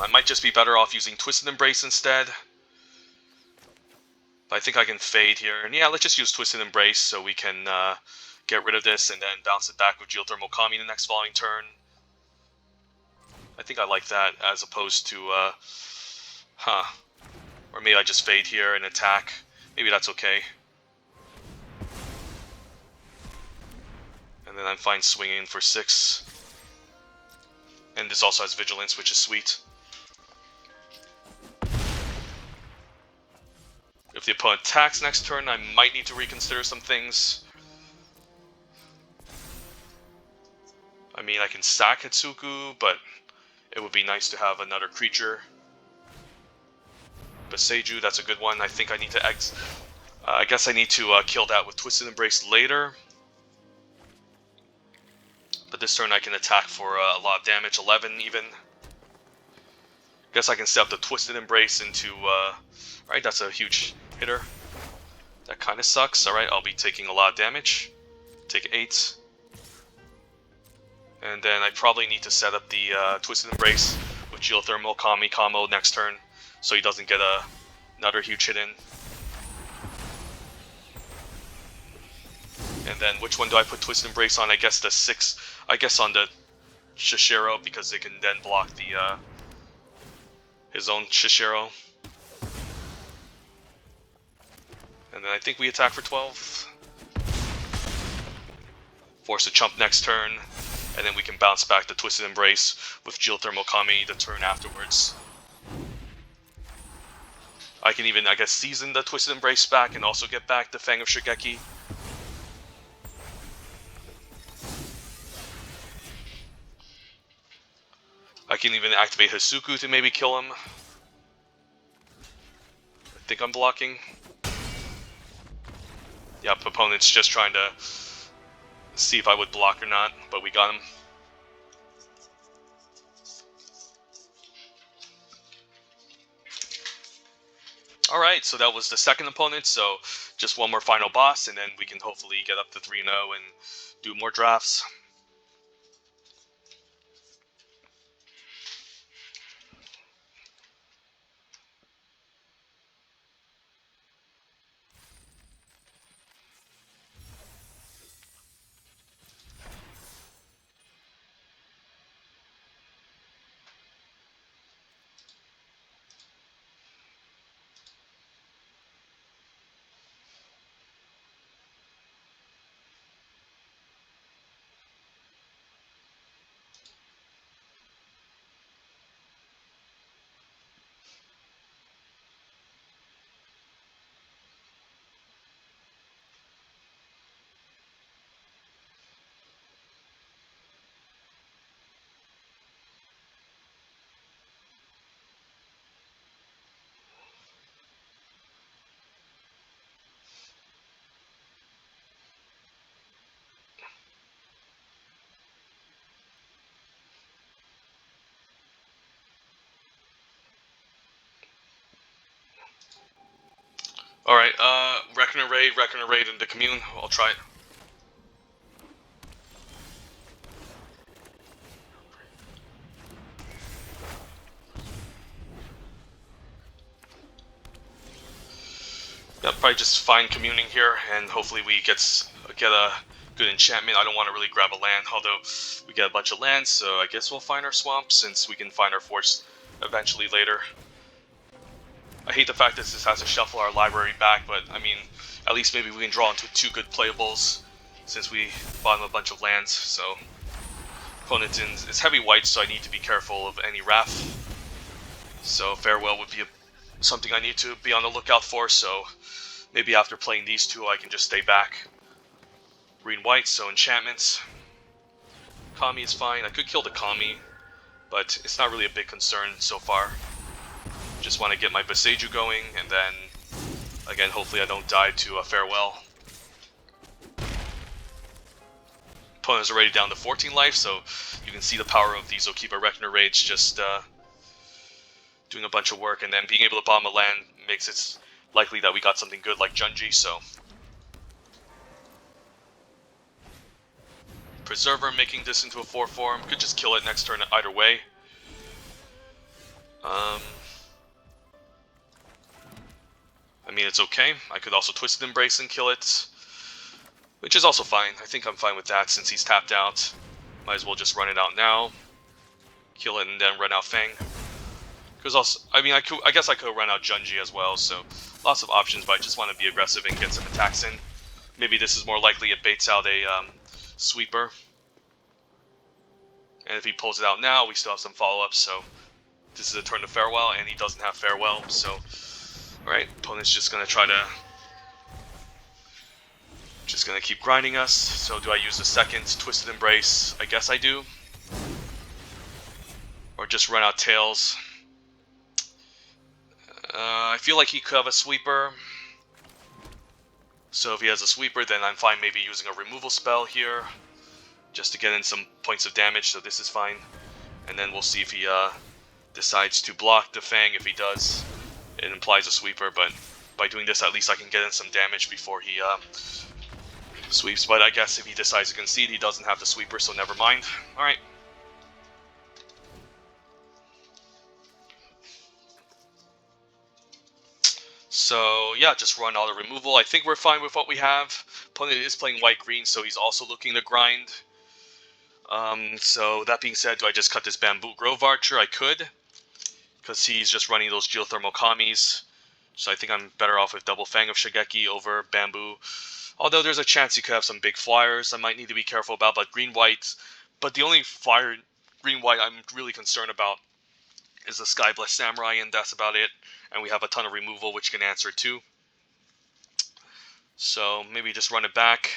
I might just be better off using Twisted Embrace instead. But I think I can fade here. And yeah, let's just use Twisted Embrace so we can get rid of this and then bounce it back with Geothermal Kami the next following turn. I think I like that as opposed to, or maybe I just fade here and attack. Maybe that's okay. And then I'm fine swinging for 6. And this also has Vigilance, which is sweet. If the opponent attacks next turn, I might need to reconsider some things. I mean, I can sack Hidetegu, but it would be nice to have another creature. Hidetsegu, that's a good one. I think I need to I guess I need to kill that with Twisted Embrace later. But this turn I can attack for a lot of damage, 11 even. Guess I can set up the Twisted Embrace into, alright, that's a huge hitter. That kind of sucks. Alright, I'll be taking a lot of damage. Take 8. And then I probably need to set up the Twisted Embrace with Geothermal Kami combo next turn, so he doesn't get another huge hit in. And then which one do I put Twisted Embrace on? I guess the 6. I guess on the Shishiro, because it can then block the his own Shishiro. And then I think we attack for 12. Force a chump next turn, and then we can bounce back the Twisted Embrace with Geothermal Kami the turn afterwards. I can even, I guess, season the Twisted Embrace back and also get back the Fang of Shigeki. I can even activate Hidetsugu to maybe kill him. I think I'm blocking. Yep, opponent's just trying to see if I would block or not, but we got him. Alright, so that was the second opponent, so just one more final boss, and then we can hopefully get up to 3-0 and do more drafts. Alright, Reckoner Raid into Commune. I'll try it. Yep, probably just fine communing here, and hopefully we get a good enchantment. I don't want to really grab a land, although we get a bunch of lands, so I guess we'll find our swamp, since we can find our force eventually later. I hate the fact that this has to shuffle our library back, but I mean, at least maybe we can draw into 2 good playables, since we bought him a bunch of lands, so... Opponent is heavy white, so I need to be careful of any Wrath. So Farewell would be something I need to be on the lookout for, so maybe after playing these 2 I can just stay back. Green-white, so enchantments. Kami is fine. I could kill the Kami, but it's not really a big concern so far. Just want to get my Hidetegu going, and then, again, hopefully I don't die to a Farewell. Opponent's already down to 14 life, so you can see the power of these Okiba Reckoner Raids just doing a bunch of work, and then being able to bomb a land makes it likely that we got something good like Junji, so... Preserver making this into a 4 form. Could just kill it next turn either way. I mean, it's okay. I could also Twisted Embrace and kill it, which is also fine. I think I'm fine with that since he's tapped out. Might as well just run it out now. Kill it and then run out Fang. Because also, I mean, I guess I could run out Junji as well, so lots of options, but I just want to be aggressive and get some attacks in. Maybe this is more likely it baits out a Sweeper. And if he pulls it out now, we still have some follow-ups, so this is a turn to Farewell, and he doesn't have Farewell, so... Alright, opponent's just gonna try to... Just gonna keep grinding us. So do I use the second Twisted Embrace? I guess I do. Or just run out Tails. I feel like he could have a sweeper. So if he has a sweeper, then I'm fine maybe using a removal spell here, just to get in some points of damage, so this is fine. And then we'll see if he decides to block the Fang. If he does, it implies a sweeper, but by doing this, at least I can get in some damage before he sweeps. But I guess if he decides to concede, he doesn't have the sweeper, so never mind. Alright. So yeah, just run auto removal. I think we're fine with what we have. Opponent is playing white-green, so he's also looking to grind. So that being said, do I just cut this Bamboo Grove Archer? I could, because he's just running those Geothermal Kamis. So I think I'm better off with Double Fang of Shigeki over Bamboo. Although there's a chance he could have some big flyers I might need to be careful about, but green-white. But the only flyer green-white I'm really concerned about is the Sky Blessed Samurai, and that's about it. And we have a ton of removal, which can answer too. So maybe just run it back.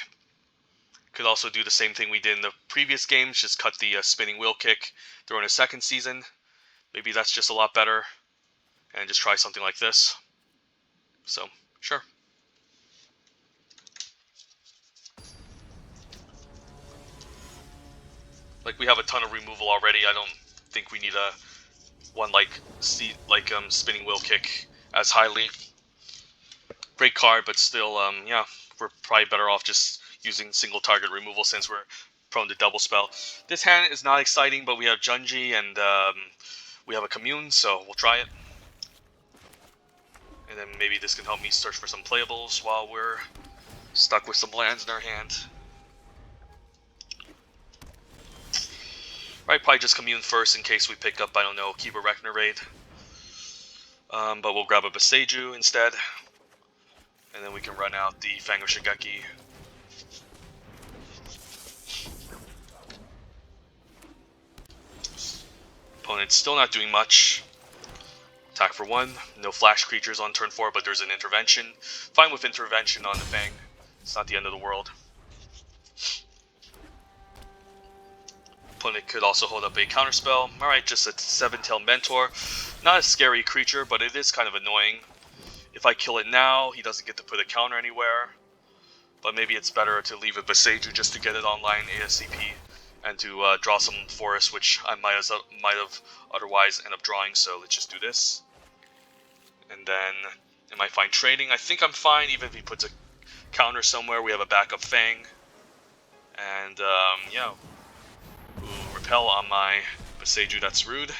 Could also do the same thing we did in the previous games, just cut the Spinning Wheel Kick, throw in a second season. Maybe that's just a lot better. And just try something like this. So, sure. Like, we have a ton of removal already. I don't think we need a one like Spinning Wheel Kick as highly. Great card, but still, yeah, we're probably better off just using single target removal since we're prone to double spell. This hand is not exciting, but we have Junji and we have a Commune, so we'll try it. And then maybe this can help me search for some playables while we're stuck with some lands in our hand. Right, probably just Commune first in case we pick up, I don't know, Kiba Rekna Raid. But we'll grab a Hidetsegu instead. And then we can run out the Fang of Shigeki. Opponent's still not doing much. Attack for 1. No flash creatures on turn 4, but there's an intervention. Fine with intervention on the Fang. It's not the end of the world. Opponent could also hold up a counterspell. Alright, just a 7-tailed Mentor. Not a scary creature, but it is kind of annoying. If I kill it now, he doesn't get to put a counter anywhere. But maybe it's better to leave a Hidetsegu just to get it online ASAP. And to draw some forests, which I might have otherwise end up drawing, so let's just do this. And then, am I fine trading? I think I'm fine, even if he puts a counter somewhere. We have a backup Fang. And, yeah. Ooh, repel on my Hidetsegu, that's rude.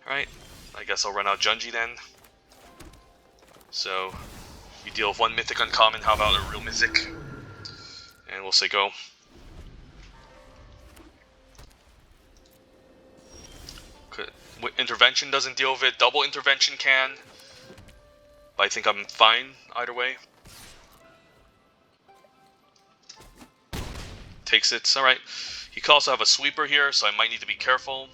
Alright, I guess I'll run out Junji then. So, we deal with 1 mythic uncommon, how about a real mythic? And we'll say go. Intervention doesn't deal with it, double intervention can. But I think I'm fine either way. Takes it, alright. He could also have a sweeper here, so I might need to be careful.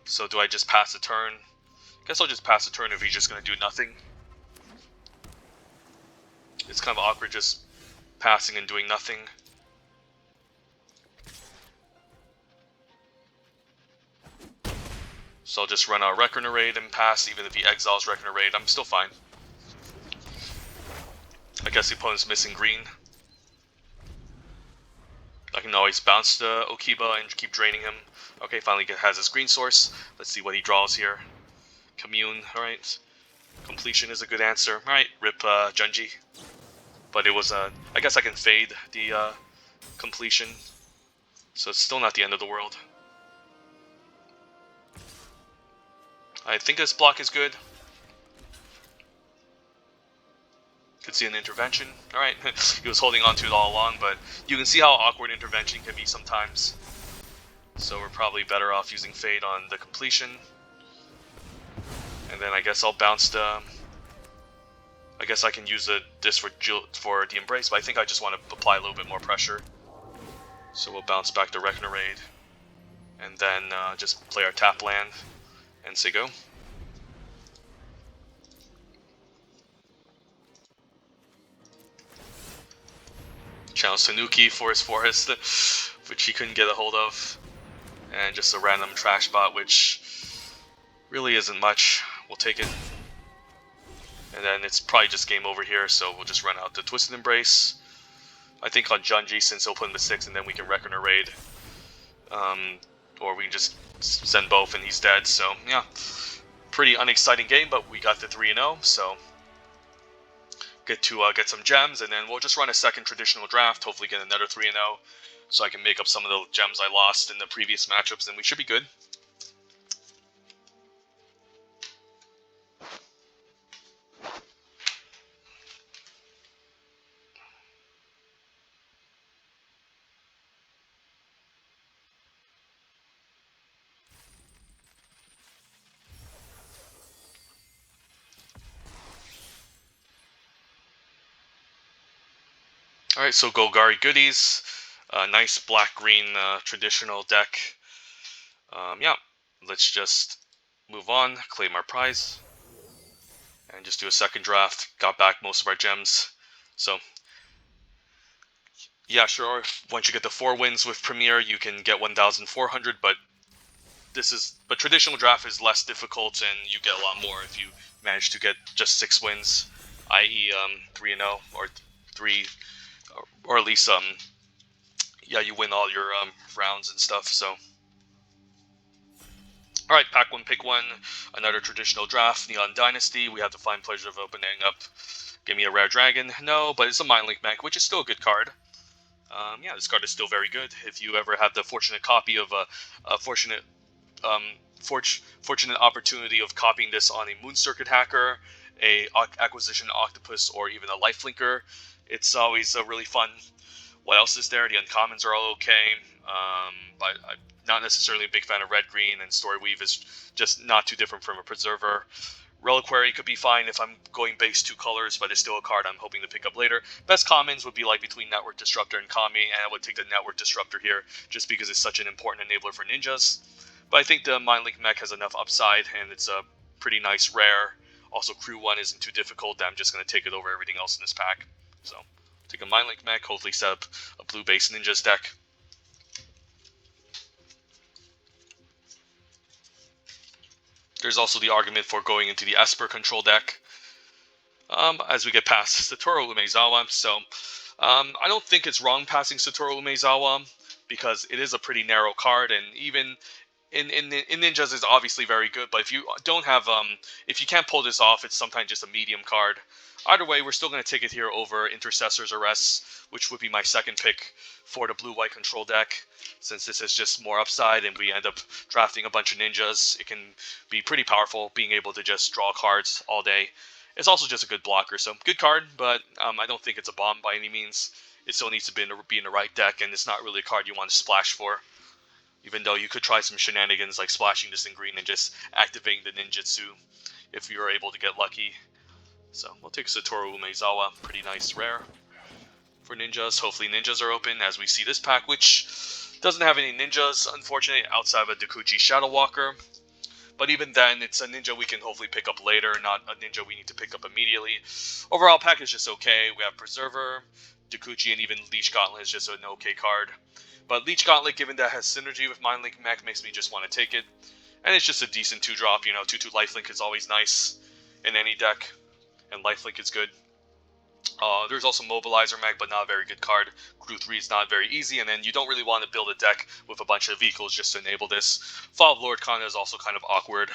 So do I just pass the turn? I guess I'll just pass the turn if he's just going to do nothing. It's kind of awkward just passing and doing nothing. So I'll just run out Reckoner Raid and pass, even if he exiles Reckoner Raid. I'm still fine. I guess the opponent's missing green. I can always bounce the Okiba and keep draining him. Okay, finally has his green source. Let's see what he draws here. Commune, alright. Completion is a good answer. Alright, rip Junji. But it was, I guess I can fade the completion. So it's still not the end of the world. I think this block is good. Could see an intervention. Alright, he was holding on to it all along, but you can see how awkward intervention can be sometimes. So we're probably better off using Fade on the completion. And then I guess I'll bounce the... I guess I can use this for the Embrace, but I think I just want to apply a little bit more pressure. So we'll bounce back to Reckoner Raid. And then just play our tap land and say go. Channel Tanuki for his forest, which he couldn't get a hold of. And just a random trash bot, which really isn't much. We'll take it. And then it's probably just game over here, so we'll just run out the Twisted Embrace. I think on Junji, since he'll put in the 6, and then we can Reckoner Raid. Or we can just send both and he's dead, so yeah. Pretty unexciting game, but we got the 3-0, so get some gems, and then we'll just run a second traditional draft, hopefully get another 3-0, so I can make up some of the gems I lost in the previous matchups, and we should be good. Alright, so Golgari goodies. Nice black-green traditional deck. Yeah, let's just move on, claim our prize, and just do a second draft. Got back most of our gems. So, yeah, sure, once you get the 4 wins with Premier, you can get 1,400, but traditional draft is less difficult, and you get a lot more if you manage to get just 6 wins, i.e. 3-0, or 3... or at least yeah, you win all your rounds and stuff. So alright, pack 1, pick 1, another traditional draft, Neon Dynasty. We have the fine pleasure of opening up. Give me a rare dragon. No, but it's a Mind Link mech, which is still a good card. Yeah, this card is still very good. If you ever have the fortunate copy of a fortunate opportunity of copying this on a Moon Circuit Hacker, a Acquisition Octopus, or even a Lifelinker, it's always really fun. What else is there? The uncommons are all okay. But I'm not necessarily a big fan of red, green, and Story Weave is just not too different from a Preserver. Reliquary could be fine if I'm going base 2 colors, but it's still a card I'm hoping to pick up later. Best commons would be like between Network Disruptor and Kami, and I would take the Network Disruptor here just because it's such an important enabler for ninjas. But I think the Mind Link mech has enough upside, and it's a pretty nice rare. Also, Crew 1 isn't too difficult. I'm just going to take it over everything else in this pack. So, take a Mind Link mech, hopefully set up a blue base ninjas deck. There's also the argument for going into the Esper control deck as we get past Satoru Umezawa. So, I don't think it's wrong passing Satoru Umezawa because it is a pretty narrow card, and even in ninjas is obviously very good, but if you don't have if you can't pull this off, it's sometimes just a medium card. Either way, we're still going to take it here over Intercessor's Arrests, which would be my second pick for the blue-white control deck. Since this is just more upside and we end up drafting a bunch of ninjas, it can be pretty powerful, being able to just draw cards all day. It's also just a good blocker, so good card, but I don't think it's a bomb by any means. It still needs to be in the right deck, and it's not really a card you want to splash for. Even though you could try some shenanigans like splashing this in green and just activating the ninjutsu if you're able to get lucky. So we'll take Satoru Umezawa, pretty nice rare for ninjas. Hopefully ninjas are open as we see this pack, which doesn't have any ninjas, unfortunately, outside of a Dakuchi Shadow Walker. But even then, it's a ninja we can hopefully pick up later, not a ninja we need to pick up immediately. Overall, pack is just okay. We have Preserver, Dakuchi, and even Leech Gauntlet is just an okay card. But Leech Gauntlet, given that has synergy with Mind Link mech, makes me just want to take it. And it's just a decent 2-drop, you know, 2/2 Lifelink is always nice in any deck. And Lifelink is good. There's also Mobilizer mech, but not a very good card. Crew 3 is not very easy, and then you don't really want to build a deck with a bunch of vehicles just to enable this. Fall of Lord Kana is also kind of awkward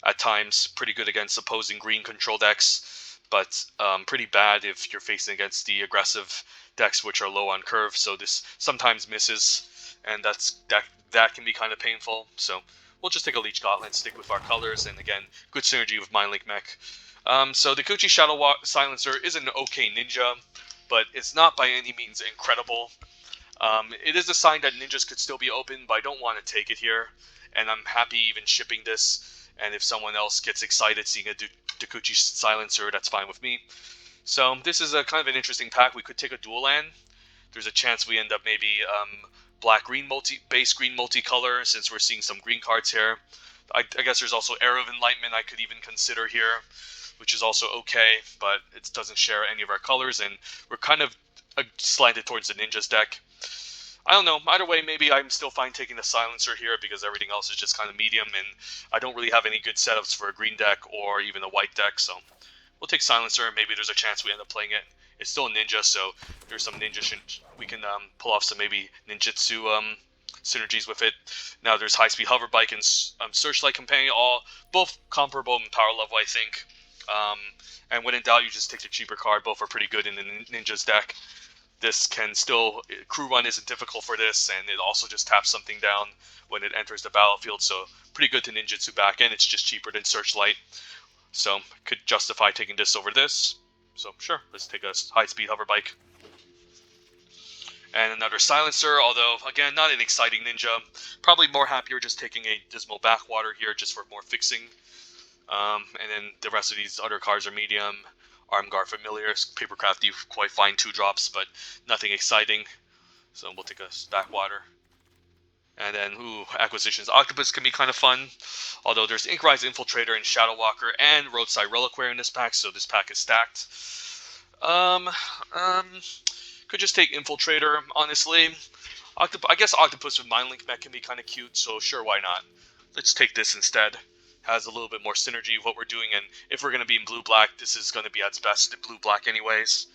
at times. Pretty good against opposing green control decks, but pretty bad if you're facing against the aggressive decks which are low on curve. So this sometimes misses, and that can be kind of painful. So we'll just take a Leech Gauntlet, stick with our colors, and again, good synergy with Mind Link mech. So the Dakuchi Shadow Silencer is an okay ninja, but it's not by any means incredible. It is a sign that ninjas could still be open, but I don't want to take it here, and I'm happy even shipping this, and if someone else gets excited seeing a Dakuchi Silencer, that's fine with me. So this is a kind of an interesting pack. We could take a dual land. There's a chance we end up maybe black-green base green multicolor, since we're seeing some green cards here. I guess there's also Arrow of Enlightenment I could even consider here, which is also okay, but it doesn't share any of our colors, and we're kind of slanted towards the ninjas deck. I don't know. Either way, maybe I'm still fine taking the Silencer here because everything else is just kind of medium, and I don't really have any good setups for a green deck or even a white deck, so we'll take Silencer. Maybe there's a chance we end up playing it. It's still a ninja, so there's some ninja we can pull off some maybe ninjutsu synergies with it. Now there's High Speed Hover Bike and Searchlight Companion, both comparable in power level, I think. And when in doubt, you just take the cheaper card. Both are pretty good in the ninjas deck. This can still, crew run isn't difficult for this, and it also just taps something down when it enters the battlefield, so pretty good to ninjutsu back, and it's just cheaper than Searchlight, so could justify taking this over this. So sure, let's take a high-speed hover bike. And another Silencer, although, again, not an exciting ninja. Probably more happier just taking a Dismal Backwater here just for more fixing. And then the rest of these other cards are medium. Armguard Familiars, Papercraft, quite fine 2-drops, but nothing exciting. So we'll take a Backwater. And then, Acquisitions Octopus can be kind of fun. Although there's Inkrise Infiltrator and Shadow Walker and Roadside Reliquary in this pack, so this pack is stacked. Could just take Infiltrator, honestly. I guess Octopus with Mind Link mech can be kind of cute, so sure, why not? Let's take this instead. Has a little bit more synergy with what we're doing, and if we're going to be in blue-black, this is going to be at its best in blue-black anyways.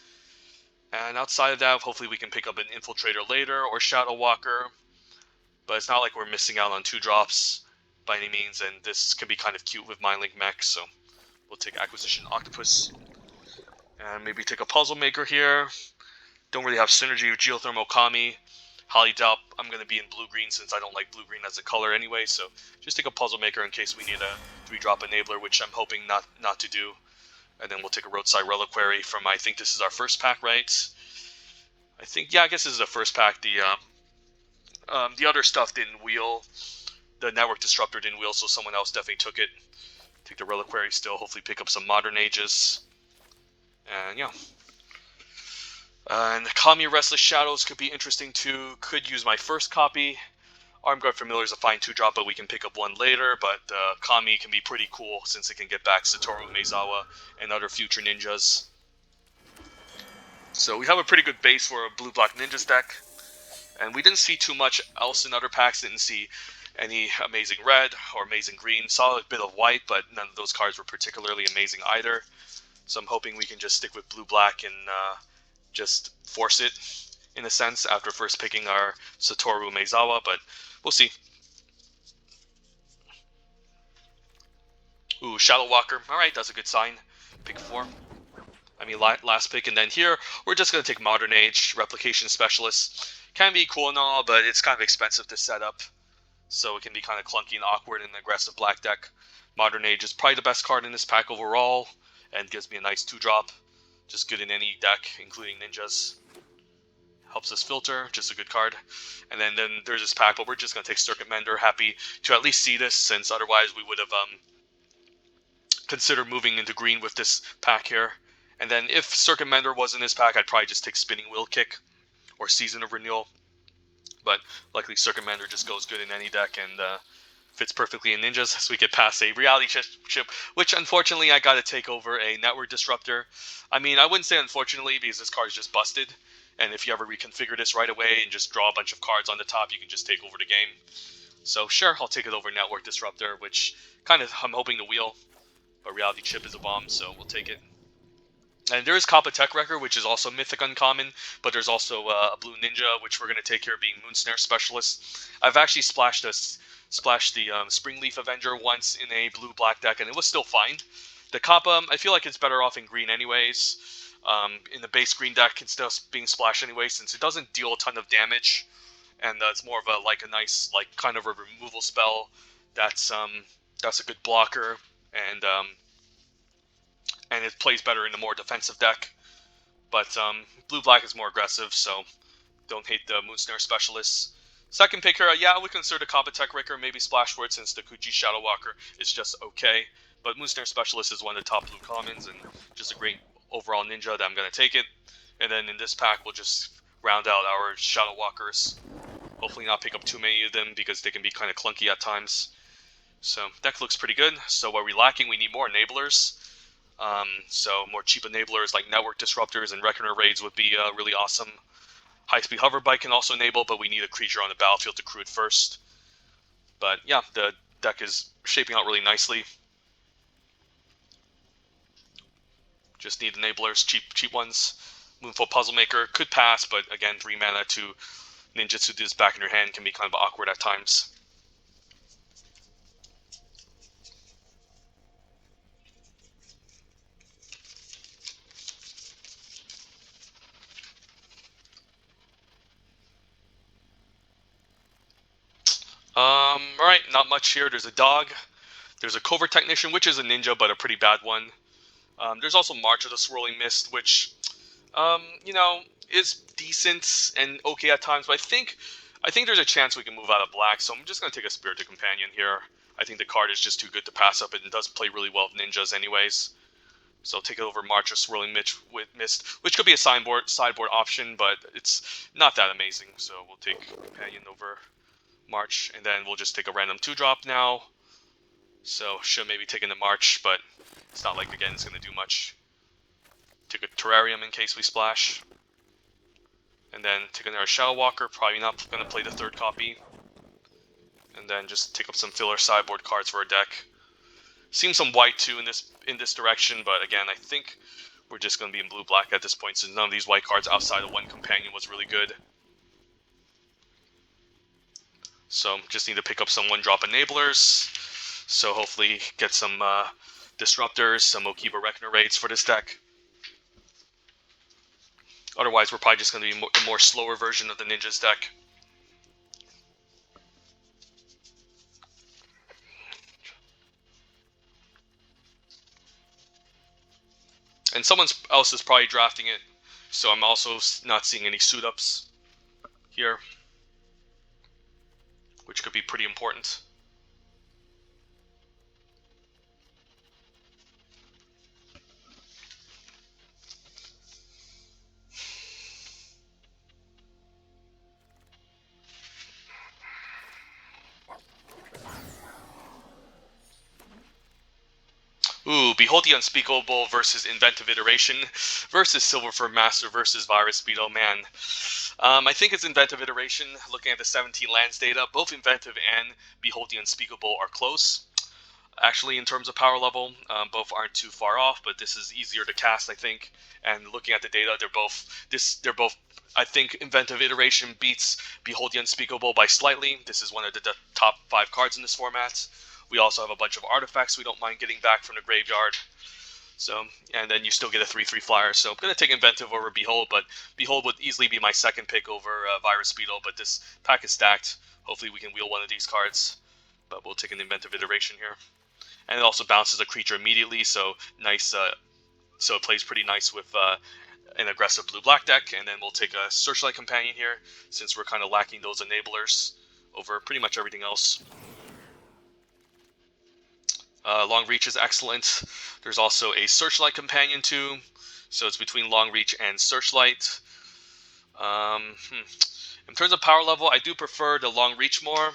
And outside of that, hopefully we can pick up an Infiltrator later, or Shadow Walker. But it's not like we're missing out on 2-drops by any means, and this can be kind of cute with Mind Link mech, so we'll take Acquisition Octopus. And maybe take a Puzzle Maker here. Don't really have synergy with Geothermal Kami. Highly doubt I'm going to be in blue-green since I don't like blue-green as a color anyway, so just take a Puzzle Maker in case we need a 3-drop Enabler, which I'm hoping not to do. And then we'll take a Roadside Reliquary from, I think this is our first pack, right? I think, yeah, I guess this is the first pack. The other stuff didn't wheel. The Network Disruptor didn't wheel, so someone else definitely took it. Take the Reliquary still, hopefully pick up some Modern Ages. And yeah. And the Kami Restless Shadows could be interesting too. Could use my first copy. Armguard Familiar is a fine 2-drop, but we can pick up one later. But Kami can be pretty cool since it can get back Satoru Umezawa and other future ninjas. So we have a pretty good base for a blue-black ninjas deck. And we didn't see too much else in other packs. Didn't see any amazing red or amazing green. Saw a bit of white, but none of those cards were particularly amazing either. So I'm hoping we can just stick with blue-black and just force it, in a sense, after first picking our Satoru Umezawa, but we'll see. Ooh, Shadow Walker. Alright, that's a good sign. Pick 4. I mean, last pick, and then here, we're just going to take Modern Age, Replication Specialist. Can be cool and all, but it's kind of expensive to set up, so it can be kind of clunky and awkward in an aggressive black deck. Modern Age is probably the best card in this pack overall, and gives me a nice 2-drop. Just good in any deck, including ninjas. Helps us filter, just a good card. And then there's this pack, but we're just going to take Circuit Mender. Happy to at least see this, since otherwise we would have considered moving into green with this pack here. And then if Circuit Mender was in this pack, I'd probably just take Spinning Wheel Kick or Season of Renewal. But luckily Circuit Mender just goes good in any deck and fits perfectly in ninjas, so we get past a reality chip, which unfortunately I gotta take over a Network Disruptor. I mean, I wouldn't say unfortunately, because this card is just busted, and if you ever reconfigure this right away and just draw a bunch of cards on the top, you can just take over the game. So sure, I'll take it over Network Disruptor, which kind of I'm hoping to wheel, but reality chip is a bomb, so we'll take it. And there is Kappa Tech Wrecker, which is also Mythic Uncommon, but there's also a Blue Ninja, which we're going to take here being Moonsnare Specialist. I've actually splashed the Springleaf Avenger once in a blue-black deck, and it was still fine. The Kappa, I feel like it's better off in green anyways. In the base green deck, it's still being splashed anyway, since it doesn't deal a ton of damage, and it's more of a nice kind of a removal spell. That's a good blocker, and it plays better in a more defensive deck. But blue-black is more aggressive, so don't hate the Moonsnare Specialists. Second pick here, yeah, I would consider the Kappa Tech Wrecker maybe splash for it, since the Kuchi Shadow Walker is just okay. But Moonsnare Specialist is one of the top blue commons, and just a great overall ninja that I'm going to take it. And then in this pack, we'll just round out our Shadow Walkers. Hopefully not pick up too many of them, because they can be kind of clunky at times. So, deck looks pretty good. So what are we lacking? We need more enablers. So more cheap enablers like Network Disruptors and Reckoner Raids would be really awesome. High-speed hover bike can also enable, but we need a creature on the battlefield to crew it first. But yeah, the deck is shaping out really nicely. Just need enablers, cheap ones. Moonful Puzzle Maker could pass, but again, 3 mana to ninjutsu this back in your hand can be kind of awkward at times. Alright, not much here. There's a dog. There's a Covert Technician, which is a ninja, but a pretty bad one. There's also March of the Swirling Mist, which, you know, is decent and okay at times, but I think there's a chance we can move out of black, so I'm just going to take a Spirited Companion here. I think the card is just too good to pass up, and it does play really well with ninjas anyways. So take it over March of Swirling Mist, which could be a sideboard option, but it's not that amazing, so we'll take Companion over March, and then we'll just take a random 2-drop now. So should maybe take into March, but it's not like, again, it's going to do much. Take a Terrarium in case we splash. And then take another Shadow Walker, probably not going to play the 3rd copy. And then just take up some filler sideboard cards for our deck. Seems some white too in this direction, but again, I think we're just going to be in blue-black at this point, since none of these white cards outside of one Companion was really good. So just need to pick up some 1-drop enablers. So hopefully get some Disruptors, some Okiba Reckoner Raids for this deck. Otherwise, we're probably just going to be a more slower version of the Ninjas deck. And someone else is probably drafting it, so I'm also not seeing any suit-ups here, which could be pretty important. Ooh, Behold the Unspeakable versus Inventive Iteration versus Silverfur Master versus Virus Beetle. Man, I think it's Inventive Iteration. Looking at the 17 lands data, both Inventive and Behold the Unspeakable are close. Actually, in terms of power level, both aren't too far off, but this is easier to cast, I think. And looking at the data, they're both. I think Inventive Iteration beats Behold the Unspeakable by slightly. This is one of the top 5 cards in this format. We also have a bunch of artifacts we don't mind getting back from the graveyard. So, and then you still get a 3/3 flyer. So I'm going to take Inventive over Behold, but Behold would easily be my second pick over Virus Beetle. But this pack is stacked. Hopefully we can wheel one of these cards. But we'll take an Inventive Iteration here. And it also bounces a creature immediately, so nice. So it plays pretty nice with an aggressive blue-black deck. And then we'll take a Searchlight Companion here, since we're kind of lacking those enablers over pretty much everything else. Long Reach is excellent. There's also a Searchlight Companion too, so it's between Long Reach and Searchlight. In terms of power level, I do prefer the Long Reach more.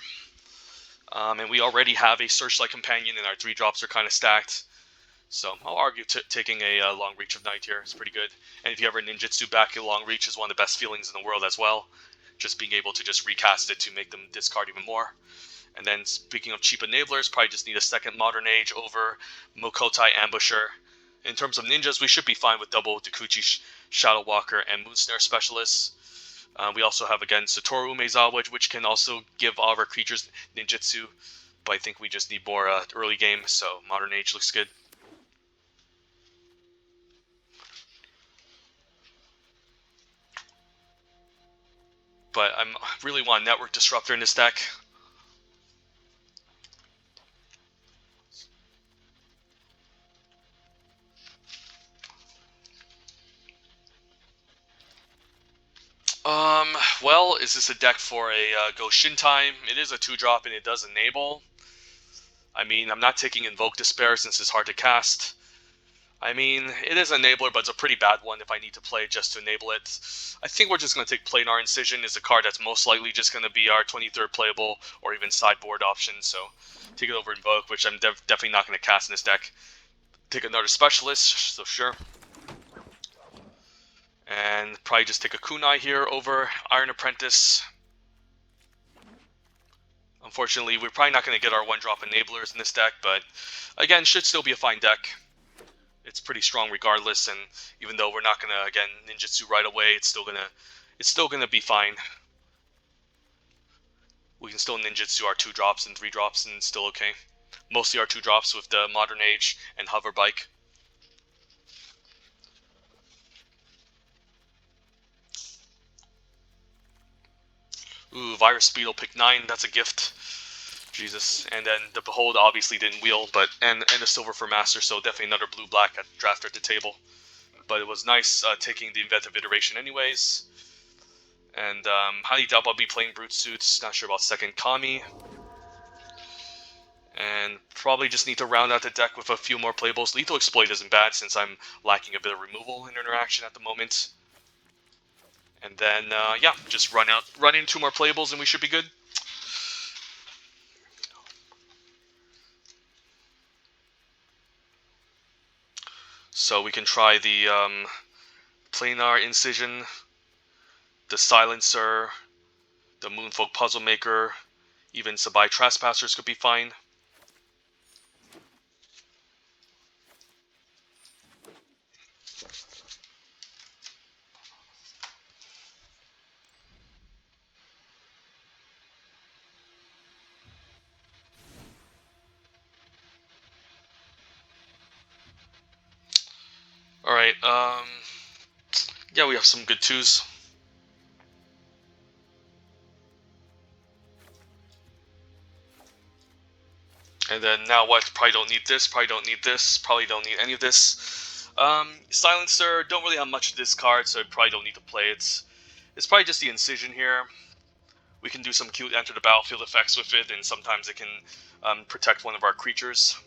And we already have a Searchlight Companion, and our 3-drops are kind of stacked. So I'll argue taking a Long Reach of Night here. It's pretty good. And if you ever ninjutsu back a Long Reach is one of the best feelings in the world as well. Just being able to just recast it to make them discard even more. And then speaking of cheap enablers, probably just need a second Modern Age over Mokotai Ambusher. In terms of ninjas, we should be fine with double Dekuchi Shadow Walker and Moonsnare Specialists. We also have, again, Satoru Umezawa, which can also give all of our creatures ninjutsu. But I think we just need more early game, so Modern Age looks good. But I really want Network Disruptor in this deck. Well, is this a deck for a Go Shin Time? It is a 2-drop and it does enable. I mean, I'm not taking Invoke Despair since it's hard to cast. I mean, it is an enabler, but it's a pretty bad one if I need to play just to enable it. I think we're just going to take Planar Incision as a card that's most likely just going to be our 23rd playable or even sideboard option. So take it over Invoke, which I'm definitely not going to cast in this deck. Take another Specialist, so sure. And probably just take a Kunai here over Iron Apprentice. Unfortunately, we're probably not going to get our 1-drop enablers in this deck, but again, should still be a fine deck. it's pretty strong regardless. And even though we're not gonna again ninjutsu right away, it's still gonna be fine. We can still ninjutsu our 2 drops and 3 drops and it's still okay. Mostly our 2 drops with the modern age and hover bike. Ooh, Virus Beetle pick 9, that's a gift. Jesus. And then the Behold obviously didn't wheel, but and a silver for Master, so definitely another blue-black drafter at the table. But it was nice taking the inventive iteration anyways. And highly doubt I'll be playing Brute Suits, not sure about second Kami. And probably just need to round out the deck with a few more playables. Lethal Exploit isn't bad since I'm lacking a bit of removal in interaction at the moment. And then, yeah, just run in 2 more playables and we should be good. So we can try the Planar Incision, the Silencer, the Moonfolk Puzzle Maker, even Sabai Trespassers could be fine. Alright, yeah, we have some good 2s. And then now what? Probably don't need this, probably don't need this, probably don't need any of this. Silencer, don't really have much to discard, so I probably don't need to play it. It's probably just the Incision here. We can do some cute enter the battlefield effects with it, and sometimes it can protect one of our creatures.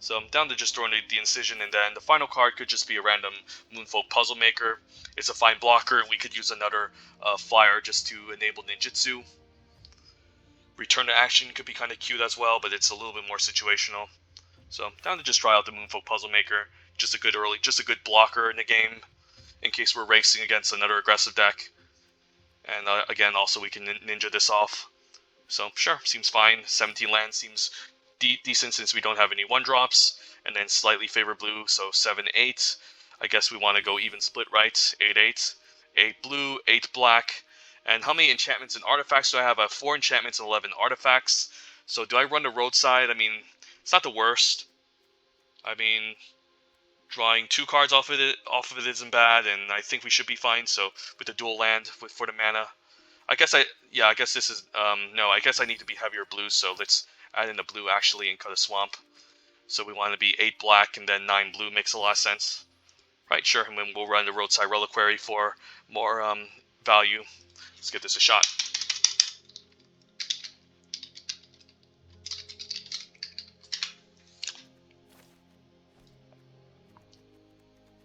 So I'm down to just throwing the Incision, and then the final card could just be a random Moonfolk Puzzle Maker. It's a fine blocker, and we could use another flyer just to enable ninjutsu. Return to action could be kind of cute as well, but it's a little bit more situational. So down to just try out the Moonfolk Puzzle Maker. Just a good blocker in the game, in case we're racing against another aggressive deck. And again, also we can ninja this off. So sure, seems fine. 17 lands seems decent since we don't have any 1-drops, and then slightly favor blue, so 7-8. I guess we want to go even split, right? 8-8. 8 blue, 8 black. And how many enchantments and artifacts do I have? I have 4 enchantments and 11 artifacts. So do I run the roadside? I mean, it's not the worst. I mean, drawing 2 cards off of it isn't bad, and I think we should be fine. So with the dual land for the mana, I guess this is no. I guess I need to be heavier blue. So let's add in the blue actually and cut a swamp. So we want to be 8 black and then 9 blue makes a lot of sense. Right, sure, and then we'll run the Roadside Reliquary for more value. Let's give this a shot.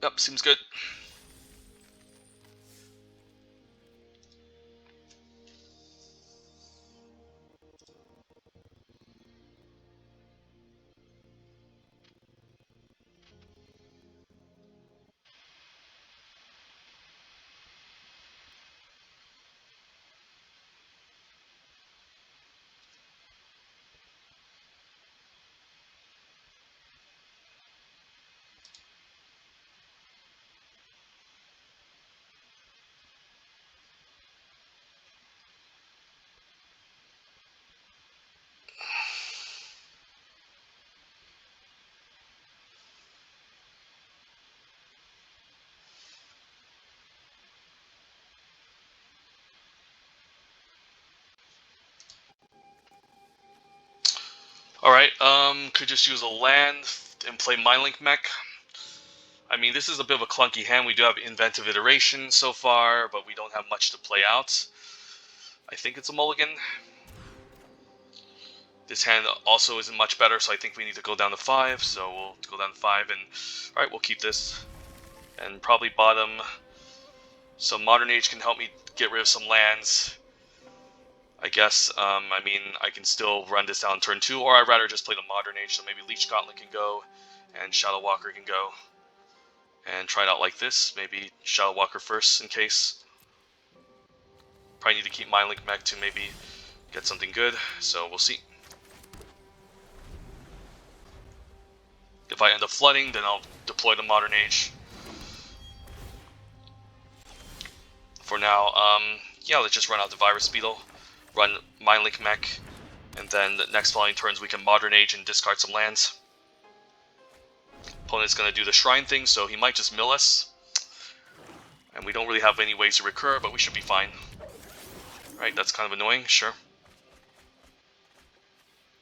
Yep, seems good. Alright, could just use a land and play Mindlink Mech. I mean, this is a bit of a clunky hand. We do have Inventive Iteration so far, but we don't have much to play out. I think it's a mulligan. This hand also isn't much better, so I think we need to go down to 5. So we'll go down to 5, and alright, we'll keep this. And probably bottom. So Modern Age can help me get rid of some lands. I guess, I mean, I can still run this down turn 2, or I'd rather just play the Modern Age, so maybe Leech Gauntlet can go, and Shadow Walker can go. And try it out like this, maybe Shadow Walker first in case. Probably need to keep Mindlink Mech to maybe get something good, so we'll see. If I end up flooding, then I'll deploy the Modern Age. For now, yeah, let's just run out the Virus Beetle, run Mindlink Mech, and then the next following turns we can Modern Age and discard some lands. Opponent's going to do the Shrine thing, so he might just mill us. And we don't really have any ways to recur, but we should be fine. Right, that's kind of annoying, sure.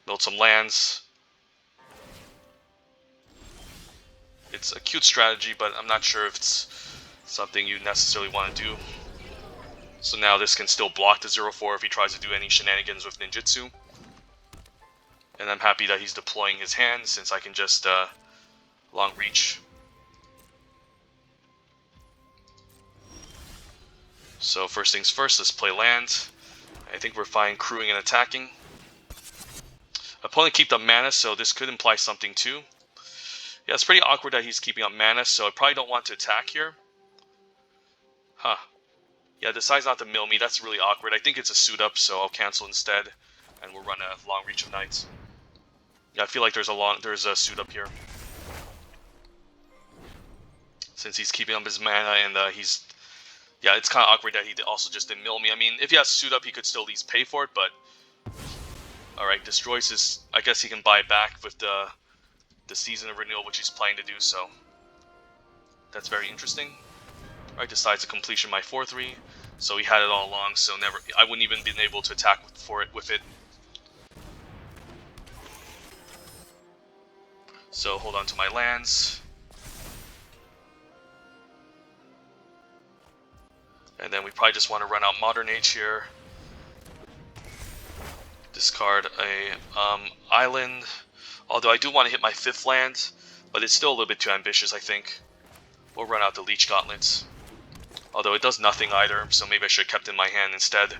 Build some lands. It's a cute strategy, but I'm not sure if it's something you necessarily want to do. So now this can still block the 0/4 if he tries to do any shenanigans with ninjutsu. And I'm happy that he's deploying his hand, since I can just long reach. So first things first, let's play land. I think we're fine crewing and attacking. Opponent keep up mana, so this could imply something too. Yeah, it's pretty awkward that he's keeping up mana, so I probably don't want to attack here. Huh. Yeah, decides not to mill me. That's really awkward. I think it's a suit up, so I'll cancel instead, and we'll run a long reach of knights. Yeah, I feel like there's a suit up here, since he's keeping up his mana, and yeah, it's kind of awkward that he also just didn't mill me. I mean, if he has suit up, he could still at least pay for it, but all right, destroys his. I guess he can buy it back with the Season of Renewal, which he's planning to do. So that's very interesting. Right, decides to completion my 4/3, so he had it all along. So I wouldn't even been able to attack with it. So hold on to my lands, and then we probably just want to run out Modern Age here. Discard a island, although I do want to hit my 5th land, but it's still a little bit too ambitious, I think. We'll run out the Leech Gauntlets. Although it does nothing either, so maybe I should have kept it in my hand instead.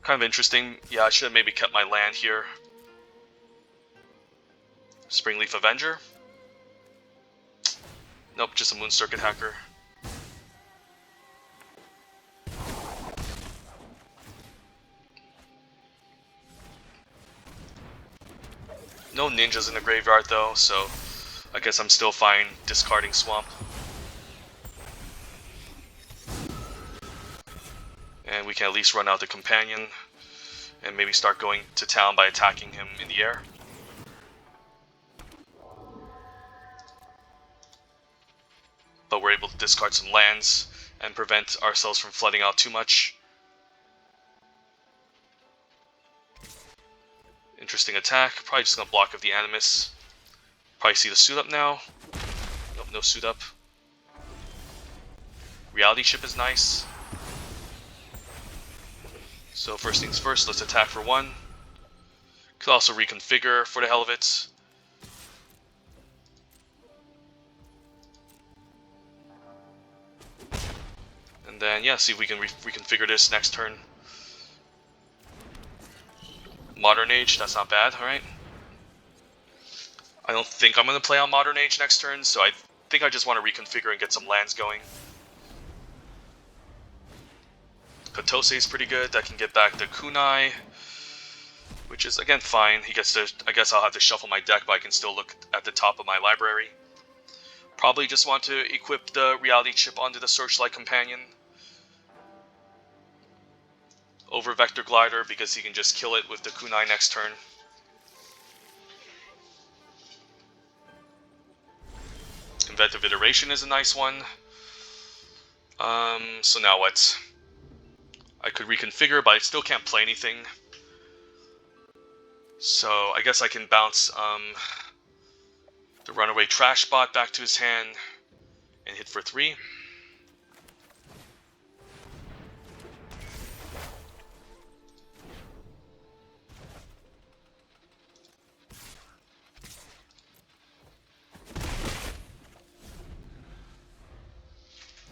Kind of interesting. Yeah, I should have maybe kept my land here. Springleaf Avenger. Nope, just a Moon Circuit Hacker. No ninjas in the graveyard though, so I guess I'm still fine discarding Swamp. And we can at least run out the Companion and maybe start going to town by attacking him in the air. But we're able to discard some lands and prevent ourselves from flooding out too much. Interesting attack. Probably just gonna block with the Animus. Probably see the suit up now. Nope, no suit up. Reality Chip is nice. So first things first, let's attack for 1. Could also reconfigure for the hell of it. And then, yeah, see if we can reconfigure this next turn. Modern Age, that's not bad, alright. I don't think I'm going to play on Modern Age next turn, so I think I just want to reconfigure and get some lands going. Kotose is pretty good. That can get back the Kunai, which is, again, fine. He gets to, I guess I'll have to shuffle my deck, but I can still look at the top of my library. Probably just want to equip the Reality Chip onto the Searchlight Companion over Vector Glider, because he can just kill it with the Kunai next turn. Inventive Iteration is a nice one. So now what? I could reconfigure, but I still can't play anything. So I guess I can bounce the Runaway Trash Bot back to his hand and hit for 3.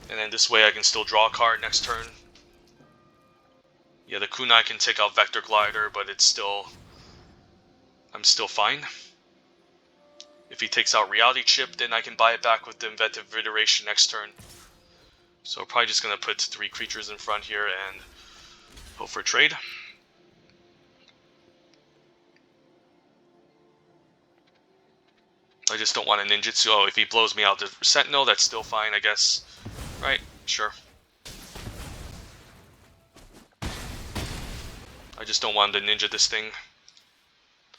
And then this way I can still draw a card next turn. Yeah, the Kunai can take out Vector Glider, but it's still... I'm still fine. If he takes out Reality Chip, then I can buy it back with the Inventive Iteration next turn. So I'm probably just going to put 3 creatures in front here and hope for a trade. I just don't want a ninjutsu. Oh, if he blows me out the sentinel, that's still fine, I guess. Right? Sure. I just don't want to ninja this thing.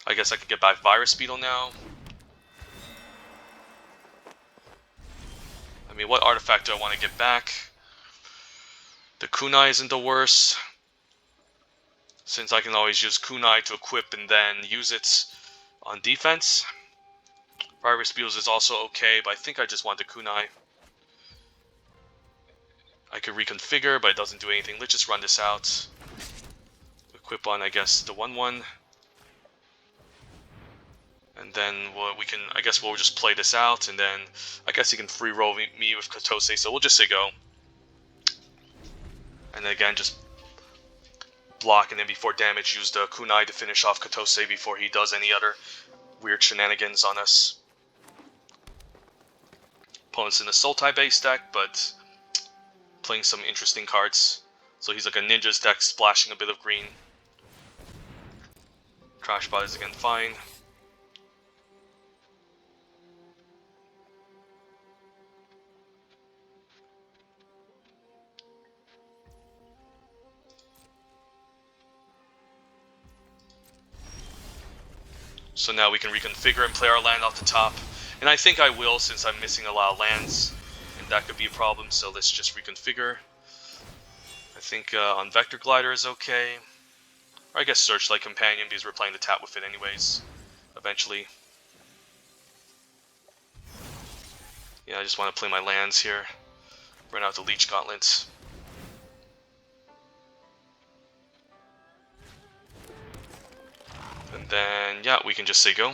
I guess I could get back Virus Beetle now. I mean, what artifact do I want to get back? The kunai isn't the worst, since I can always use kunai to equip and then use it on defense. Virus Beetles is also okay, but I think I just want the kunai. I could reconfigure, but it doesn't do anything. Let's just run this out. Equip on, I guess, the 1/1. And then I guess we'll just play this out, and then I guess he can free roll me with Katose, so we'll just say go. And then again, just block, and then before damage, use the kunai to finish off Katose before he does any other weird shenanigans on us. Opponent's in a Sultai base deck, but playing some interesting cards. So he's like a ninja's deck, splashing a bit of green. Crashbot is again fine. So now we can reconfigure and play our land off the top. And I think I will, since I'm missing a lot of lands. And that could be a problem, so let's just reconfigure. I think on Vector Glider is okay. Or I guess Searchlight Companion, because we're playing the tap with it anyways, eventually. Yeah, I just want to play my lands here. Run out the Leech Gauntlets. And then, yeah, we can just say go.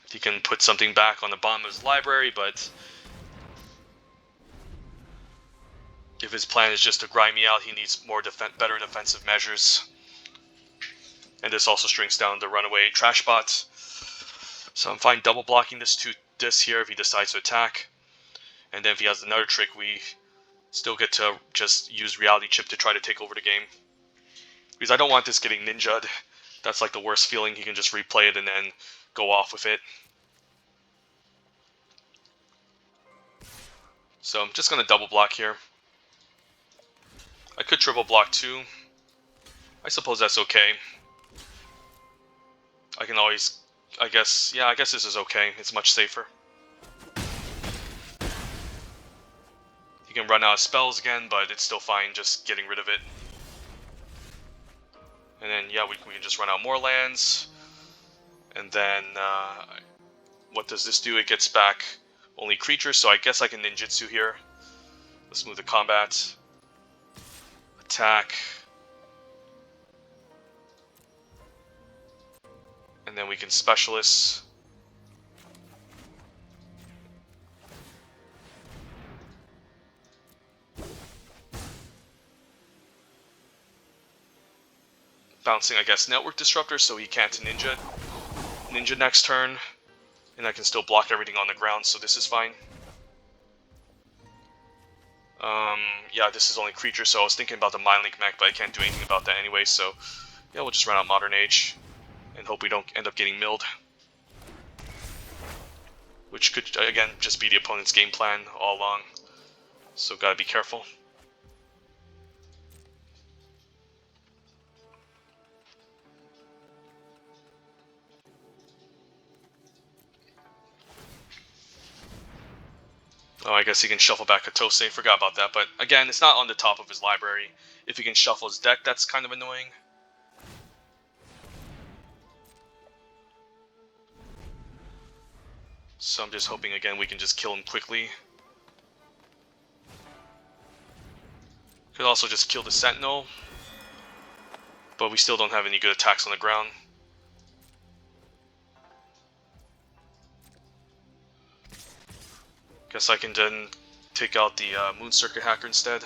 He can put something back on the bottom of his library, but if his plan is just to grind me out, he needs more better defensive measures. And this also shrinks down the runaway trash bot. So I'm fine double blocking this here if he decides to attack. And then if he has another trick, we still get to just use Reality Chip to try to take over the game. Because I don't want this getting ninja'd. That's like the worst feeling. He can just replay it and then go off with it. So I'm just going to double block here. I could triple block too. I suppose that's okay. I can always, I guess this is okay. It's much safer. He can run out of spells again, but it's still fine just getting rid of it. And then, yeah, we can just run out more lands. And then, what does this do? It gets back only creatures, so I guess I can ninjutsu here. Let's move the combat. Attack. And then we can specialist. Bouncing, I guess, Network Disruptor, so he can't ninja next turn. And I can still block everything on the ground, so this is fine. Yeah, this is only creature, so I was thinking about the Mind Link mech, but I can't do anything about that anyway, so yeah, we'll just run out Modern Age and hope we don't end up getting milled. Which could, again, just be the opponent's game plan all along, so gotta be careful. Oh, I guess he can shuffle back Katose, forgot about that, but again, it's not on the top of his library. If he can shuffle his deck, that's kind of annoying. So I'm just hoping, again, we can just kill him quickly. Could also just kill the Sentinel, but we still don't have any good attacks on the ground. Guess I can then take out the Moon Circuit Hacker instead.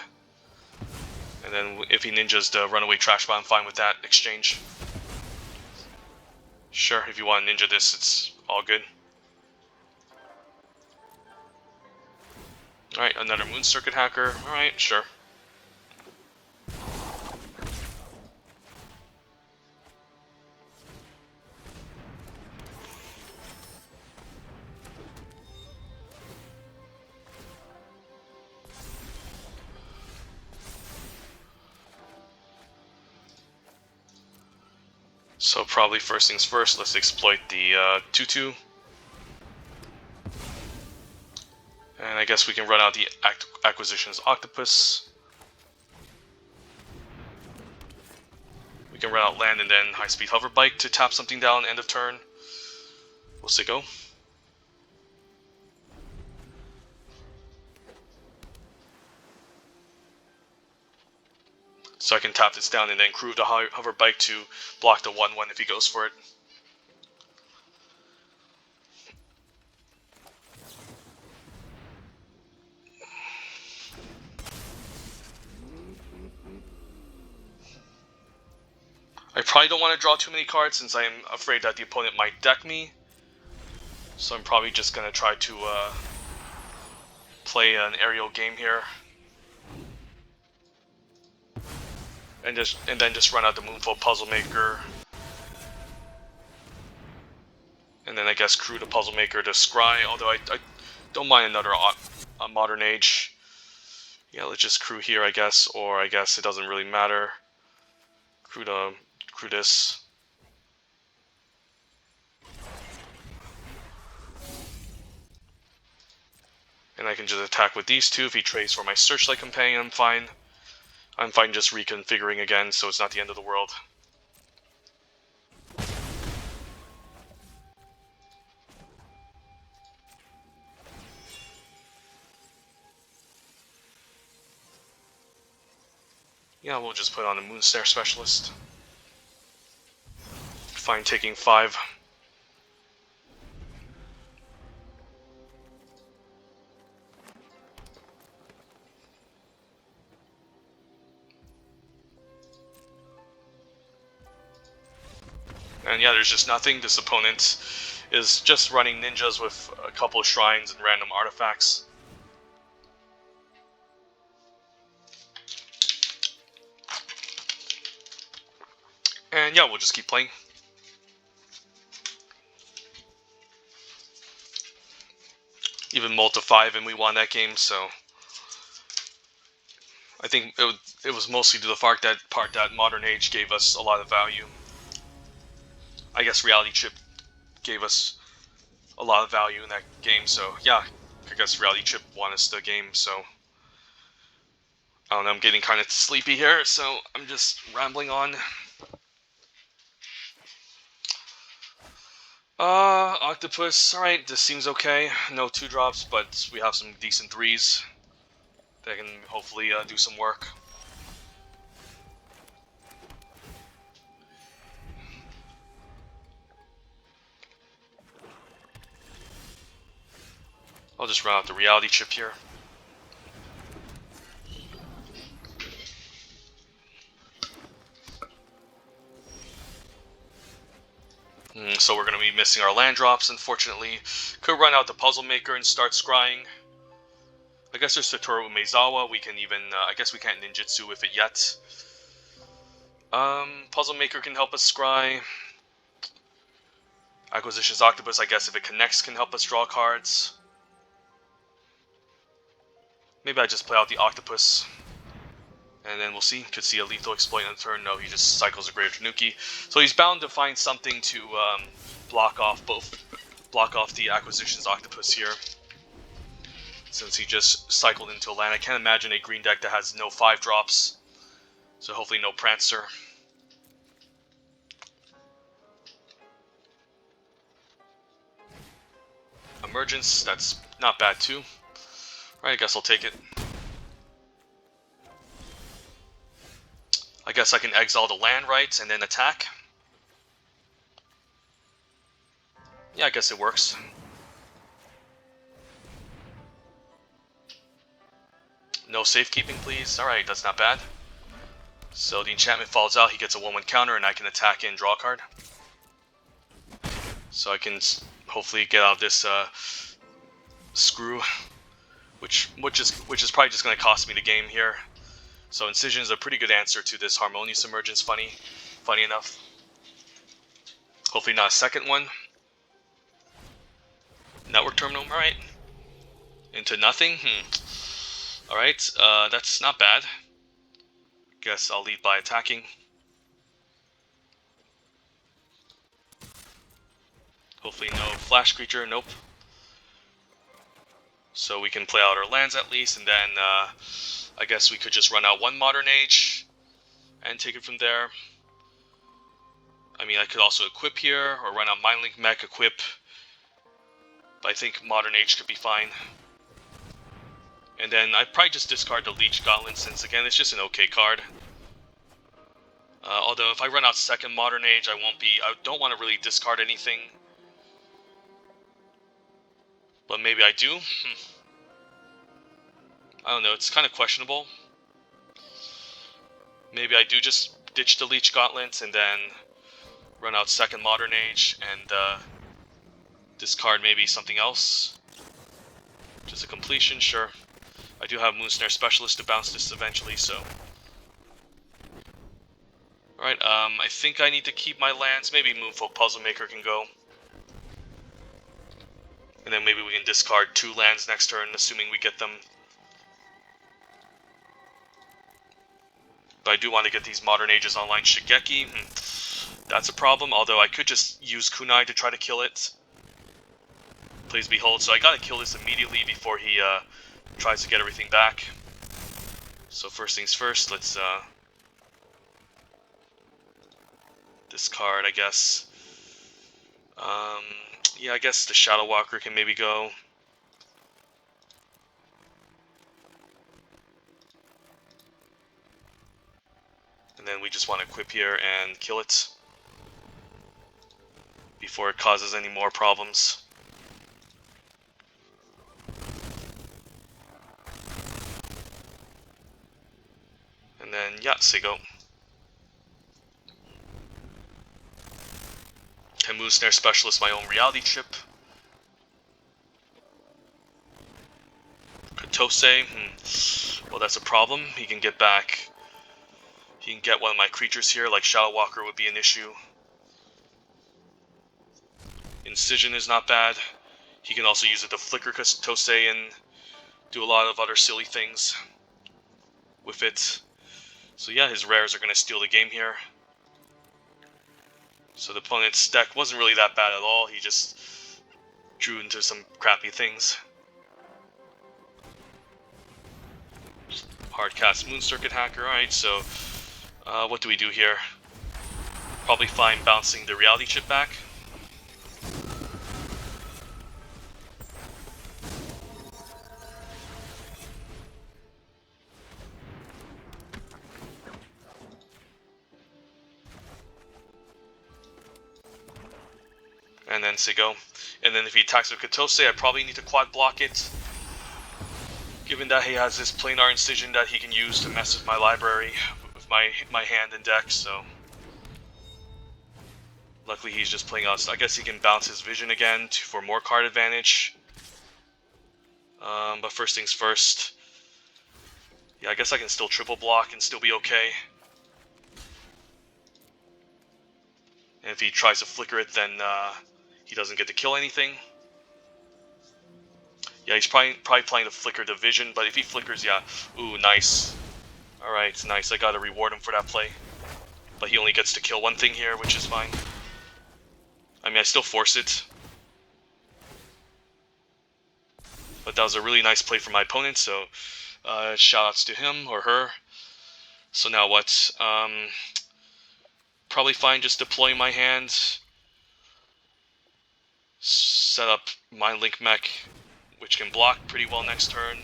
And then if he ninjas the Runaway Trash Bot, I'm fine with that exchange. Sure, if you want to ninja this, it's all good. Alright, another Moon Circuit Hacker. Alright, sure. So probably first things first, let's exploit the 2-2. And I guess we can run out the Acquisitions Octopus. We can run out land and then high-speed hover bike to tap something down end of turn. We'll see go. So I can tap this down and then crew the hover bike to block the 1-1 if he goes for it. I probably don't want to draw too many cards since I'm afraid that the opponent might deck me. So I'm probably just going to try to play an aerial game here. And then just run out the Moonfall Puzzle Maker. And then I guess crew the Puzzle Maker to scry, although I don't mind another Modern Age. Yeah, let's just crew here, I guess, or I guess it doesn't really matter. Crew this. And I can just attack with these two. If he trades for my Searchlight Companion, I'm fine. I'm fine just reconfiguring again, so it's not the end of the world. Yeah, we'll just put on a Moonstare Specialist. Fine taking 5. And yeah, there's just nothing. This opponent is just running ninjas with a couple of shrines and random artifacts. And yeah, we'll just keep playing. Even mulled to 5 and we won that game, so I think it was mostly to the part that Modern Age gave us a lot of value. I guess Reality Chip gave us a lot of value in that game, so yeah, I guess Reality Chip won us the game, so I don't know, I'm getting kind of sleepy here, so I'm just rambling on. Octopus, alright, this seems okay. No 2-drops, but we have some decent 3s that can hopefully do some work. I'll just run out the Reality Chip here. So we're going to be missing our land drops, unfortunately. Could run out the Puzzle Maker and start scrying. I guess there's Satoru Umezawa. We can even, I guess we can't ninjutsu with it yet. Puzzle Maker can help us scry. Acquisitions Octopus, I guess if it connects, can help us draw cards. Maybe I just play out the Octopus. And then we'll see. Could see a lethal exploit on the turn. No, he just cycles a Greater Tanuki. So he's bound to find something to block off the Acquisitions Octopus here. Since he just cycled into a land. I can't imagine a green deck that has no 5-drops. So hopefully no Prancer. Emergence, that's not bad too. Alright, I guess I'll take it. I guess I can exile the land right and then attack. Yeah, I guess it works. No safekeeping, please. Alright, that's not bad. So the enchantment falls out, he gets a 1/1 counter, and I can attack and draw a card. So I can hopefully get out of this screw, which is probably just going to cost me the game here. So Incision is a pretty good answer to this Harmonious Emergence, funny enough. Hopefully not a second one. Network Terminal, alright. Into nothing? Alright, that's not bad. Guess I'll lead by attacking. Hopefully no flash creature, nope. So we can play out our lands at least, and then I guess we could just run out one Modern Age and take it from there. I mean, I could also equip here, or run out Mindlink Mech, equip. But I think Modern Age could be fine. And then I'd probably just discard the Leech Gauntlet, since again, it's just an okay card. Although if I run out second Modern Age, I don't want to really discard anything. But maybe I do. I don't know, it's kind of questionable. Maybe I do just ditch the Leech Gauntlet and then run out second Modern Age and discard maybe something else. Just a completion, sure. I do have Moonsnare Specialist to bounce this eventually, so. Alright, I think I need to keep my lands. Maybe Moonfolk Puzzlemaker can go. And then maybe we can discard 2 lands next turn, assuming we get them. But I do want to get these Modern Ages online. Shigeki, that's a problem, although I could just use Kunai to try to kill it. Please behold, so I gotta kill this immediately before he tries to get everything back. So first things first, let's discard, I guess. Yeah, I guess the Shadow Walker can maybe go. And then we just want to equip here and kill it before it causes any more problems. And then, yeah, Sego. Can Moonsnare Specialist my own reality chip. Katose, well, that's a problem. He can get back. He can get one of my creatures here, like Shadow Walker would be an issue. Incision is not bad. He can also use it to flicker Katose and do a lot of other silly things with it. So yeah, his rares are going to steal the game here. So the opponent's deck wasn't really that bad at all. He just drew into some crappy things. Hardcast Moon Circuit Hacker. Alright, so what do we do here? Probably fine bouncing the reality chip back. And then Sego. And then if he attacks with Katose, I probably need to quad block it. Given that he has this planar incision that he can use to mess with my library, with my hand and deck, so. Luckily he's just playing out, so I guess he can bounce his vision again for more card advantage. But first things first. Yeah, I guess I can still triple block and still be okay. And if he tries to flicker it, then he doesn't get to kill anything. Yeah, he's probably playing to flicker the vision, but if he flickers, yeah. Ooh, nice. Alright, nice. I gotta reward him for that play. But he only gets to kill one thing here, which is fine. I mean, I still force it. But that was a really nice play from my opponent, so shoutouts to him or her. So now what? Probably fine just deploying my hand. Set up Mindlink Mech, which can block pretty well next turn.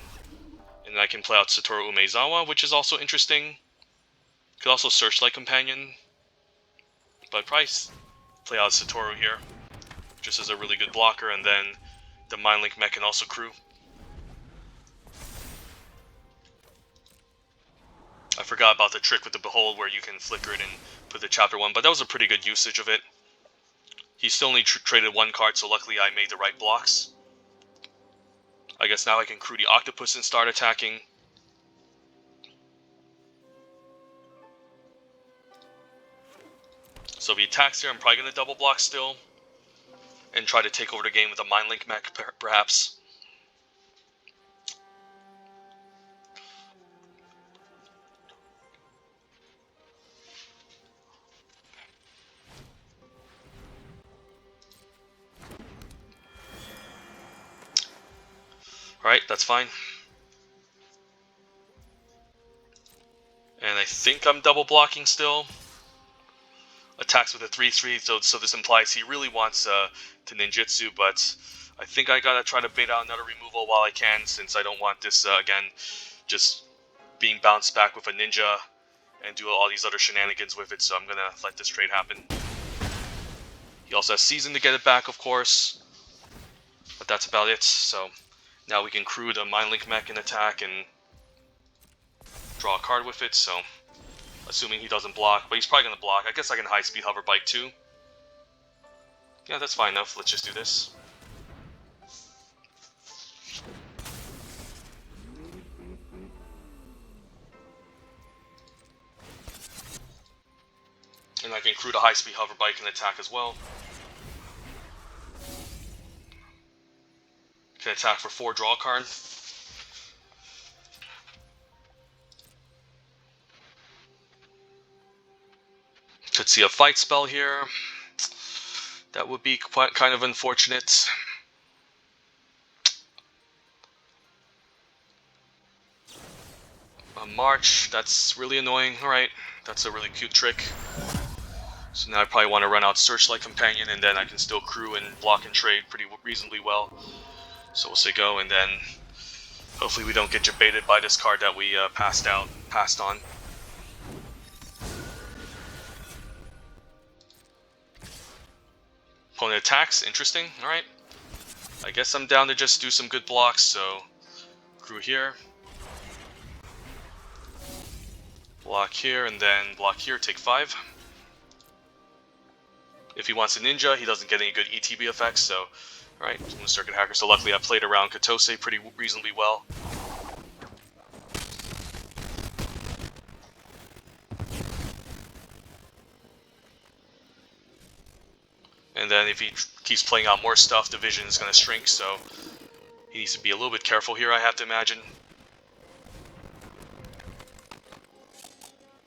And then I can play out Satoru Umezawa, which is also interesting. Could also Searchlight Companion. But I'd probably play out Satoru here, just as a really good blocker, and then the Mindlink Mech can also crew. I forgot about the trick with the Behold where you can flicker it and put the chapter 1, but that was a pretty good usage of it. He still only traded 1 card, so luckily I made the right blocks. I guess now I can crew the Octopus and start attacking. So if he attacks here, I'm probably going to double block still. And try to take over the game with a Mindlink Mech, perhaps. Alright, that's fine. And I think I'm double blocking still. Attacks with a 3-3, so this implies he really wants to ninjutsu, but I think I gotta try to bait out another removal while I can, since I don't want this, again, just being bounced back with a ninja and do all these other shenanigans with it, so I'm gonna let this trade happen. He also has Season to get it back, of course, but that's about it. So now we can crew the Mind Link mech and attack and draw a card with it, so assuming he doesn't block, but he's probably going to block. I guess I can high-speed hover bike too. Yeah, that's fine enough. Let's just do this. And I can crew the high-speed hover bike and attack as well. Can attack for 4, draw a card. Could see a fight spell here. That would be quite kind of unfortunate. March, that's really annoying. Alright, that's a really cute trick. So now I probably want to run out Searchlight Companion, and then I can still crew and block and trade pretty reasonably well. So we'll say go, and then hopefully we don't get jebaited by this card that we passed on. Opponent attacks, interesting, alright. I guess I'm down to just do some good blocks, so crew here. Block here, and then block here, take 5. If he wants a ninja, he doesn't get any good ETB effects, so... Alright, Circuit Hacker, so luckily I played around Katose pretty reasonably well. And then if he keeps playing out more stuff, the vision is going to shrink, so... He needs to be a little bit careful here, I have to imagine.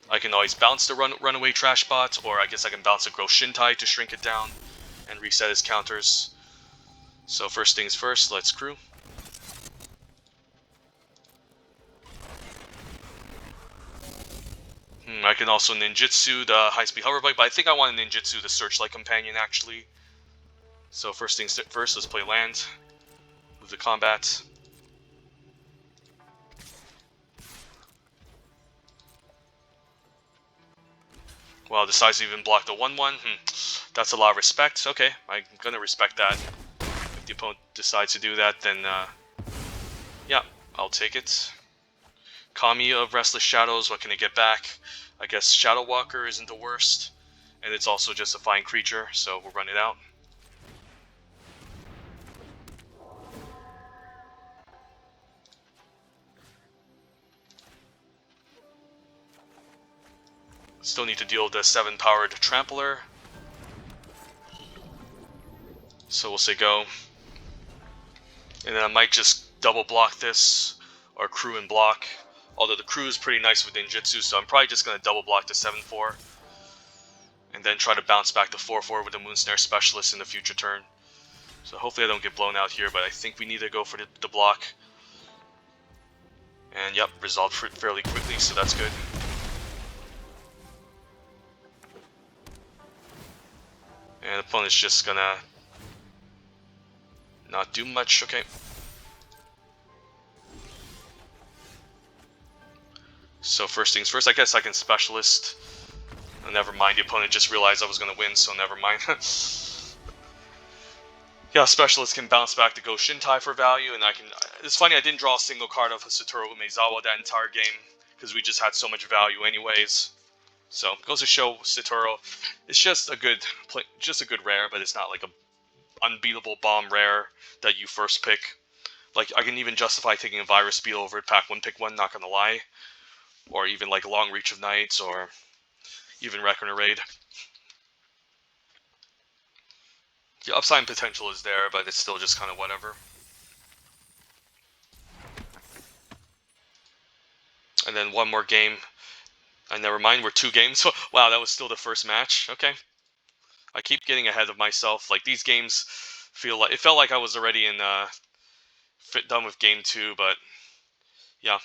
I can always bounce the runaway trash bot, or I guess I can bounce a Gross Shintai to shrink it down and reset his counters. So first things first, let's crew. I can also ninjutsu the high-speed hover bike, but I think I want to ninjutsu the Searchlight Companion actually. So first things first, let's play land. Move to combat. Well, decides to even block the 1/1. That's a lot of respect. Okay, I'm gonna respect that. If the opponent decides to do that, then yeah, I'll take it. Kami of Restless Shadows, what can it get back? I guess Shadow Walker isn't the worst, and it's also just a fine creature, so we'll run it out. Still need to deal with the 7-powered Trampler. So we'll say go. And then I might just double block this, or crew and block. Although the crew is pretty nice with ninjutsu, so I'm probably just going to double block the 7/4. And then try to bounce back the 4/4 with the Moonsnare Specialist in the future turn. So hopefully I don't get blown out here, but I think we need to go for the block. And yep, resolved fairly quickly, so that's good. And the opponent's just gonna not do much, okay. So first things first, I guess I can Specialist. Oh, never mind, the opponent just realized I was gonna win, so never mind. Yeah, Specialist can bounce back to go Shintai for value, and I can... It's funny, I didn't draw a single card of Satoru Umezawa that entire game, because we just had so much value anyways. So, goes to show Satoru, it's just a good rare, but it's not like a unbeatable bomb rare that you first pick. Like, I can even justify taking a Virus Speed over it, pack 1, pick 1, not gonna lie. Or even like Long Reach of Nights, or even Reckoner Raid. The upside potential is there, but it's still just kind of whatever. And then one more game. Never mind, we're 2 games. Wow, that was still the first match. Okay. I keep getting ahead of myself. Like, these games feel like... It felt like I was already in done with game 2, but yeah.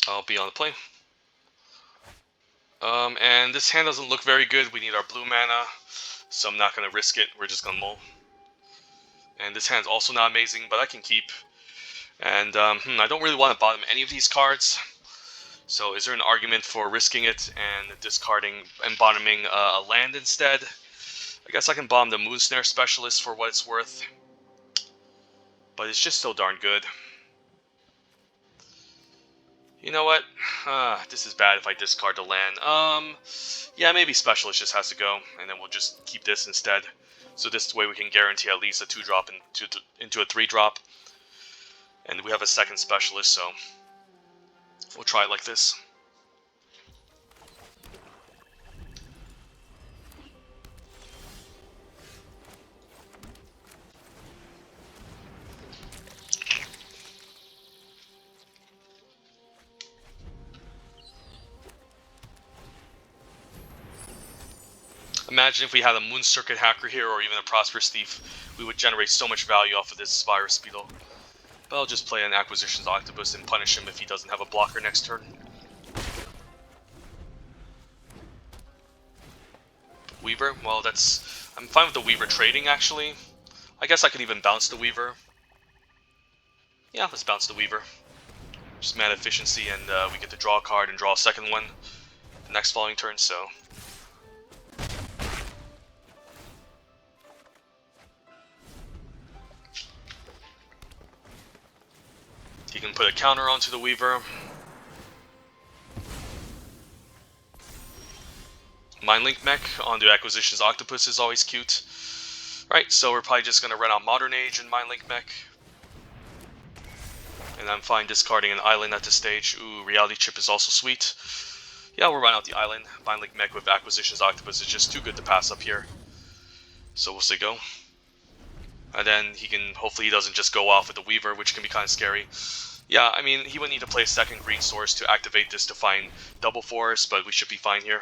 I'll be on the play. And this hand doesn't look very good. We need our blue mana, so I'm not going to risk it. We're just going to mull. And this hand's also not amazing, but I can keep. And I don't really want to bottom any of these cards. So is there an argument for risking it and discarding and bottoming a land instead? I guess I can bomb the Moonsnare Specialist for what it's worth. But it's just so darn good. You know what? This is bad if I discard the land. Yeah, maybe Specialist just has to go, and then we'll just keep this instead. So this way we can guarantee at least a 2-drop into a 3-drop. And we have a second Specialist, so we'll try it like this. Imagine if we had a Moon Circuit Hacker here, or even a Prosperous Thief, we would generate so much value off of this Virus Beetle. But I'll just play an Acquisitions Octopus and punish him if he doesn't have a blocker next turn. Weaver? Well, I'm fine with the Weaver trading, actually. I guess I could even bounce the Weaver. Yeah, let's bounce the Weaver. Just mana efficiency, and we get to draw a card and draw a second one the next following turn, so... He can put a counter onto the Weaver. Mindlink Mech onto Acquisitions Octopus is always cute. Right, so we're probably just going to run out Modern Age and Mindlink Mech. And I'm fine discarding an island at this stage. Ooh, Reality Chip is also sweet. Yeah, we'll run out the island. Mindlink Mech with Acquisitions Octopus is just too good to pass up here. So we'll say go. And then hopefully he doesn't just go off with the Weaver, which can be kind of scary. Yeah, I mean, he would need to play a second green source to activate this to find double force, but we should be fine here.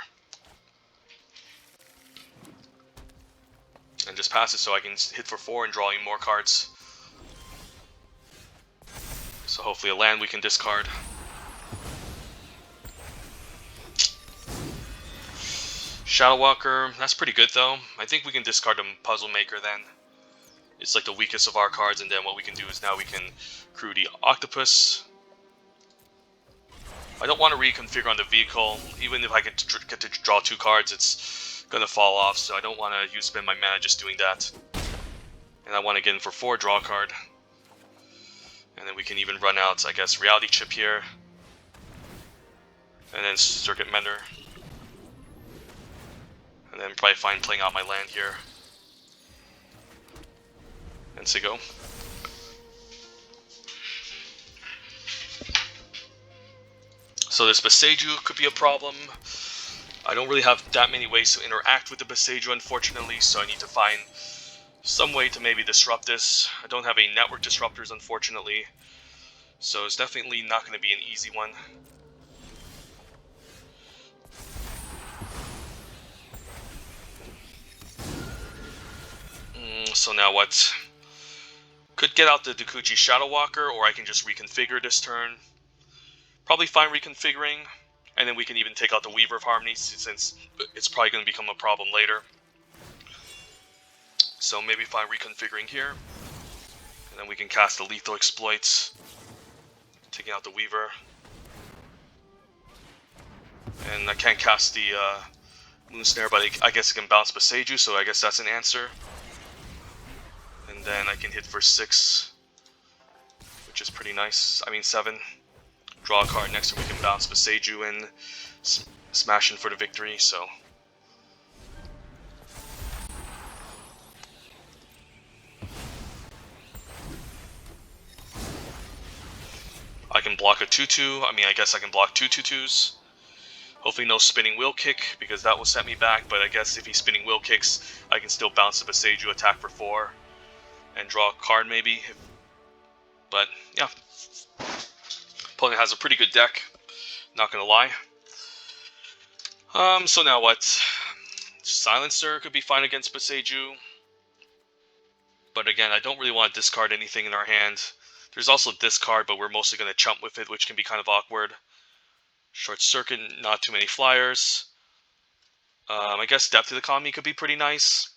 And just pass it so I can hit for 4 and draw even more cards. So hopefully a land we can discard. Shadow Walker, that's pretty good though. I think we can discard the Puzzle Maker then. It's like the weakest of our cards, and then what we can do is now we can crew the Octopus. I don't want to reconfigure on the vehicle. Even if I get to draw 2 cards, it's going to fall off, so I don't want to spend my mana just doing that. And I want to get in for 4, draw a card. And then we can even run out, I guess, Reality Chip here. And then Circuit Mender. And then probably fine playing out my land here. And say go. So this Boseiju could be a problem. I don't really have that many ways to interact with the Boseiju, unfortunately, so I need to find some way to maybe disrupt this. I don't have any network disruptors, unfortunately, so it's definitely not going to be an easy one. So now what? Could get out the Dokuchi Shadow Walker, or I can just reconfigure this turn. Probably fine reconfiguring, and then we can even take out the Weaver of Harmony, since it's probably going to become a problem later. So maybe fine reconfiguring here, and then we can cast the Lethal Exploits, taking out the Weaver. And I can't cast the Moonsnare, but I guess I can bounce Boseiju, so I guess that's an answer. And then I can hit for 6, which is pretty nice. I mean 7. Draw a card next turn, we can bounce Boseiju and smash in for the victory, so... I can block a 2-2. I mean, I guess I can block 2 2-2s. Hopefully no spinning wheel kick, because that will set me back, but I guess if he's spinning wheel kicks, I can still bounce the Boseiju, attack for 4, and draw a card maybe. But, yeah. Opponent has a pretty good deck, not gonna lie. So now what? Silencer could be fine against Boseiju. But again, I don't really want to discard anything in our hand. There's also discard, but we're mostly going to chump with it, which can be kind of awkward. Short Circuit, not too many flyers. I guess Depth to the Kami could be pretty nice.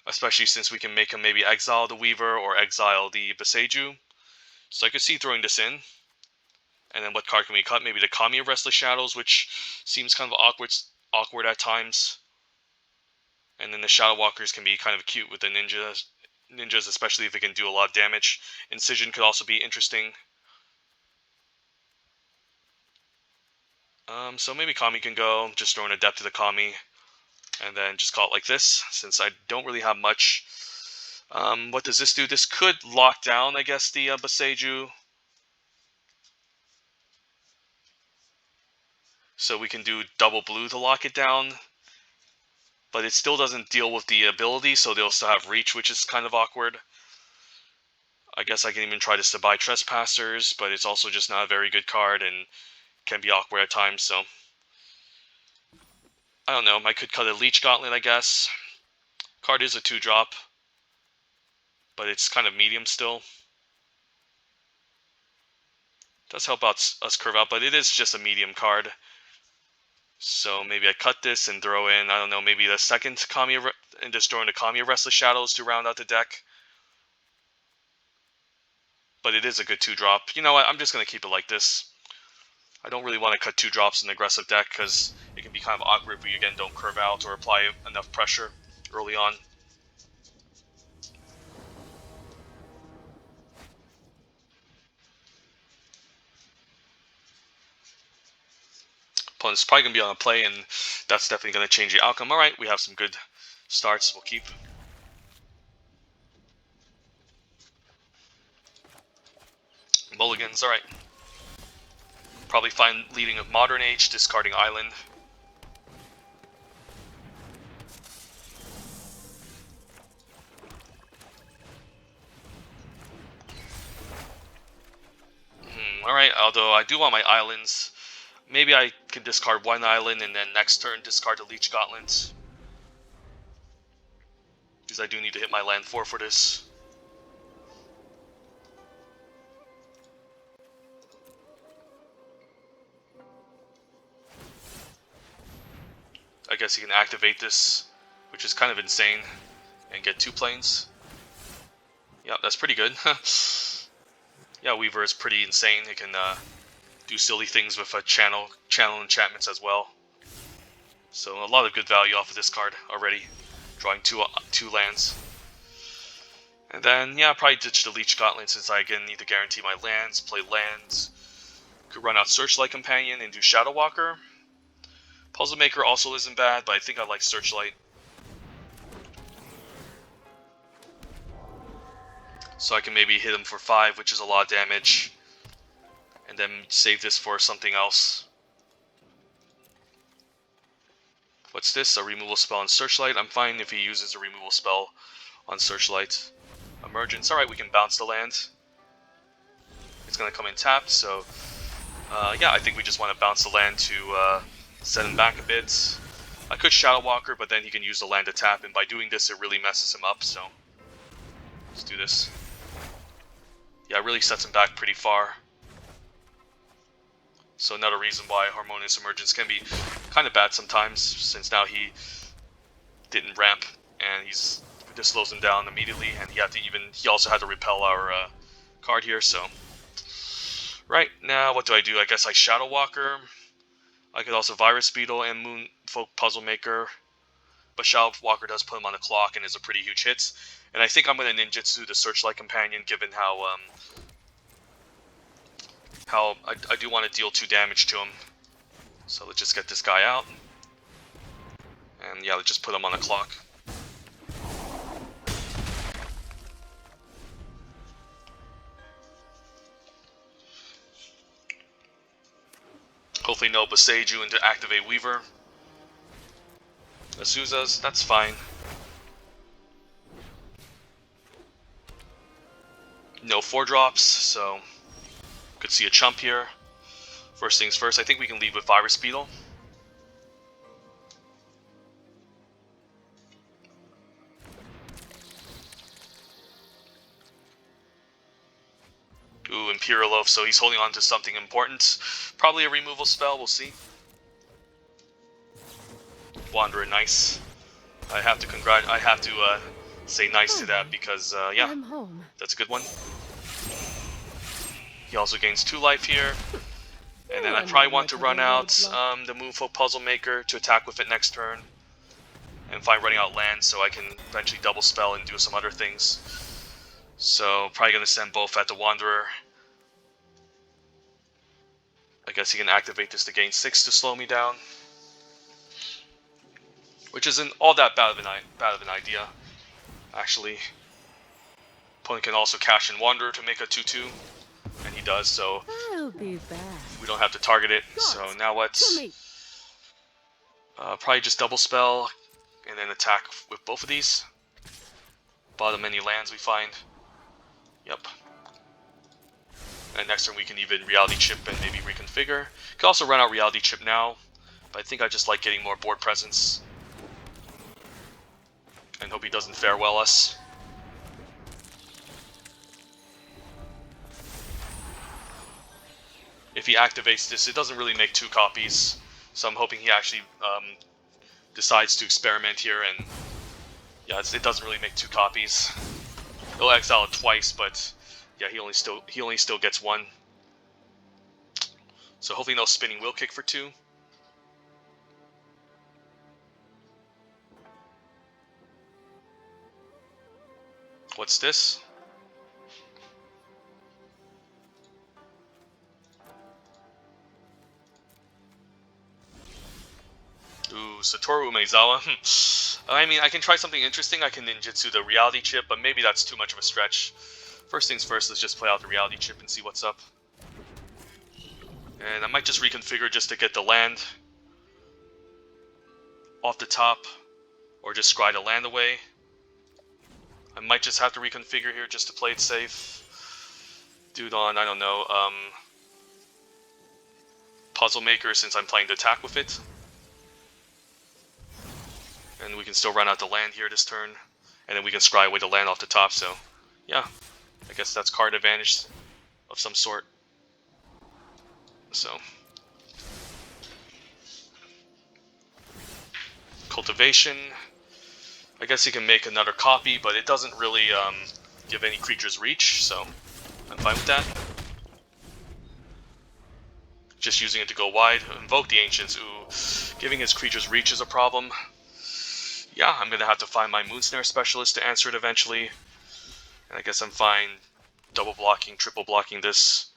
Especially since we can make him maybe exile the Weaver or exile the Boseiju. So I could see throwing this in. And then what card can we cut? Maybe the Kami of Restless Shadows, which seems kind of awkward at times. And then the Shadow Walkers can be kind of cute with the ninjas, especially if it can do a lot of damage. Incision could also be interesting. So maybe Kami can go, just throwing a Depth to the Kami, and then just call it like this, since I don't really have much. What does this do? This could lock down, I guess, the Boseiju. So we can do double blue to lock it down. But it still doesn't deal with the ability, so they'll still have reach, which is kind of awkward. I guess I can even try this to buy Trespassers, but it's also just not a very good card and can be awkward at times, so I don't know. I could cut a Leech Gauntlet, I guess. Card is a 2-drop, but it's kind of medium still. Does help out us curve out, but it is just a medium card. So maybe I cut this and throw in, I don't know, maybe the second Kami, and just throw in the Kami of Restless Shadows to round out the deck. But it is a good 2-drop. You know what, I'm just going to keep it like this. I don't really want to cut 2 drops in an aggressive deck, because it can be kind of awkward if we again don't curve out or apply enough pressure early on. Opponent's probably going to be on a play, and that's definitely going to change the outcome. Alright, we have some good starts. We'll keep. Mulligans, alright. Probably fine leading of Modern Age, discarding Island. Alright, although I do want my islands. Maybe I can discard one island and then next turn discard the Leech Gauntlet. Because I do need to hit my land 4 for this. I guess he can activate this, which is kind of insane, and get 2 planes. Yeah, that's pretty good. Yeah, Weaver is pretty insane. It can do silly things with channel enchantments as well. So a lot of good value off of this card already, drawing two lands. And then, yeah, I'll probably ditch the Leech Gauntlet since I again need to guarantee my lands, play lands. Could run out Searchlight Companion and do Shadow Walker. Puzzle Maker also isn't bad, but I think I like Searchlight. So I can maybe hit him for 5, which is a lot of damage. And then save this for something else. What's this? A removal spell on Searchlight? I'm fine if he uses a removal spell on Searchlight. Emergence. Alright, we can bounce the land. It's going to come in tapped, so... yeah, I think we just want to bounce the land to set him back a bit. I could Shadow Walker, but then he can use the land to tap, and by doing this it really messes him up, so... let's do this. Yeah, it really sets him back pretty far. So another reason why Harmonious Emergence can be kind of bad sometimes, since now he didn't ramp, and this slows him down immediately, and he also had to repel our card here, so... Right, now what do? I guess I Shadow Walker. I could also Virus Beetle and Moonfolk Puzzle Maker. But Shadow Walker does put him on the clock and is a pretty huge hit. And I think I'm going to Ninjutsu the Searchlight Companion, given how I do want to deal 2 damage to him. So let's just get this guy out. And yeah, let's just put him on the clock. Hopefully no Boseiju into activate Weaver. Azusa's, that's fine. No 4-drops, so could see a chump here. First things first, I think we can lead with Virus Beetle. Ooh, Imperial Loaf, so he's holding on to something important. Probably a removal spell, we'll see. Wanderer, nice. I have to say nice to that because, yeah, that's a good one. He also gains 2 life here. And then I probably want to run out the Moonfolk Puzzle Maker to attack with it next turn. And find running out land so I can eventually double spell and do some other things. So, probably going to send both at the Wanderer. I guess he can activate this to gain 6 to slow me down. Which isn't all that bad of an idea, actually. Opponent can also cash in Wanderer to make a 2/2. And he does, so I'll be back. We don't have to target it. So now what? Probably just double spell and then attack with both of these. Bottom any lands we find. Yep. And next turn we can even Reality Chip and maybe reconfigure. Could also run out Reality Chip now, but I think I just like getting more board presence. And hope he doesn't farewell us. If he activates this, it doesn't really make 2 copies, so I'm hoping he actually decides to experiment here, and yeah, it doesn't really make 2 copies. He'll exile it twice, but yeah, he only still gets 1. So hopefully no spinning Will Kick for 2. What's this? Ooh, Satoru Umezawa. I mean, I can try something interesting. I can ninjutsu the Reality Chip, but maybe that's too much of a stretch. First things first, let's just play out the Reality Chip and see what's up. And I might just reconfigure just to get the land off the top, or just scry the land away. I might just have to reconfigure here just to play it safe. Dude on, I don't know, Puzzle Maker since I'm playing the attack with it. And we can still run out the land here this turn. And then we can scry away the land off the top, so yeah. I guess that's card advantage of some sort. So. Cultivation. I guess he can make another copy, but it doesn't really give any creatures reach, so I'm fine with that. Just using it to go wide. Invoke the Ancients. Ooh, giving his creatures reach is a problem. Yeah, I'm going to have to find my Moonsnare Specialist to answer it eventually. And I guess I'm fine double blocking, triple blocking this.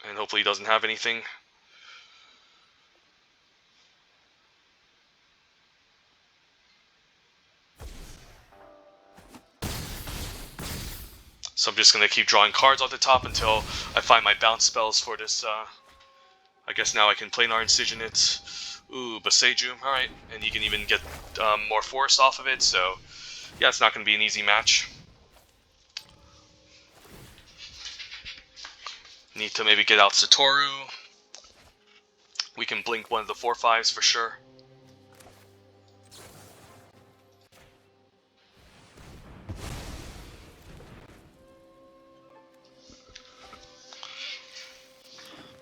And hopefully he doesn't have anything. So I'm just going to keep drawing cards off the top until I find my bounce spells for this. I guess now I can Planar Incision it. Ooh, Boseiju, alright. And you can even get more force off of it, so yeah, it's not going to be an easy match. Need to maybe get out Satoru. We can blink one of the 4/5s for sure.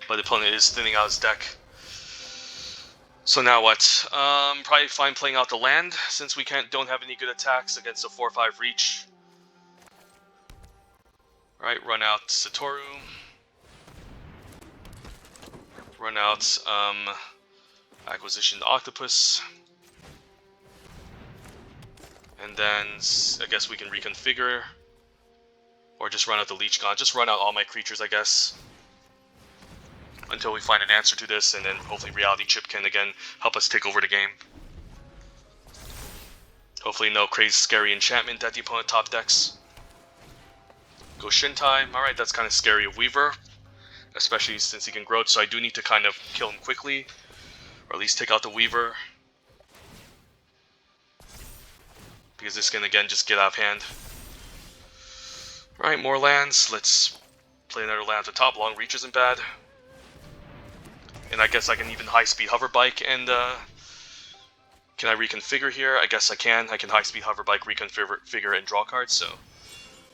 But the opponent is thinning out his deck. So now what? Probably fine playing out the land, since we don't have any good attacks against a 4/5 reach. Alright, run out Satoru. Run out Acquisition Octopus. And then I guess we can reconfigure. Or just run out the Leech God. Just run out all my creatures, I guess. Until we find an answer to this, and then hopefully Reality Chip can again help us take over the game. Hopefully no crazy scary enchantment that the opponent top decks. Go Shintai. Alright, that's kind of scary of Weaver, especially since he can grow it, so I do need to kind of kill him quickly, or at least take out the Weaver, because this can again just get out of hand. Alright, more lands. Let's play another land at the top. Long Reach isn't bad. And I guess I can even high-speed hover bike and can I reconfigure here? I guess I can. I can high-speed hover bike, reconfigure, and draw cards, so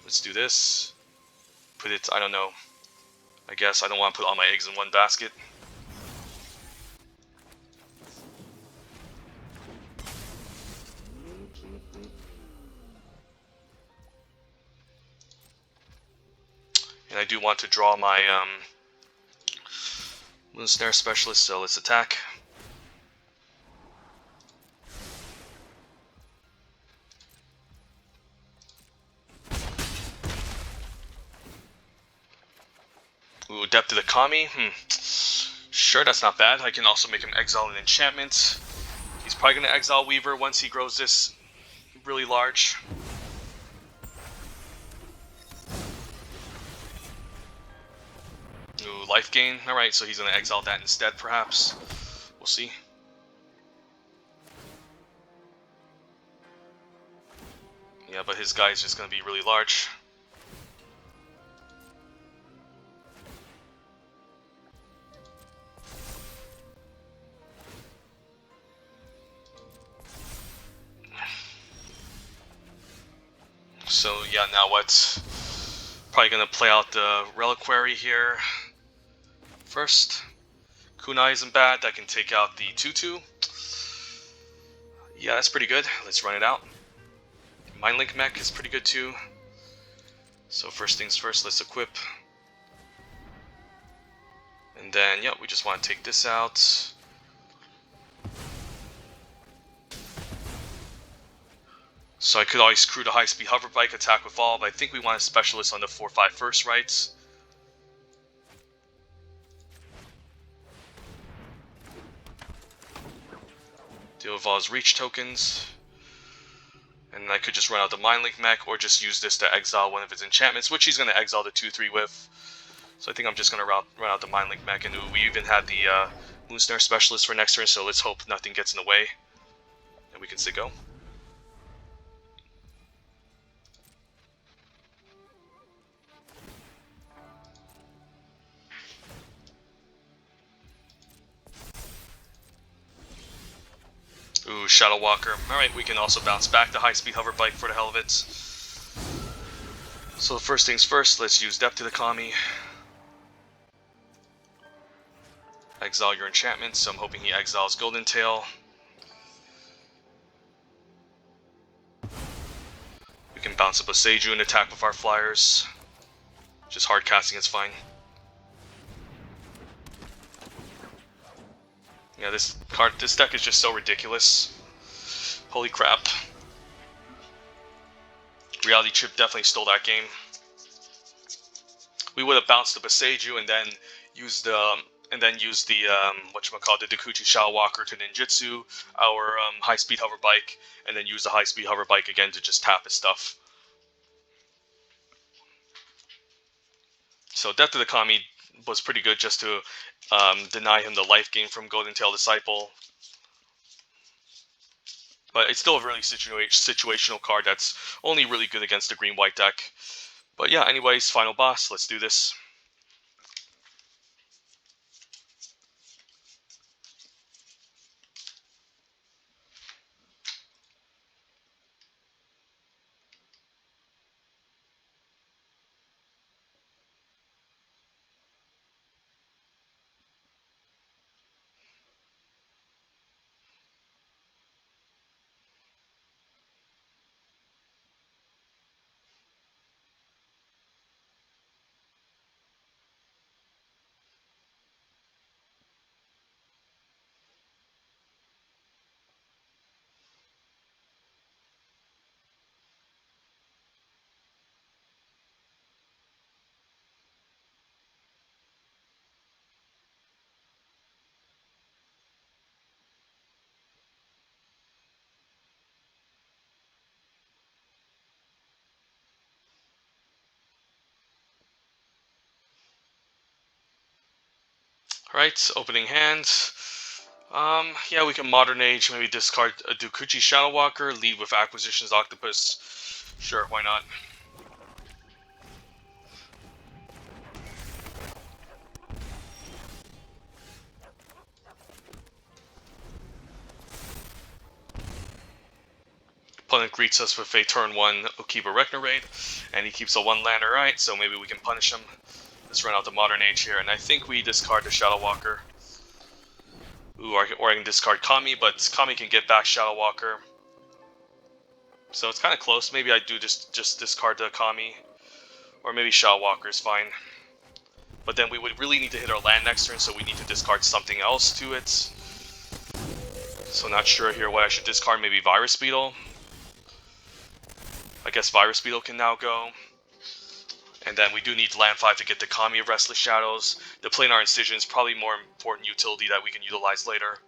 let's do this. Put it, I don't know. I guess I don't want to put all my eggs in one basket. And I do want to draw my Moon Snare Specialist, so let's attack. Ooh, Adept of the Kami. Sure, that's not bad. I can also make him exile an enchantment. He's probably going to exile Weaver once he grows this really large. Ooh, life gain. Alright, so he's going to exile that instead, perhaps. We'll see. Yeah, but his guy is just going to be really large. So yeah, now what? Probably gonna play out the Reliquary here first. Kunai isn't bad, that can take out the 2/2. Yeah, that's pretty good. Let's run it out. Mindlink Mech is pretty good too. So first things first, let's equip. And then, yeah, we just want to take this out. So I could always crew the high-speed hover bike, attack with all, but I think we want a specialist on the 4/5 first, right? Deal with all his reach tokens. And I could just run out the Mindlink Mech, or just use this to exile one of his enchantments, which he's going to exile the 2/3 with. So I think I'm just going to run out the Mindlink Mech, and we even had the Moonsnare Specialist for next turn, so let's hope nothing gets in the way. And we can say go. Ooh, Shadow Walker. Alright, we can also bounce back the high-speed hover bike for the hell of it. So first things first, let's use Depth to the Kami. Exile your enchantment, so I'm hoping he exiles Golden Tail. We can bounce up a Seiju and attack with our flyers. Just hard casting is fine. Yeah, this deck is just so ridiculous. Holy crap. Reality Chip definitely stole that game. We would have bounced up a Seiju and then used the whatchamacallit, the Dekuchi Shadow Walker to ninjutsu our high-speed hover bike, and then use the high-speed hover bike again to just tap his stuff. So Death of the Kami was pretty good just to deny him the life gain from Golden Tail Disciple. But it's still a really situational card that's only really good against the green-white deck. But yeah, anyways, final boss, let's do this. Alright, opening hand. Yeah, we can Modern Age, maybe discard a Dokuchi Shadow Walker, lead with Acquisitions Octopus. Sure, why not? Opponent greets us with a turn 1 Okiba Rekna Raid, and he keeps a 1-lander, right? So maybe we can punish him. Let's run out the Modern Age here, and I think we discard the Shadow Walker. Ooh, or I can discard Kami, but Kami can get back Shadow Walker. So it's kind of close. Maybe I do just discard the Kami, or maybe Shadow Walker is fine. But then we would really need to hit our land next turn, so we need to discard something else to it. So not sure here what I should discard. Maybe Virus Beetle. I guess Virus Beetle can now go. And then we do need land 5 to get the Kami of Restless Shadows. The Planar Incision is probably more important utility that we can utilize later.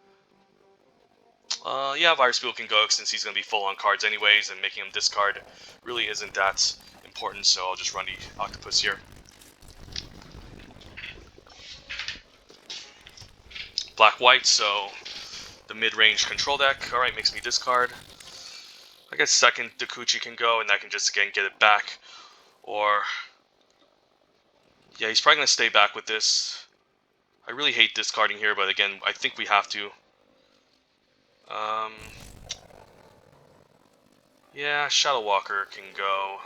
Yeah, Virus Beetle can go since he's going to be full on cards anyways, and making him discard really isn't that important, so I'll just run the Octopus here. Black-white, so the mid-range control deck. Alright, makes me discard. I guess second Dokuchi can go, and I can just again get it back. Or yeah, he's probably going to stay back with this. I really hate discarding here, but again, I think we have to. Yeah, Shadow Walker can go.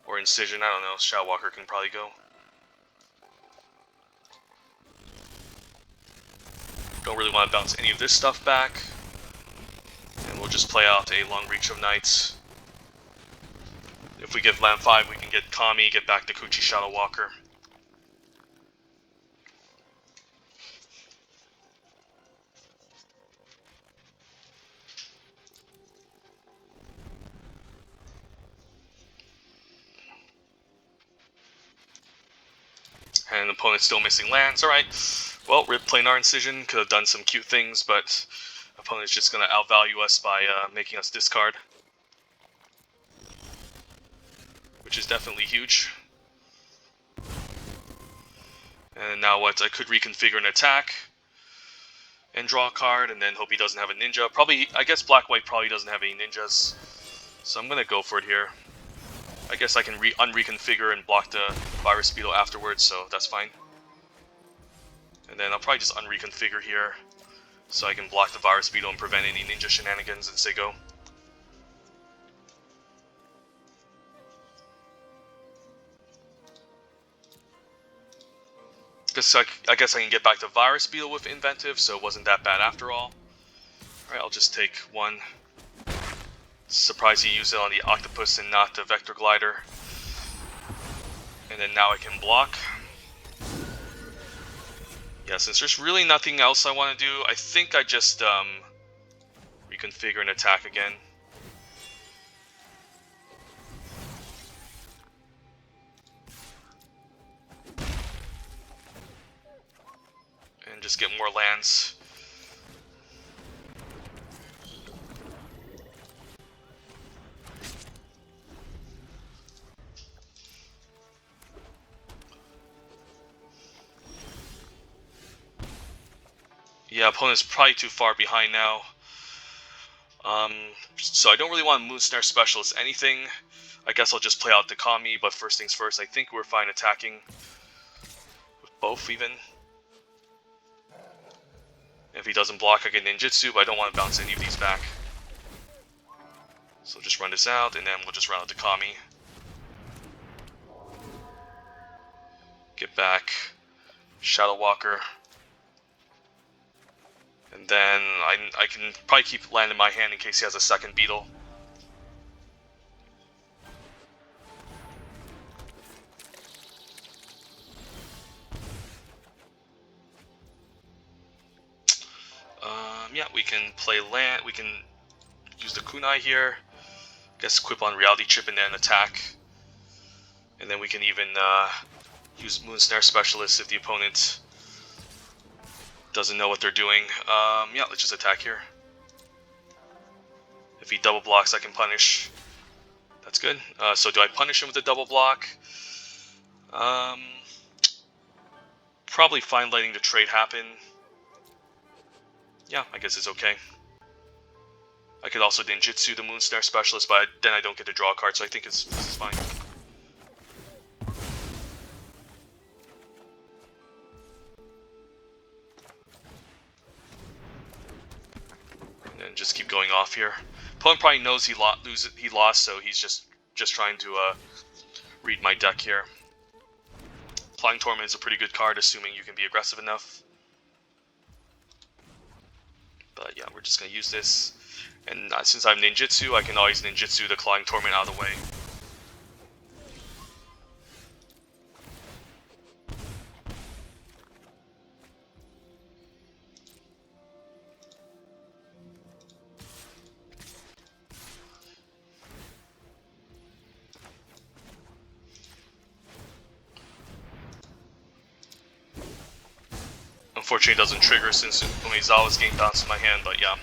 Or Incision, I don't know. Shadow Walker can probably go. Don't really want to bounce any of this stuff back. And we'll just play out a Long Reach of Knights. If we give land 5, we can get Kami, get back the Kuchi Shadow Walker. And the opponent's still missing lands. Alright, well, Rip Planar Incision could have done some cute things, but opponent's just going to outvalue us by making us discard. Which is definitely huge. And now what? I could reconfigure an attack and draw a card, and then hope he doesn't have a ninja. Probably, I guess Black-White probably doesn't have any ninjas, so I'm going to go for it here. I guess I can unreconfigure and block the Virus Beetle afterwards, so that's fine. And then I'll probably just unreconfigure here, so I can block the Virus Beetle and prevent any ninja shenanigans and say go. I guess I can get back to Virus Beetle with Inventive, so it wasn't that bad after all. Alright, I'll just take one. Surprised he used it on the Octopus and not the Vector Glider. And then now I can block. Yeah, since there's really nothing else I want to do, I think I just reconfigure an attack again. And just get more lands. Yeah, opponent's probably too far behind now. So I don't really want Moonsnare Specialist anything. I guess I'll just play out the Kami, but first things first, I think we're fine attacking with both even. If he doesn't block, I get Ninjutsu, but I don't want to bounce any of these back. So just run this out, and then we'll just run out the Kami. Get back Shadow Walker. And then I can probably keep land in my hand in case he has a second Beetle. Yeah, we can play land. We can use the Kunai here. Guess equip on Reality Chip and then attack. And then we can even use Moonsnare Specialist if the opponent doesn't know what they're doing. Yeah, let's just attack here. If he double blocks, I can punish. That's good. So do I punish him with a double block? Probably fine letting the trade happen. Yeah, I guess it's okay. I could also ninjutsu the Moonsnare Specialist, but then I don't get to draw a card, so I think this is fine. And then just keep going off here. Opponent probably knows he lost, so he's just trying to read my deck here. Flying Torment is a pretty good card, assuming you can be aggressive enough. But yeah, we're just going to use this. And since I'm ninjutsu, I can always ninjutsu the Clawing Torment out of the way. Unfortunately, it doesn't trigger since Umezawa's game bounced in my hand, but yeah.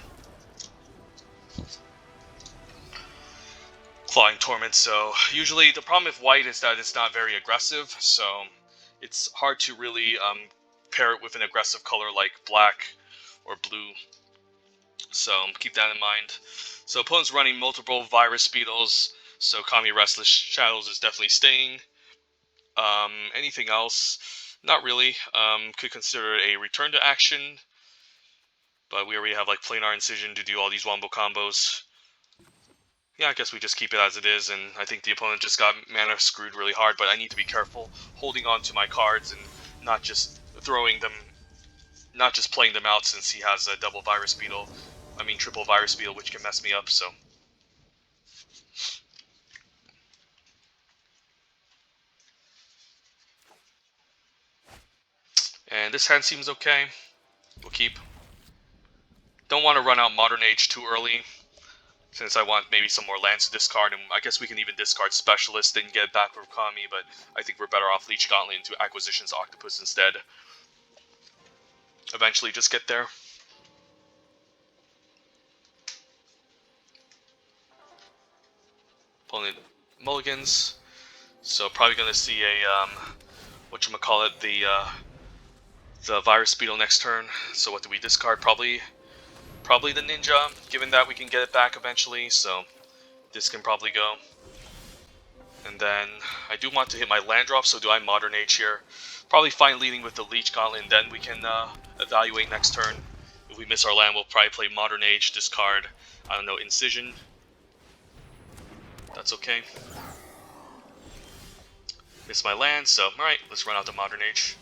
Clawing Torment, so usually the problem with white is that it's not very aggressive, so it's hard to really pair it with an aggressive color like black or blue. So keep that in mind. So opponent's running multiple Virus Beetles, so Kami Restless Shadows is definitely staying. Anything else? Not really. Could consider a return to action, but we already have like Planar Incision to do all these wombo combos. Yeah, I guess we just keep it as it is, and I think the opponent just got mana screwed really hard, but I need to be careful holding on to my cards and not just throwing them, not just playing them out since he has a triple Virus Beetle, which can mess me up, so. And this hand seems okay. We'll keep. Don't want to run out Modern Age too early, since I want maybe some more lands to discard, and I guess we can even discard Specialist and get it back with Kami, but I think we're better off Leech Gauntlet into Acquisitions Octopus instead. Eventually just get there. Opponent mulligans, so probably going to see a, whatchamacallit, the Virus Beetle next turn. So what do we discard? Probably the Ninja, given that we can get it back eventually, so this can probably go. And then I do want to hit my land drop, so do I Modern Age here? Probably fine leading with the Leech Gauntlet, and then we can evaluate next turn. If we miss our land, we'll probably play Modern Age, discard, I don't know, Incision. That's okay. Miss my land, so alright, let's run out the Modern Age.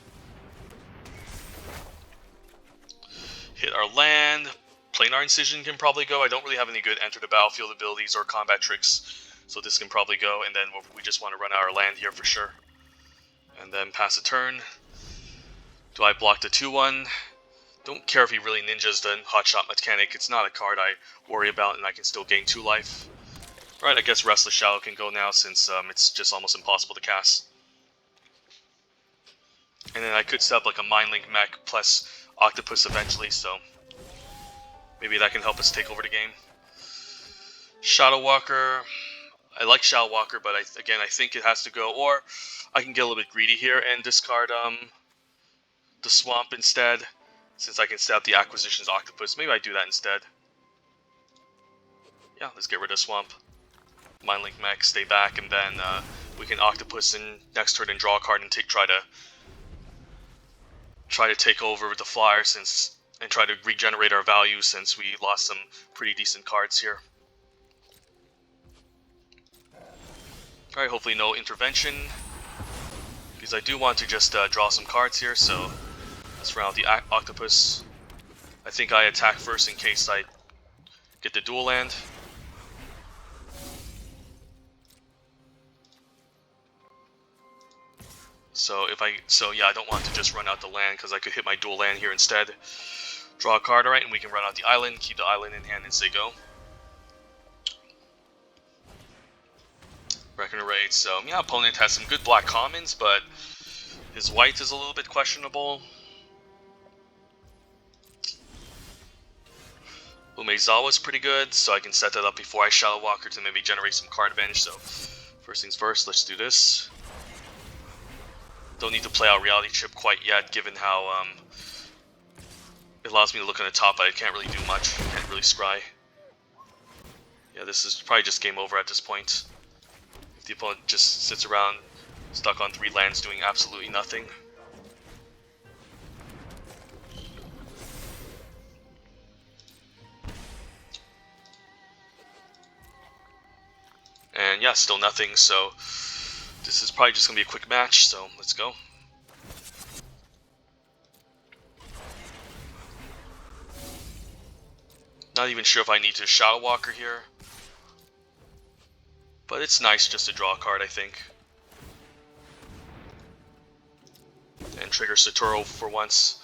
Hit our land. Planar Incision can probably go. I don't really have any good enter the battlefield abilities or combat tricks, so this can probably go, and then we just want to run out our land here for sure. And then pass a turn. Do I block the 2-1? Don't care if he really ninjas the Hotshot Mechanic. It's not a card I worry about, and I can still gain 2 life. Alright, I guess Restless Shadow can go now, since it's just almost impossible to cast. And then I could set up like a Mind Link mech plus Octopus eventually, so maybe that can help us take over the game. Shadow Walker. I like Shadow Walker, but again, I think it has to go. Or I can get a little bit greedy here and discard the Swamp instead, since I can set up the Acquisitions Octopus. Maybe I do that instead. Yeah, let's get rid of Swamp. Mind Link mech, stay back, and then we can Octopus in next turn and draw a card and try to take over with the Flyer and try to regenerate our value since we lost some pretty decent cards here. Alright, hopefully no intervention, because I do want to just draw some cards here, so let's run out the Octopus. I think I attack first in case I get the dual land. So yeah, I don't want to just run out the land because I could hit my dual land here instead. Draw a card, alright, and we can run out the island, keep the island in hand and say go. Reckoner Raid, so yeah, opponent has some good black commons, but his white is a little bit questionable. Umezawa's pretty good, so I can set that up before I Shadow Walker to maybe generate some card advantage, so first things first, let's do this. Don't need to play out Reality Chip quite yet, given how it allows me to look on the top, but I can't really do much. Can't really scry. Yeah, this is probably just game over at this point. If the opponent just sits around, stuck on 3 lands, doing absolutely nothing. And yeah, still nothing, so this is probably just going to be a quick match, so let's go. Not even sure if I need to Shadow Walker here. But it's nice just to draw a card, I think. And trigger Saturo for once.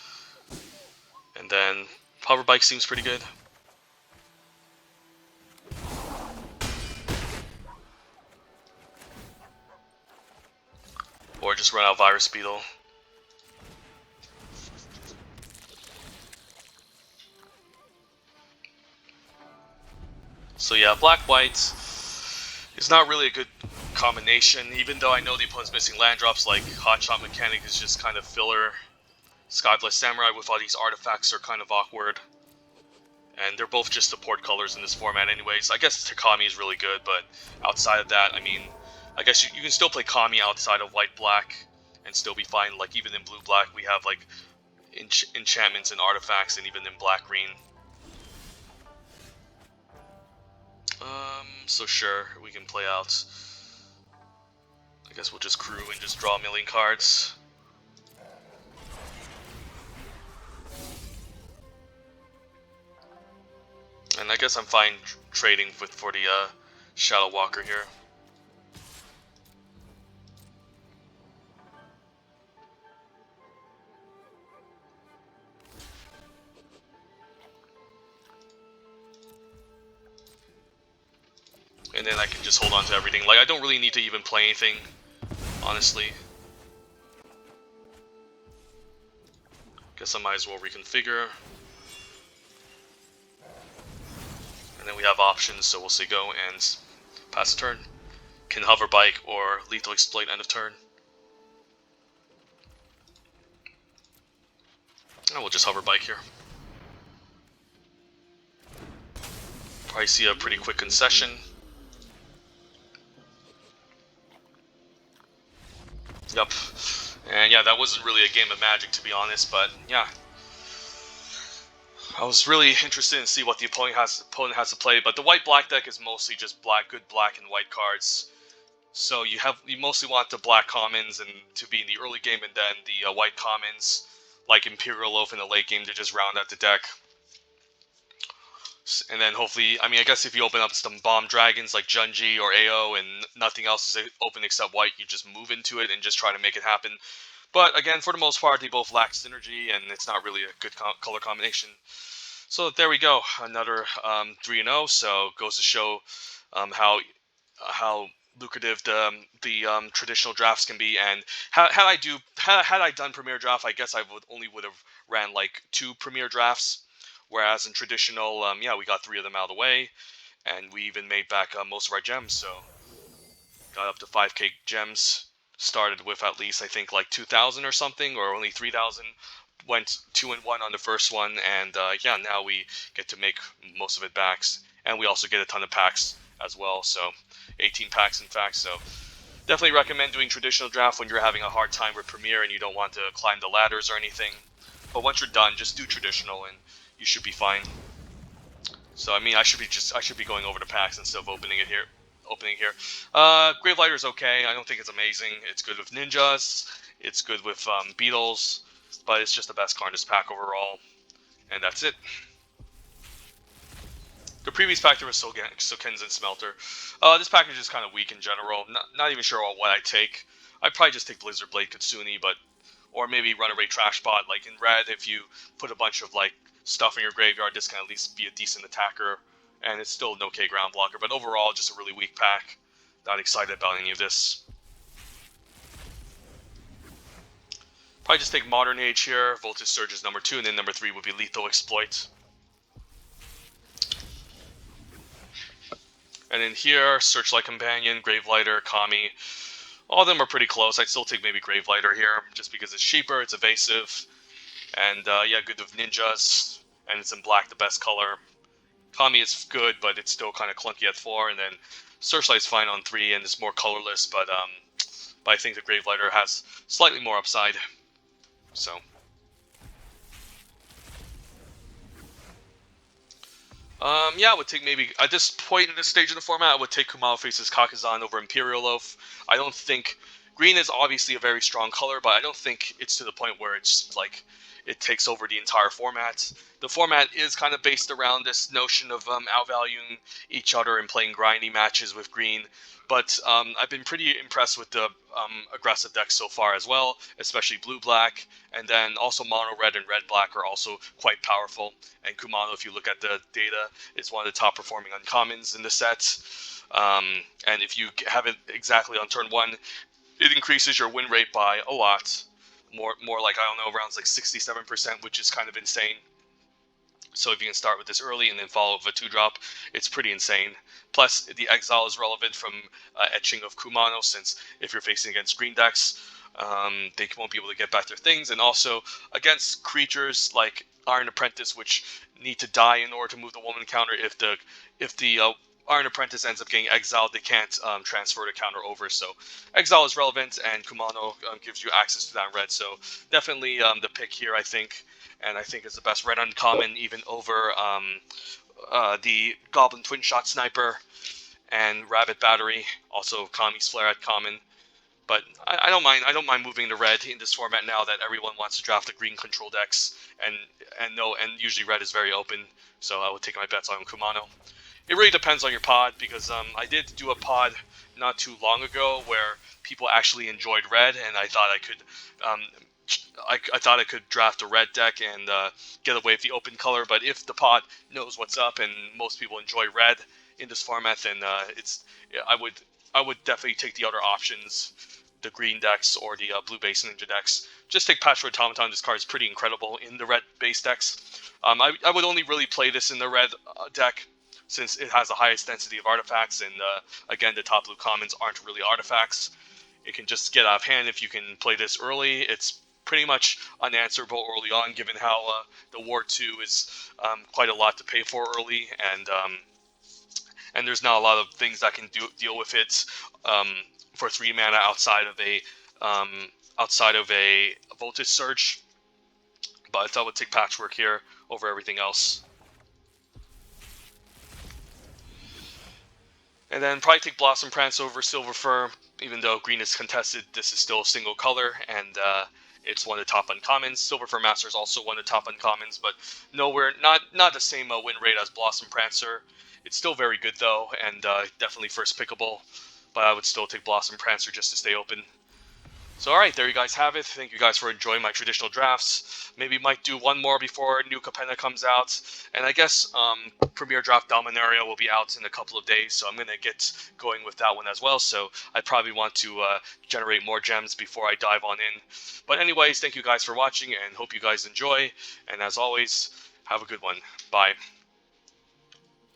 And then Hover Bike seems pretty good. Or just run out Virus Beetle. So yeah, Black-White is not really a good combination, even though I know the opponent's missing land drops, like Hotshot Mechanic is just kind of filler. Skybless Samurai with all these artifacts are kind of awkward. And they're both just support colors in this format anyways. I guess Takami is really good, but outside of that, I mean, I guess you can still play Kami outside of White-Black and still be fine. Like, even in Blue-Black, we have, like, enchantments and artifacts, and even in Black-Green. So sure, we can play out. I guess we'll just crew and just draw a million cards. And I guess I'm fine trading for the Shadow Walker here. And then I can just hold on to everything. Like, I don't really need to even play anything, honestly. Guess I might as well reconfigure. And then we have options, so we'll say go and pass a turn. Can Hover Bike or Lethal Exploit end of turn. And we'll just Hover Bike here. Probably see a pretty quick concession. Yep. And yeah, that wasn't really a game of Magic, to be honest, but yeah. I was really interested in see what the opponent has to play, but the White-Black deck is mostly just good black and white cards. So you mostly want the black commons and to be in the early game, and then the white commons, like Imperial Loaf in the late game, to just round out the deck. And then hopefully, I mean, I guess if you open up some bomb dragons like Junji or AO and nothing else is open except white, you just move into it and just try to make it happen. But again, for the most part, they both lack synergy, and it's not really a good color combination. So there we go, another 3-0. So goes to show how lucrative the traditional drafts can be. And had I done Premier Draft, I guess I would have ran like 2 Premier Drafts. Whereas in traditional, yeah, we got 3 of them out of the way, and we even made back most of our gems, so got up to 5k gems, started with at least, I think, like 2,000 or something, or only 3,000, went 2-1 on the first one, and yeah, now we get to make most of it back, and we also get a ton of packs as well, so 18 packs in fact, so definitely recommend doing traditional draft when you're having a hard time with Premier and you don't want to climb the ladders or anything, but once you're done, just do traditional, and you should be fine. So I mean, I should be going over the packs instead of opening here. Gravelighter's okay. I don't think it's amazing. It's good with ninjas. It's good with beetles, but it's just the best card in this pack overall. And that's it. The previous pack there was Sokenzen Smelter. This package is kind of weak in general. Not even sure what I take. I'd probably just take Blizzard Blade Kitsune, or maybe Runaway Trash Bot. Like in red, if you put a bunch of like stuff in your graveyard, this can at least be a decent attacker, and it's still an okay ground blocker, but overall just a really weak pack. Not excited about any of this. Probably just take Modern Age here. Voltage Surge is number 2, and then number 3 would be Lethal Exploit. And then here, Searchlight Companion, Gravelighter, Kami. All of them are pretty close. I'd still take maybe Gravelighter here, just because it's cheaper, it's evasive, and yeah, good with ninjas, and it's in black, the best color. Kami is good, but it's still kind of clunky at 4, and then Searchlight's fine on 3, and it's more colorless, but I think the Gravelighter has slightly more upside. So. Yeah, I would take maybe, at this point in this stage of the format, I would take Kumao faces Kakazan over Imperial Loaf. I don't think, green is obviously a very strong color, but I don't think it's to the point where it's like, it takes over the entire format. The format is kind of based around this notion of outvaluing each other and playing grindy matches with green, but I've been pretty impressed with the aggressive decks so far as well, especially blue-black, and then also mono-red and red-black are also quite powerful. And Kumano, if you look at the data, is one of the top performing uncommons in the set. And if you have it exactly on turn 1, it increases your win rate by a lot. More like, I don't know, around like 67%, which is kind of insane. So if you can start with this early and then follow with a 2-drop, it's pretty insane. Plus, the exile is relevant from etching of Kumano, since if you're facing against green decks, they won't be able to get back their things. And also, against creatures like Iron Apprentice, which need to die in order to move the woman counter, if the Iron Apprentice ends up getting exiled, they can't transfer the counter over. So exile is relevant, and Kumano gives you access to that red. So definitely the pick here, I think. And I think it's the best red uncommon, even over the Goblin Twin Shot Sniper and Rabbit Battery. Also Kami's Flare at common. But I don't mind. I don't mind moving to red in this format now that everyone wants to draft the green control decks, and usually red is very open. So I would take my bets on Kumano. It really depends on your pod, because I did do a pod not too long ago where people actually enjoyed red, and I thought I could I thought I could draft a red deck and get away with the open color. But if the pod knows what's up and most people enjoy red in this format, then I would definitely take the other options, the green decks or the blue base ninja decks. Just take Patchwork Automaton. This card is pretty incredible in the red base decks. I would only really play this in the red deck, since it has the highest density of artifacts, and again, the top blue commons aren't really artifacts. It can just get out of hand if you can play this early. It's pretty much unanswerable early on, given how the War 2 is quite a lot to pay for early, and there's not a lot of things that can deal with it for 3 mana outside of a Voltage Surge. But I would take Patchwork here over everything else. And then probably take Blossom Prance over Silver Fur. Even though green is contested, this is still a single color, and it's one of the top uncommons. Silver Fur Master is also one of the top uncommons, but nowhere, not the same win rate as Blossom Prancer. It's still very good though, and definitely first pickable, but I would still take Blossom Prancer just to stay open. So alright, there you guys have it. Thank you guys for enjoying my traditional drafts. Maybe might do one more before New Capenna comes out. And I guess Premier Draft Dominaria will be out in a couple of days, so I'm going to get going with that one as well. So I probably want to generate more gems before I dive on in. But anyways, thank you guys for watching, and hope you guys enjoy. And as always, have a good one. Bye.